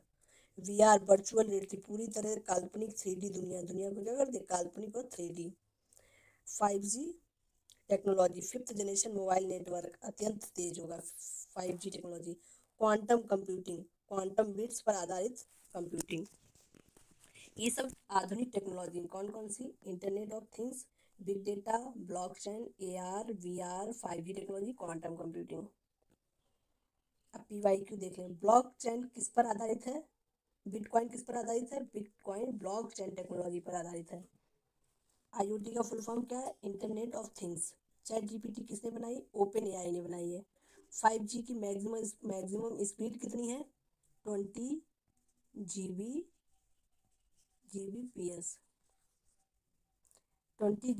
VR, वर्चुअल रियलिटी, पूरी तरह काल्पनिक 3D दुनिया, दुनिया को क्या कर दे? काल्पनिक और 3D। 5G technology, fifth generation mobile network अत्यंत तेज होगा। 5G technology. Quantum computing, quantum bits पर आधारित कंप्यूटिंग। ये सब आधुनिक टेक्नोलॉजी कौन कौन सी? Internet of things, big data, blockchain, AR, VR, 5G technology, quantum computing. अब PYQ देख लें। ब्लॉकचेन किस पर आधारित है? बिटकॉइन किस पर आधारित है? बिटकॉइन ब्लॉकचेन टेक्नोलॉजी पर आधारित है। IoT का फुल फॉर्म क्या है? Internet of things. ChatGPT किसने बनाई? OpenAI ने बनाई है। 5G की मैक्सिमम स्पीड कितनी है? 20 Gbps, 20 GB/s, 20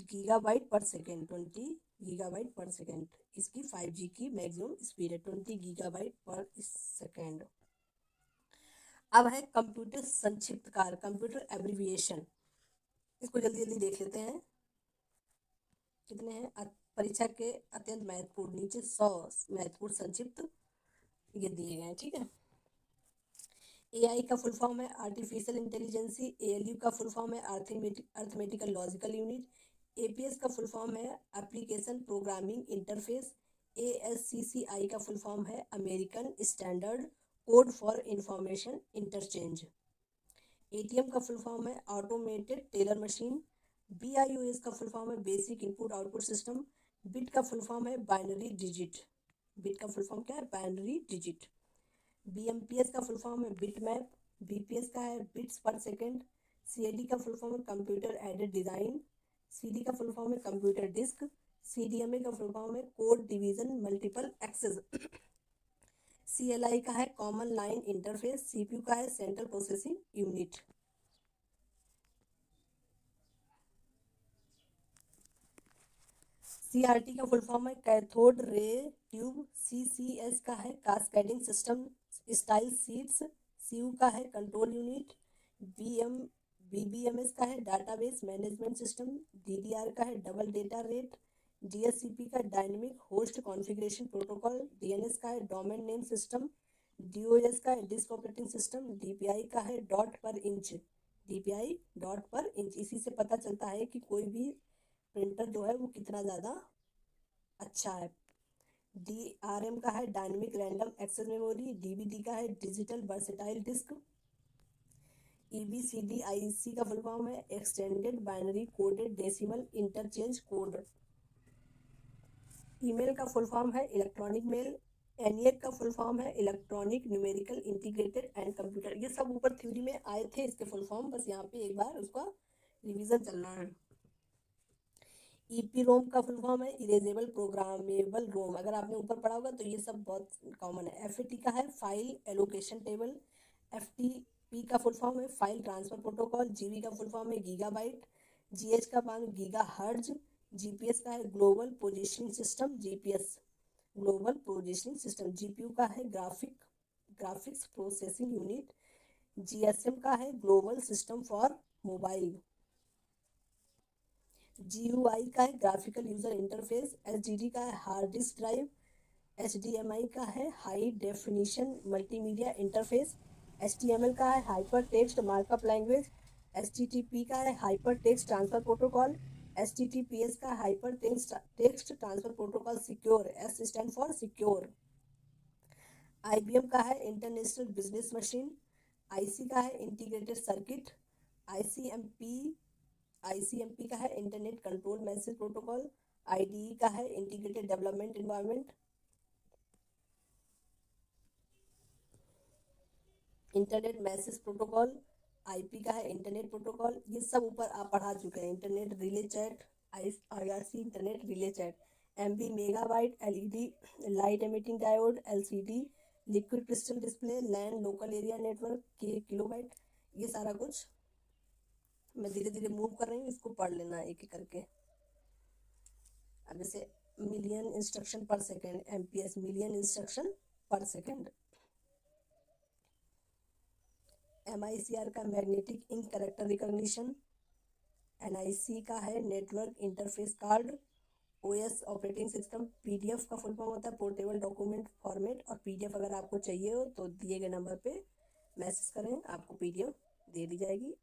GB/s। इसकी 5G की मैक्सिमम स्पीड है 20 GB/s। अब है कंप्यूटर संक्षिप्तकार, कंप्यूटर एब्रिविएशन, इसको जल्दी जल्दी देख लेते हैं। कितने हैं? परीक्षा के अत्यंत महत्वपूर्ण, नीचे 100 महत्वपूर्ण संक्षिप्त ये दिए गए हैं। ठीक है, AI का फुल फॉर्म है आर्टिफिशियल इंटेलिजेंसी, ALU का फुल फॉर्म है अर्थमेटिकल लॉजिकल यूनिट, APS का फुल फॉर्म है एप्लीकेशन प्रोग्रामिंग इंटरफेस, ASCCI का फुल फॉर्म है American standard code for information interchange, ATM का फुल फॉर्म है ऑटोमेटेड टेलर मशीन, BIOS का फुल फॉर्म है basic input output system, bit का full form है बाइनरी डिजिट, बिट का full form क्या है? Binary digit. BMPS का फुल फॉर्म है बिट मैप, BPS का है बिट्स पर सेकेंड, CAD का फुल फॉर्म है कंप्यूटर एडेड डिज़ाइन, CD का फुल फॉर्म है कंप्यूटर डिस्क, CDMA का फुल फॉर्म है code division multiple access, CLI का है कॉमन लाइन इंटरफेस, CPU का है सेंट्रल प्रोसेसिंग यूनिट। CRT का फुल फॉर्म है कैथोड रे ट्यूब, CCS का है cascading system style sheets, CU का है कंट्रोल यूनिट, BM BBMS का है डाटाबेस मैनेजमेंट सिस्टम, DDR का है डबल डेटा रेट, DHCP का dynamic host configuration protocol, DNS का है डोमेन नेम सिस्टम, DOS का है डिस्क ऑपरेटिंग सिस्टम, DPI का है डॉट पर इंच, DPI डॉट पर इंच। इसी से पता चलता है कि कोई भी प्रिंटर जो है वो कितना ज़्यादा अच्छा है। DRM का है dynamic random access memory, DVD का है डिजिटल वर्सेटाइल डिस्क, EBCDIC का फुल फॉर्म है extended binary coded decimal interchange code. Email का फुल फॉर्म है इलेक्ट्रॉनिक मेल, ENIAC का फुल फॉर्म है electronic numerical integrated and computer. ये सब ऊपर थ्योरी में आए थे इसके फुल फॉर्म, बस यहाँ पे एक बार उसका रिवीजन चलना है। EPROM का फुल फॉर्म है इरेजेबल प्रोग्रामेबल रोम। अगर आपने ऊपर पढ़ा होगा तो ये सब बहुत कॉमन है। FAT का है फाइल एलोकेशन टेबल, FTP का फुल फॉर्म है फाइल ट्रांसफर प्रोटोकॉल, GB का फुल फॉर्म है गीगाबाइट, GH का मान गीगा हर्ज, GPS का है global positioning system, GPS global positioning system, GPU का है ग्राफिक्स प्रोसेसिंग यूनिट, GSM का है global system for mobile, GUI का है ग्राफिकल यूजर इंटरफेस, HDD का है हार्ड डिस्क ड्राइव, HDMI का है high definition multimedia interface, HTML का है hyper text markup language, HTTP का है hyper text transfer protocol, HTTPS का hyper text transfer protocol secure, S stand for secure. IBM का है इंटरनेशनल बिजनेस मशीन, IC का है इंटीग्रेटेड सर्किट, ICMP ICMP का है internet control message protocol, IDE का है integrated development environment, internet message protocol, IP का है इंटरनेट प्रोटोकॉल। ये सब ऊपर आप पढ़ा चुके हैं। Internet relay chat, IRC internet relay chat, MB megabyte, LED light emitting diode, LCD liquid crystal display, LAN local area network के किलोबाइट। ये सारा कुछ मैं धीरे धीरे मूव कर रही हूँ, इसको पढ़ लेना एक एक करके। अब जैसे million instruction per second, MPS million instruction per second, MICR का magnetic ink character recognition, NIC का है network interface card, OS operating system. PDF का फुल फॉर्म होता है पोर्टेबल डॉक्यूमेंट फॉर्मेट, और PDF अगर आपको चाहिए हो तो दिए गए नंबर पे मैसेज करें, आपको PDF दे दी जाएगी,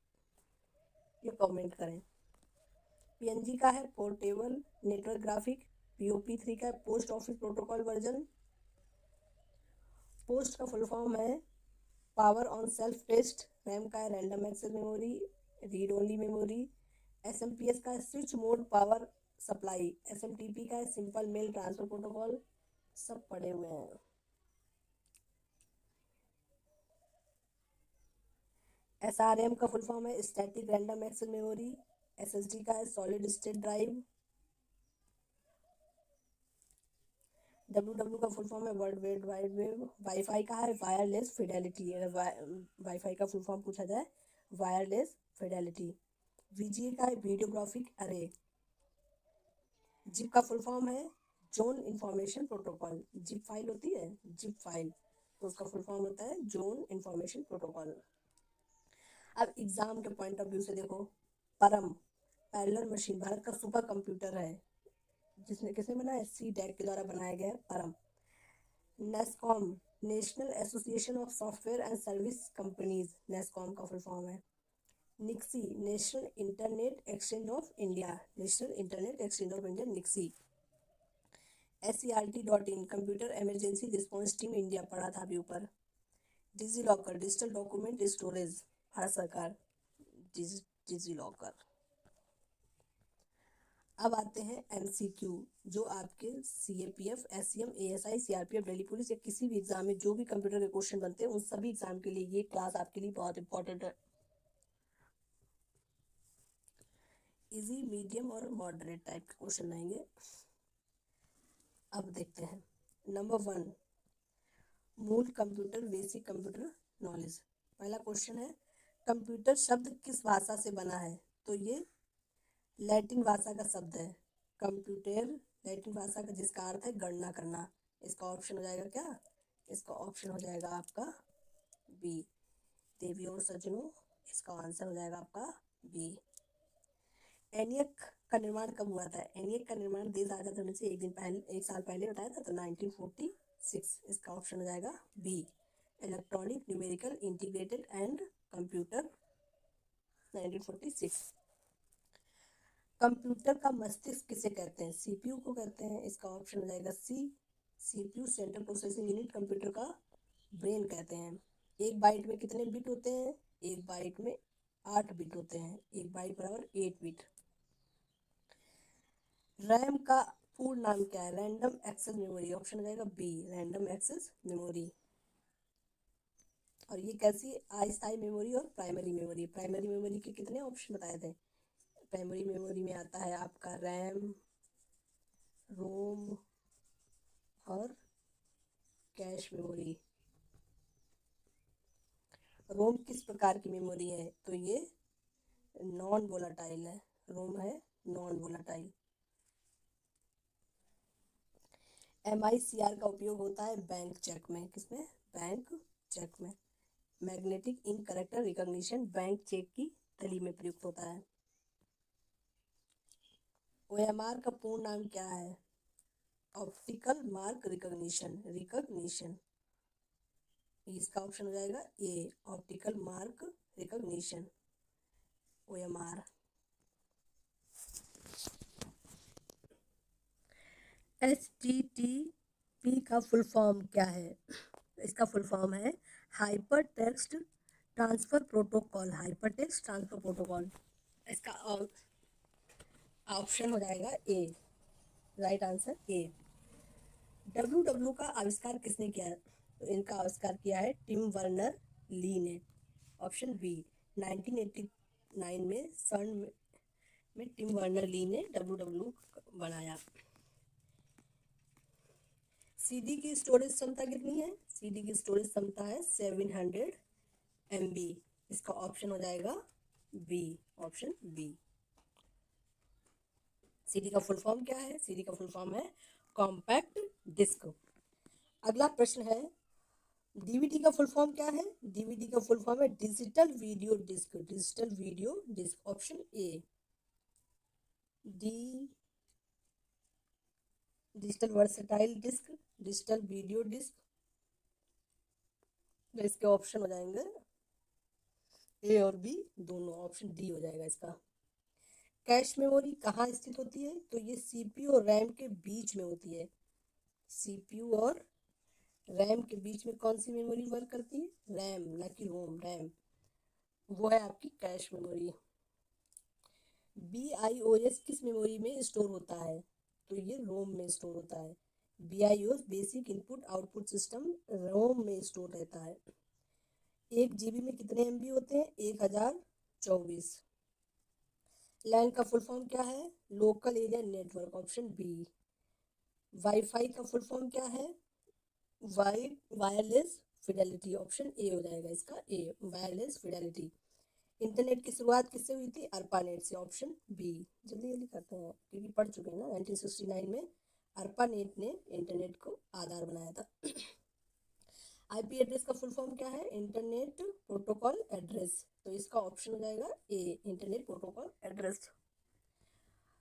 या कमेंट करें। PNG का है पोर्टेबल नेटवर्क ग्राफिक, POP3 का है post office protocol version. POST का फुल फॉर्म है power on self test. RAM का है random access memory, read only memory. SMPS का है switch mode power supply, SMTP का है सिंपल मेल ट्रांसफर प्रोटोकॉल। सब पढ़े हुए हैं। SRM का फुल फॉर्म है static random access memory. SSD का है सॉलिड स्टेट ड्राइव। WW का फुल फॉर्म है वर्ल्ड वाइड वेब। वाईफाई का है वायरलेस फिडेलिटी, अगर वाईफाई का फुल फॉर्म पूछा जाए वायरलेस फिडेलिटी। VGA का है वीडियोग्राफिक अरे। जिप का फुल फॉर्म है zone information protocol. Zip file होती है, जिप फाइल, तो उसका फुल फॉर्म होता है जोन इंफॉर्मेशन प्रोटोकॉल। अब एग्जाम के पॉइंट ऑफ व्यू से देखो, परम पैरेलल मशीन भारत का सुपर कंप्यूटर है, जिसने किसने बनाया, CDEC के द्वारा बनाया गया है Param. NASSCOM national association of software and service companies, NASSCOM का फुल फॉर्म है। NIXI national internet exchange of India, national internet exchange of India NIXI. SCRT.in computer emergency response team India, पढ़ा था अभी ऊपर। DigiLocker digital document storage, Bharat सरकार, digi locker. अब आते हैं MCQ, जो आपके CAPF, SCM, ASI, CRPF, Delhi police या किसी भी एग्जाम में जो भी कंप्यूटर के क्वेश्चन बनते हैं उन सभी एग्जाम के लिए ये क्लास आपके लिए बहुत इंपॉर्टेंट है। इजी, मीडियम और मॉडरेट टाइप के क्वेश्चन आएंगे। अब देखते हैं। नंबर 1, मूल कंप्यूटर बेसिक कंप्यूटर नॉलेज। पहला क्वेश्चन है कंप्यूटर शब्द किस भाषा से बना है, तो ये लैटिन भाषा का शब्द है। कंप्यूटर लैटिन भाषा का जिसका अर्थ है गणना करना। इसका ऑप्शन हो जाएगा क्या? इसका ऑप्शन हो जाएगा आपका बी। देवी और सज्जनों, इसका आंसर हो जाएगा आपका बी। एनियक का निर्माण कब हुआ था? एनियक का निर्माण देश आजाद होने से एक साल पहले बताया था, तो 1946। इसका ऑप्शन हो जाएगा B. Electronic numerical integrated and computer 1946। Computer का मस्तिष्क किसे कहते हैं? सीपीयू को कहते हैं। इसका ऑप्शन हो जाएगा C. CPU central processing unit computer का ब्रेन कहते हैं। एक बाइट में कितने बिट होते हैं? एक बाइट में 8 बिट होते हैं। एक बाइट बराबर 8 बिट। रैम का पूर्ण नाम क्या है? Random access memory. ऑप्शन हो जाएगा बी, रैंडम एक्सेस मेमोरी। और ये कैसी? अस्थायी मेमोरी और प्राइमरी मेमोरी। प्राइमरी मेमोरी के कितने ऑप्शन बताए थे? प्राइमरी मेमोरी में आता है आपका रैम, रोम और कैश मेमोरी। रोम किस प्रकार की मेमोरी है? तो ये नॉन वोलाटाइल है। रोम है नॉन वोलाटाइल। MICR का उपयोग होता है बैंक चेक में। किसमें? बैंक चेक में। Magnetic ink character recognition bank cheque की तली में प्रयुक्त होता है। OMR का पूर्ण नाम क्या है? Optical mark recognition. इसका ऑप्शन हो जाएगा A, optical mark recognition, OMR। HTTP का फुल फॉर्म क्या है? इसका फुल फॉर्म है hyper text transfer protocol. Hyper text transfer protocol. इसका ऑप्शन हो जाएगा A, right answer A. WW का आविष्कार किसने किया? तो इनका आविष्कार किया है टिम वर्नर ली ने। Option B. 1989 में सन में टिम वर्नर ली ने WW बनाया। CD की स्टोरेज क्षमता कितनी है? CD की स्टोरेज क्षमता है 700 MB। इसका ऑप्शन हो जाएगा बी, ऑप्शन बी। CD का फुल फॉर्म क्या है? CD का फुल फॉर्म है कॉम्पैक्ट डिस्क। अगला प्रश्न है DVD का फुल फॉर्म क्या है? DVD का फुल फॉर्म है digital video disc. Digital video disc, option A. D digital versatile disc, digital video disc. तो इसके ऑप्शन हो जाएंगे ए और बी दोनों। ऑप्शन डी हो जाएगा इसका। कैश मेमोरी कहाँ स्थित होती है? तो ये CPU और रैम के बीच में होती है। CPU और रैम के बीच में कौन सी मेमोरी वर्क करती है? रैम, ना कि रोम। रैम वो है आपकी कैश मेमोरी। BIOS किस मेमोरी में स्टोर होता है? तो ये रोम में स्टोर होता है। BIOS basic input output system ROM में स्टोर रहता है। 1 GB में कितने MB होते हैं? 1024। लैन का फुल फॉर्म क्या है? Local area network, option B. Wifi का फुल फॉर्म क्या है? वायरलेस फिडेलिटी, ऑप्शन ए हो जाएगा इसका ए, वायरलेस फिडेलिटी। इंटरनेट की शुरुआत किससे हुई थी? ARPANET से, ऑप्शन बी। जल्दी जल्दी करते हैं क्योंकि पढ़ चुके हैं ना। 1969 में ARPANET ने इंटरनेट को आधार बनाया था। IP एड्रेस का फुल फॉर्म क्या है? Internet protocol address. तो इसका ऑप्शन हो जाएगा ए, इंटरनेट प्रोटोकॉल एड्रेस।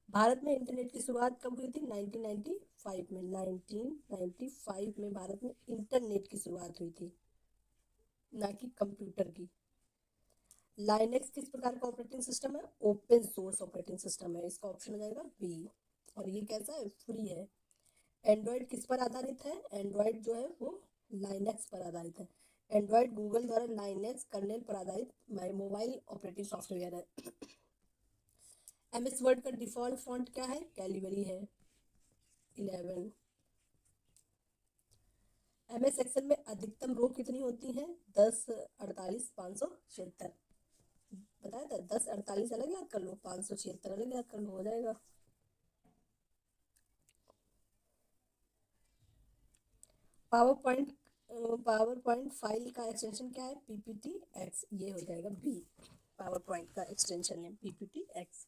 भारत में इंटरनेट की शुरुआत कब हुई थी? 1995 में। 1995 में भारत में इंटरनेट की शुरुआत हुई थी, ना कि कंप्यूटर की। लाइनेक्स किस प्रकार का ऑपरेटिंग सिस्टम है? ओपन सोर्स ऑपरेटिंग सिस्टम है। इसका ऑप्शन हो जाएगा बी। और ये कैसा है? फ्री है। एंड्रॉयड किस पर आधारित है? एंड्रॉयड जो है वो लाइनेक्स पर आधारित है। एंड्रॉयड गूगल द्वारा लाइनेक्स कर्नेल पर आधारित मोबाइल ऑपरेटिंग सॉफ्टवेयर है। MS वर्ड का डिफॉल्ट फॉन्ट क्या है? कैलिबरी है 11। MS एक्सेल में अधिकतम रो कितनी होती है? 10, 48, 576। बताया था 10, 48 अलग याद कर लो, 576 अलग याद कर लो, हो जाएगा। पावर पॉइंट फाइल का एक्सटेंशन क्या है? PPTX। ये हो जाएगा बी। पावर पॉइंट का एक्सटेंशन है PPTX।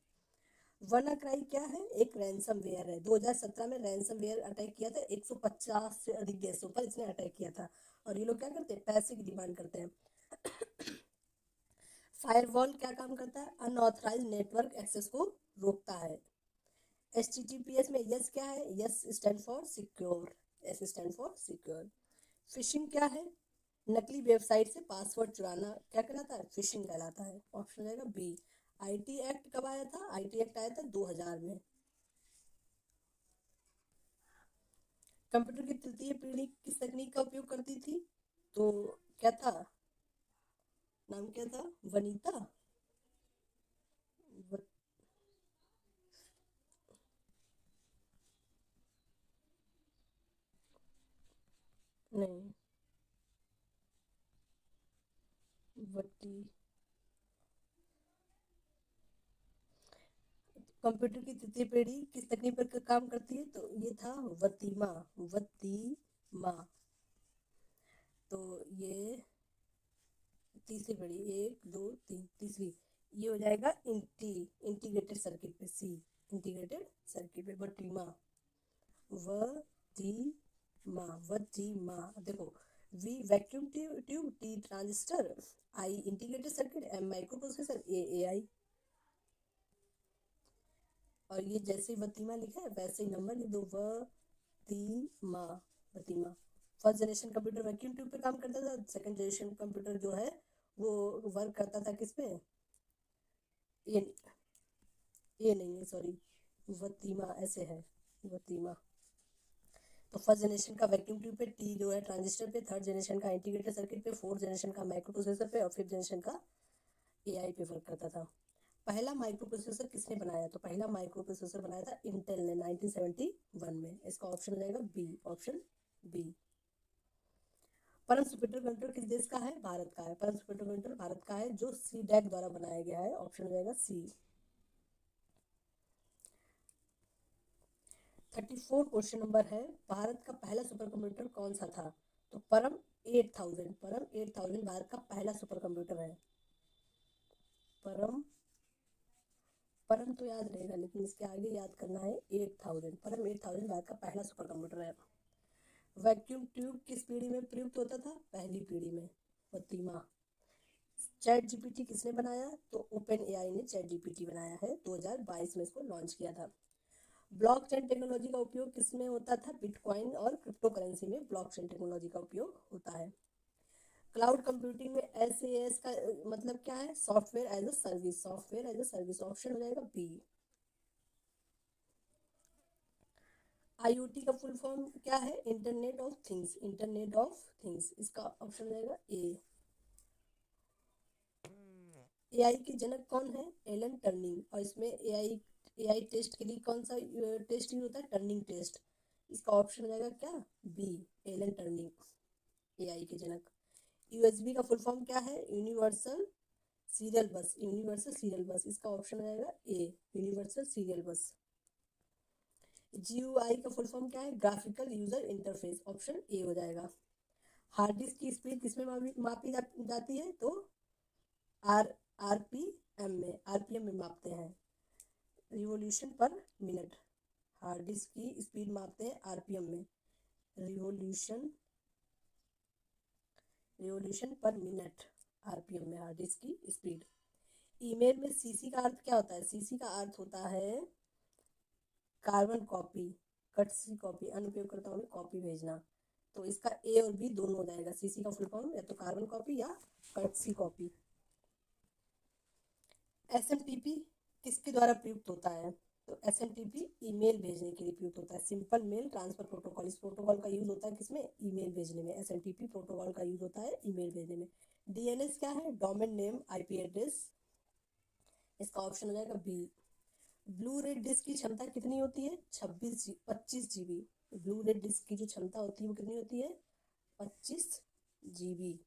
WannaCry क्या है? एक रैंसमवेयर है। 2017 में रैंसमवेयर अटैक किया था, 150 से अधिक देशों पर इसने अटैक किया था। और ये लोग क्या करते हैं? पैसे की डिमांड करते हैं। फायरवॉल क्या काम करता है? अनऑथराइज नेटवर्क एक्सेस को रोकता है। HTTPS में यस क्या है? Yes stand for secure, S stand for secure. Fishing क्या है? नकली वेबसाइट से पासवर्ड चुराना क्या कहलाता है? फिशिंग कहलाता है। ऑप्शन रहेगा बी। आईटी एक्ट कब आया था? आईटी एक्ट आया था 2000 में। कंप्यूटर की तृतीय पीढ़ी किस तकनीक का उपयोग करती थी? तो क्या था? नाम क्या था? वनीता? व, नहीं, वटी। कंप्यूटर की तृतीय पीढ़ी किस तकनीक पर काम करती है? तो ये था वतीमा। वतीमा। तो ये तीसरी पीढ़ी, एक दो तीन, तीसरी। ये हो जाएगा इंटीग्रेटेड सर्किट पे, सी। इंटीग्रेटेड सर्किट पे वटीमा। वतीमा। वतीमा। देखो, V vacuum tube, T transistor, I integrated circuit, M micro processor, A I. और ये जैसे ही वतीमा लिखा है वैसे ही नंबर लिख दो, वतीमा। वतीमा। First generation computer vacuum tube पे काम करता था। सेकंड जनरेशन कंप्यूटर जो है वो वर्क करता था किस पे? ये ये नहीं है, सॉरी। वतीमा ऐसे है, वतीमा। तो फर्स्ट जनरेशन का वैक्यूम ट्यूब पे, टी जो है ट्रांजिस्टर पे, थर्ड जनरेशन का इंटीग्रेटेड सर्किट पे, फोर्थ जनरेशन का माइक्रो प्रोसेसर पे, और फिफ्थ जनरेशन का एआई पे वर्क करता था। पहला माइक्रो प्रोसेसर किसने बनाया? तो पहला माइक्रो प्रोसेसर बनाया था इंटेल ने 1971 में। इसका ऑप्शन हो जाएगा B. Option B. Param supercomputer किस देश का है? भारत का है। परम सुपर कंप्यूटर भारत का है जो सी डैक द्वारा बनाया गया है। ऑप्शन हो जाएगा सी। 34 क्वेश्चन नंबर है, भारत का पहला सुपर कंप्यूटर कौन सा था? तो परम 8000। परम 8000 भारत का पहला सुपर कंप्यूटर है। परम। परम तो याद रहेगा, लेकिन इसके आगे याद करना है 8000। परम 8000 भारत का पहला सुपर कंप्यूटर है। वैक्यूम ट्यूब किस पीढ़ी में प्रयुक्त होता था? पहली पीढ़ी में। फतिमा। चैट जीपीटी किसने बनाया? तो ओपन एआई ने चैट जीपीटी बनाया है, 2022 में इसको लॉन्च किया था। ब्लॉकचेन टेक्नोलॉजी का उपयोग किसमें होता था? बिटकॉइन और क्रिप्टो करेंसी में ब्लॉकचेन टेक्नोलॉजी का उपयोग होता है। क्लाउड कंप्यूटिंग में एसएएस का मतलब क्या है? Software as a service. Software as a service. Option हो जाएगा बी। आईओटी का फुल फॉर्म क्या है? Internet of things. Internet of things. इसका ऑप्शन हो जाएगा ए। एआई के जनक कौन है? Alan Turing. और इसमें एआई टेस्ट के लिए कौन सा टेस्ट यूज होता है? Turning test. इसका ऑप्शन हो जाएगा क्या? बी। एलन टर्निंग एआई के जनक। यूएसबी का फुल फॉर्म क्या है? Universal serial bus. Universal serial bus. इसका ऑप्शन हो जाएगा A. Universal serial bus. GUI का फुल फॉर्म क्या है? Graphical user interface. Option A हो जाएगा। हार्ड डिस्क की स्पीड किसमें मापी जाती है? तो आर आरपीएम में। आरपीएम में मापते हैं, रिवॉल्यूशन पर मिनट। हार्ड डिस्क की स्पीड मापते हैं आरपीएम में, रिवॉल्यूशन रिवॉल्यूशन पर मिनट। आरपीएम में हार्ड डिस्क की स्पीड। ईमेल में सीसी का अर्थ क्या होता है? सीसी का अर्थ होता है कार्बन कॉपी, कटसी कॉपी, अन्य उपयोगकर्ताओं में कॉपी भेजना। तो इसका ए और बी दोनों हो जाएगा। सीसी का फुल फॉर्म या तो कार्बन कॉपी या कटसी कॉपी। एसएमटीपी किसके द्वारा प्रयुक्त होता है? तो एसएमटीपी ईमेल भेजने के लिए प्रयुक्त होता है। Simple mail transfer protocol. इस प्रोटोकॉल का यूज होता है किसमें? ईमेल भेजने में। एसएमटीपी प्रोटोकॉल का यूज होता है ईमेल भेजने में। डीएनएस क्या है? Domain name IP address. इसका ऑप्शन हो जाएगा बी। ब्लू रेड डिस्क की क्षमता कितनी होती है? 25 GB। ब्लू रेड डिस्क की जो क्षमता होती है वो कितनी होती है? 25 GB।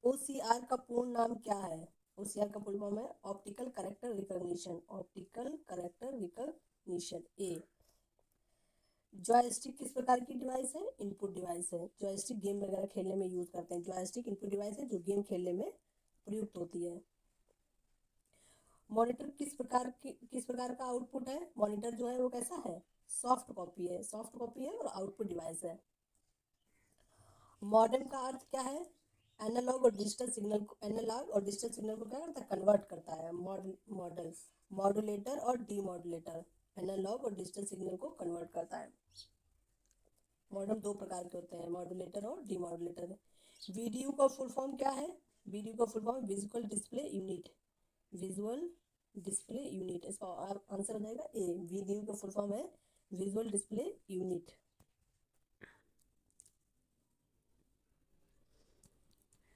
ओसीआर का पूर्ण नाम क्या है? ओसीआर का फुल फॉर्म है optical character recognition. Optical character recognition. A. Joystick किस प्रकार की डिवाइस है? इनपुट डिवाइस है। जॉयस्टिक गेम वगैरह खेलने में यूज करते हैं। जॉयस्टिक इनपुट डिवाइस है जो गेम खेलने में प्रयुक्त होती है। मॉनिटर किस प्रकार का आउटपुट है? मॉनिटर जो है वो कैसा है? सॉफ्ट कॉपी है और आउटपुट डिवाइस है। मॉडेम का अर्थ क्या है? एनालॉग और डिजिटल सिग्नल को क्या करता है? कन्वर्ट करता है। मॉडल्स मॉड्यूलेटर और डीमॉड्यूलेटर एनालॉग और डिजिटल सिग्नल को कन्वर्ट करता है। मॉडम दो प्रकार के होते हैं, मॉड्यूलेटर और डीमॉड्यूलेटर। वीडीयू का फुल फॉर्म क्या है? वीडीयू का full form visual display unit. Visual display unit, इसका आंसर हो जाएगा ए। वीडीयू का फुल फॉर्म है विजुअल डिस्प्ले यूनिट।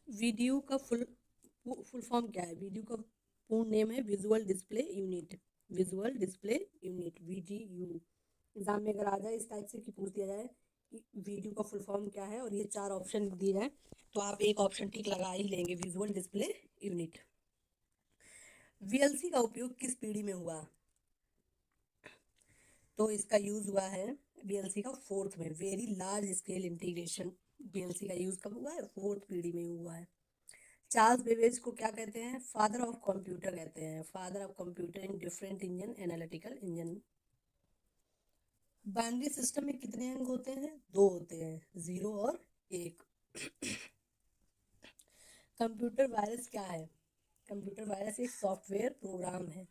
वीडीयू का फुल फॉर्म क्या है? वीडियो का पूर्ण नेम है visual display unit. Visual display unit, VDU. Exam में अगर आ जाए इस टाइप से कि पूछ दिया जाए कि वीडियो का फुल फॉर्म क्या है और ये चार ऑप्शन दिए जाए तो आप एक ऑप्शन ठीक लगा ही लेंगे, विजुअल डिस्प्ले यूनिट। वीएलसी का उपयोग किस पीढ़ी में हुआ? तो इसका यूज हुआ है वीएलसी का फोर्थ में, very large scale integration. VLC का यूज कब हुआ है? फोर्थ पीढ़ी में हुआ है। चार्ल्स बेबेज को क्या कहते हैं? फादर ऑफ कंप्यूटर कहते हैं। Father of computer in different engine analytical engine. Binary system में कितने अंक होते हैं? दो होते हैं, 0 और 1। कंप्यूटर वायरस क्या है? कंप्यूटर वायरस एक सॉफ्टवेयर प्रोग्राम है।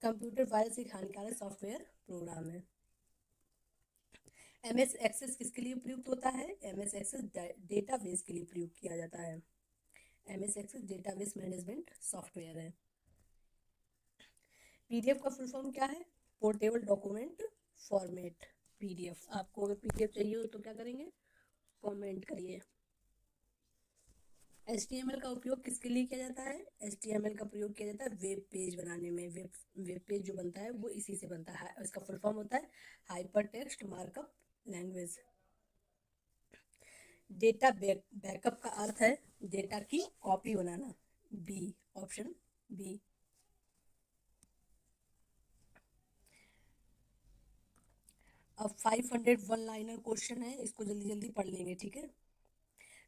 कंप्यूटर वायरस एक हानिकारक सॉफ्टवेयर प्रोग्राम है। एमएस एक्सेस किसके लिए प्रयुक्त होता है? एमएस एक्सेस डेटाबेस के लिए प्रयुक्त किया जाता है। MS Access database management software है। पीडीएफ का फुल फॉर्म क्या है? Portable document format. पीडीएफ, आपको अगर पीडीएफ चाहिए हो तो क्या करेंगे? कमेंट करिए। HTML का उपयोग किसके लिए किया जाता है? HTML का प्रयोग किया जाता है वेब पेज बनाने में। वेब पेज जो बनता है वो इसी से बनता है। इसका फुल फॉर्म होता है hyper text markup language. Data backup का अर्थ है डेटा की कॉपी बनाना। B, option B. अब 500 वन लाइनर क्वेश्चन है, इसको जल्दी जल्दी पढ़ लेंगे, ठीक है।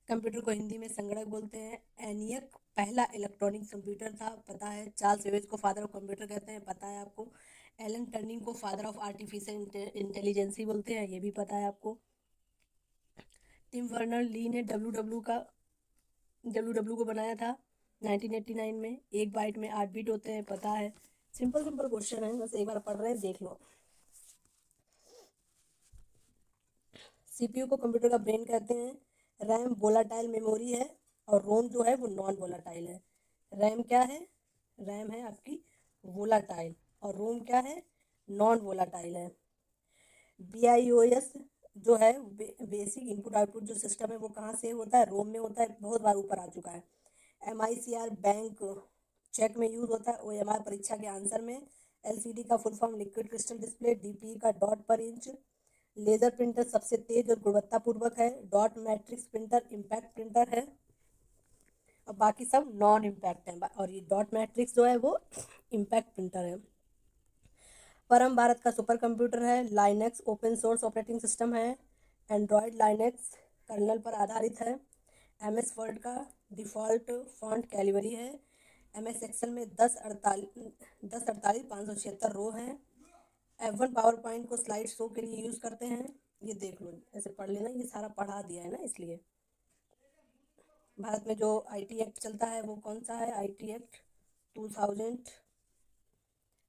कंप्यूटर को हिंदी में संगणक बोलते हैं। एनियक पहला इलेक्ट्रॉनिक कंप्यूटर था, पता है। चार्ल्स बेबेज को फादर ऑफ कंप्यूटर कहते हैं, पता है आपको। एलन टर्निंग को फादर ऑफ आर्टिफिशियल इंटेलिजेंसी बोलते हैं, ये भी पता है आपको। टिम वर्नर ली ने डब्ल्यू को बनाया था 1989 में। एक बाइट में 8 बिट होते हैं, पता है। सिंपल सिंपल क्वेश्चन है, बस एक बार पढ़ रहे हैं, देख लो। सीपीयू को कंप्यूटर का ब्रेन कहते हैं। रैम वोलाटाइल मेमोरी है और रोम जो है वो नॉन वोलाटाइल है। रैम क्या है? रैम है आपकी वोलाटाइल और रोम क्या है? नॉन वोलाटाइल है। BIOS जो है बेसिक इनपुट आउटपुट जो सिस्टम है वो कहाँ से होता है? रोम में होता है, बहुत बार ऊपर आ चुका है। MICR बैंक चेक में यूज होता है, OMR परीक्षा के आंसर में। LCD का full form liquid crystal display. DPE का डॉट पर इंच। लेजर प्रिंटर सबसे तेज और गुणवत्तापूर्वक है। Dot matrix printer impact printer है और बाकी सब नॉन इम्पैक्ट है। और ये डॉट मैट्रिक्स जो है वो इम्पैक्ट प्रिंटर है। परम भारत का सुपर कंप्यूटर है। Linux open source operating system है। एंड्रॉयड लाइनेक्स कर्नल पर आधारित है। MS वर्ड का डिफ़ॉल्ट फॉन्ट कैलिबरी है। MS एक्सेल में 1048 576 रो हैं। F1 पावर पॉइंट को स्लाइड शो के लिए यूज़ करते हैं। ये देख लो, ऐसे पढ़ लेना, ये सारा पढ़ा दिया है ना इसलिए। भारत में जो IT एक्ट चलता है वो कौन सा है? IT act 2000।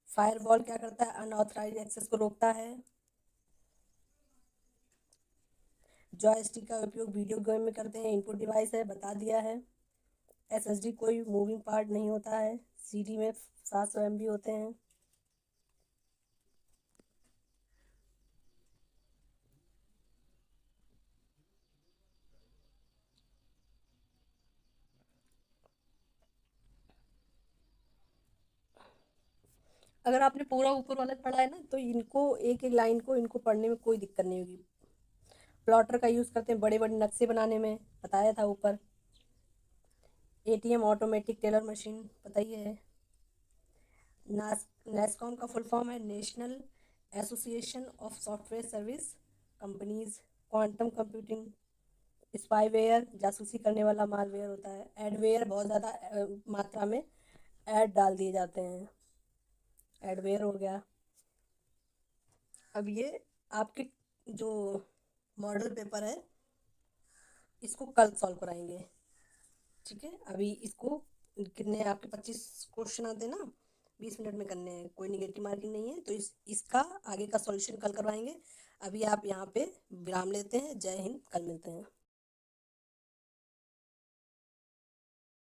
फायरवॉल क्या करता है? अनऑथराइज एक्सेस को रोकता है। जॉयस्टिक का उपयोग वीडियो गेम में करते हैं, इनपुट डिवाइस है, बता दिया है। SSD कोई मूविंग पार्ट नहीं होता है। CD में 700 MB होते हैं। अगर आपने पूरा ऊपर वाला पढ़ा है ना तो इनको एक एक लाइन को इनको पढ़ने में कोई दिक्कत नहीं होगी। प्लॉटर का यूज़ करते हैं बड़े बड़े नक्शे बनाने में, बताया था ऊपर। ATM ऑटोमेटिक टेलर मशीन, पता ही है। नेस्कॉम का फुल फॉर्म है national association of software service companies. Quantum computing spyware जासूसी करने वाला मालवेयर होता है। एडवेयर बहुत ज़्यादा मात्रा में ऐड डाल दिए जाते हैं, एडवेयर हो गया। अब ये आपके जो मॉडल पेपर है इसको कल सॉल्व कराएंगे, ठीक है। अभी इसको कितने आपके 25 क्वेश्चन आते हैं ना, 20 मिनट में करने हैं, कोई निगेटिव मार्किंग नहीं है, तो इसका आगे का सॉल्यूशन कल करवाएंगे। अभी आप यहाँ पे विराम लेते हैं। जय हिंद, कल मिलते हैं।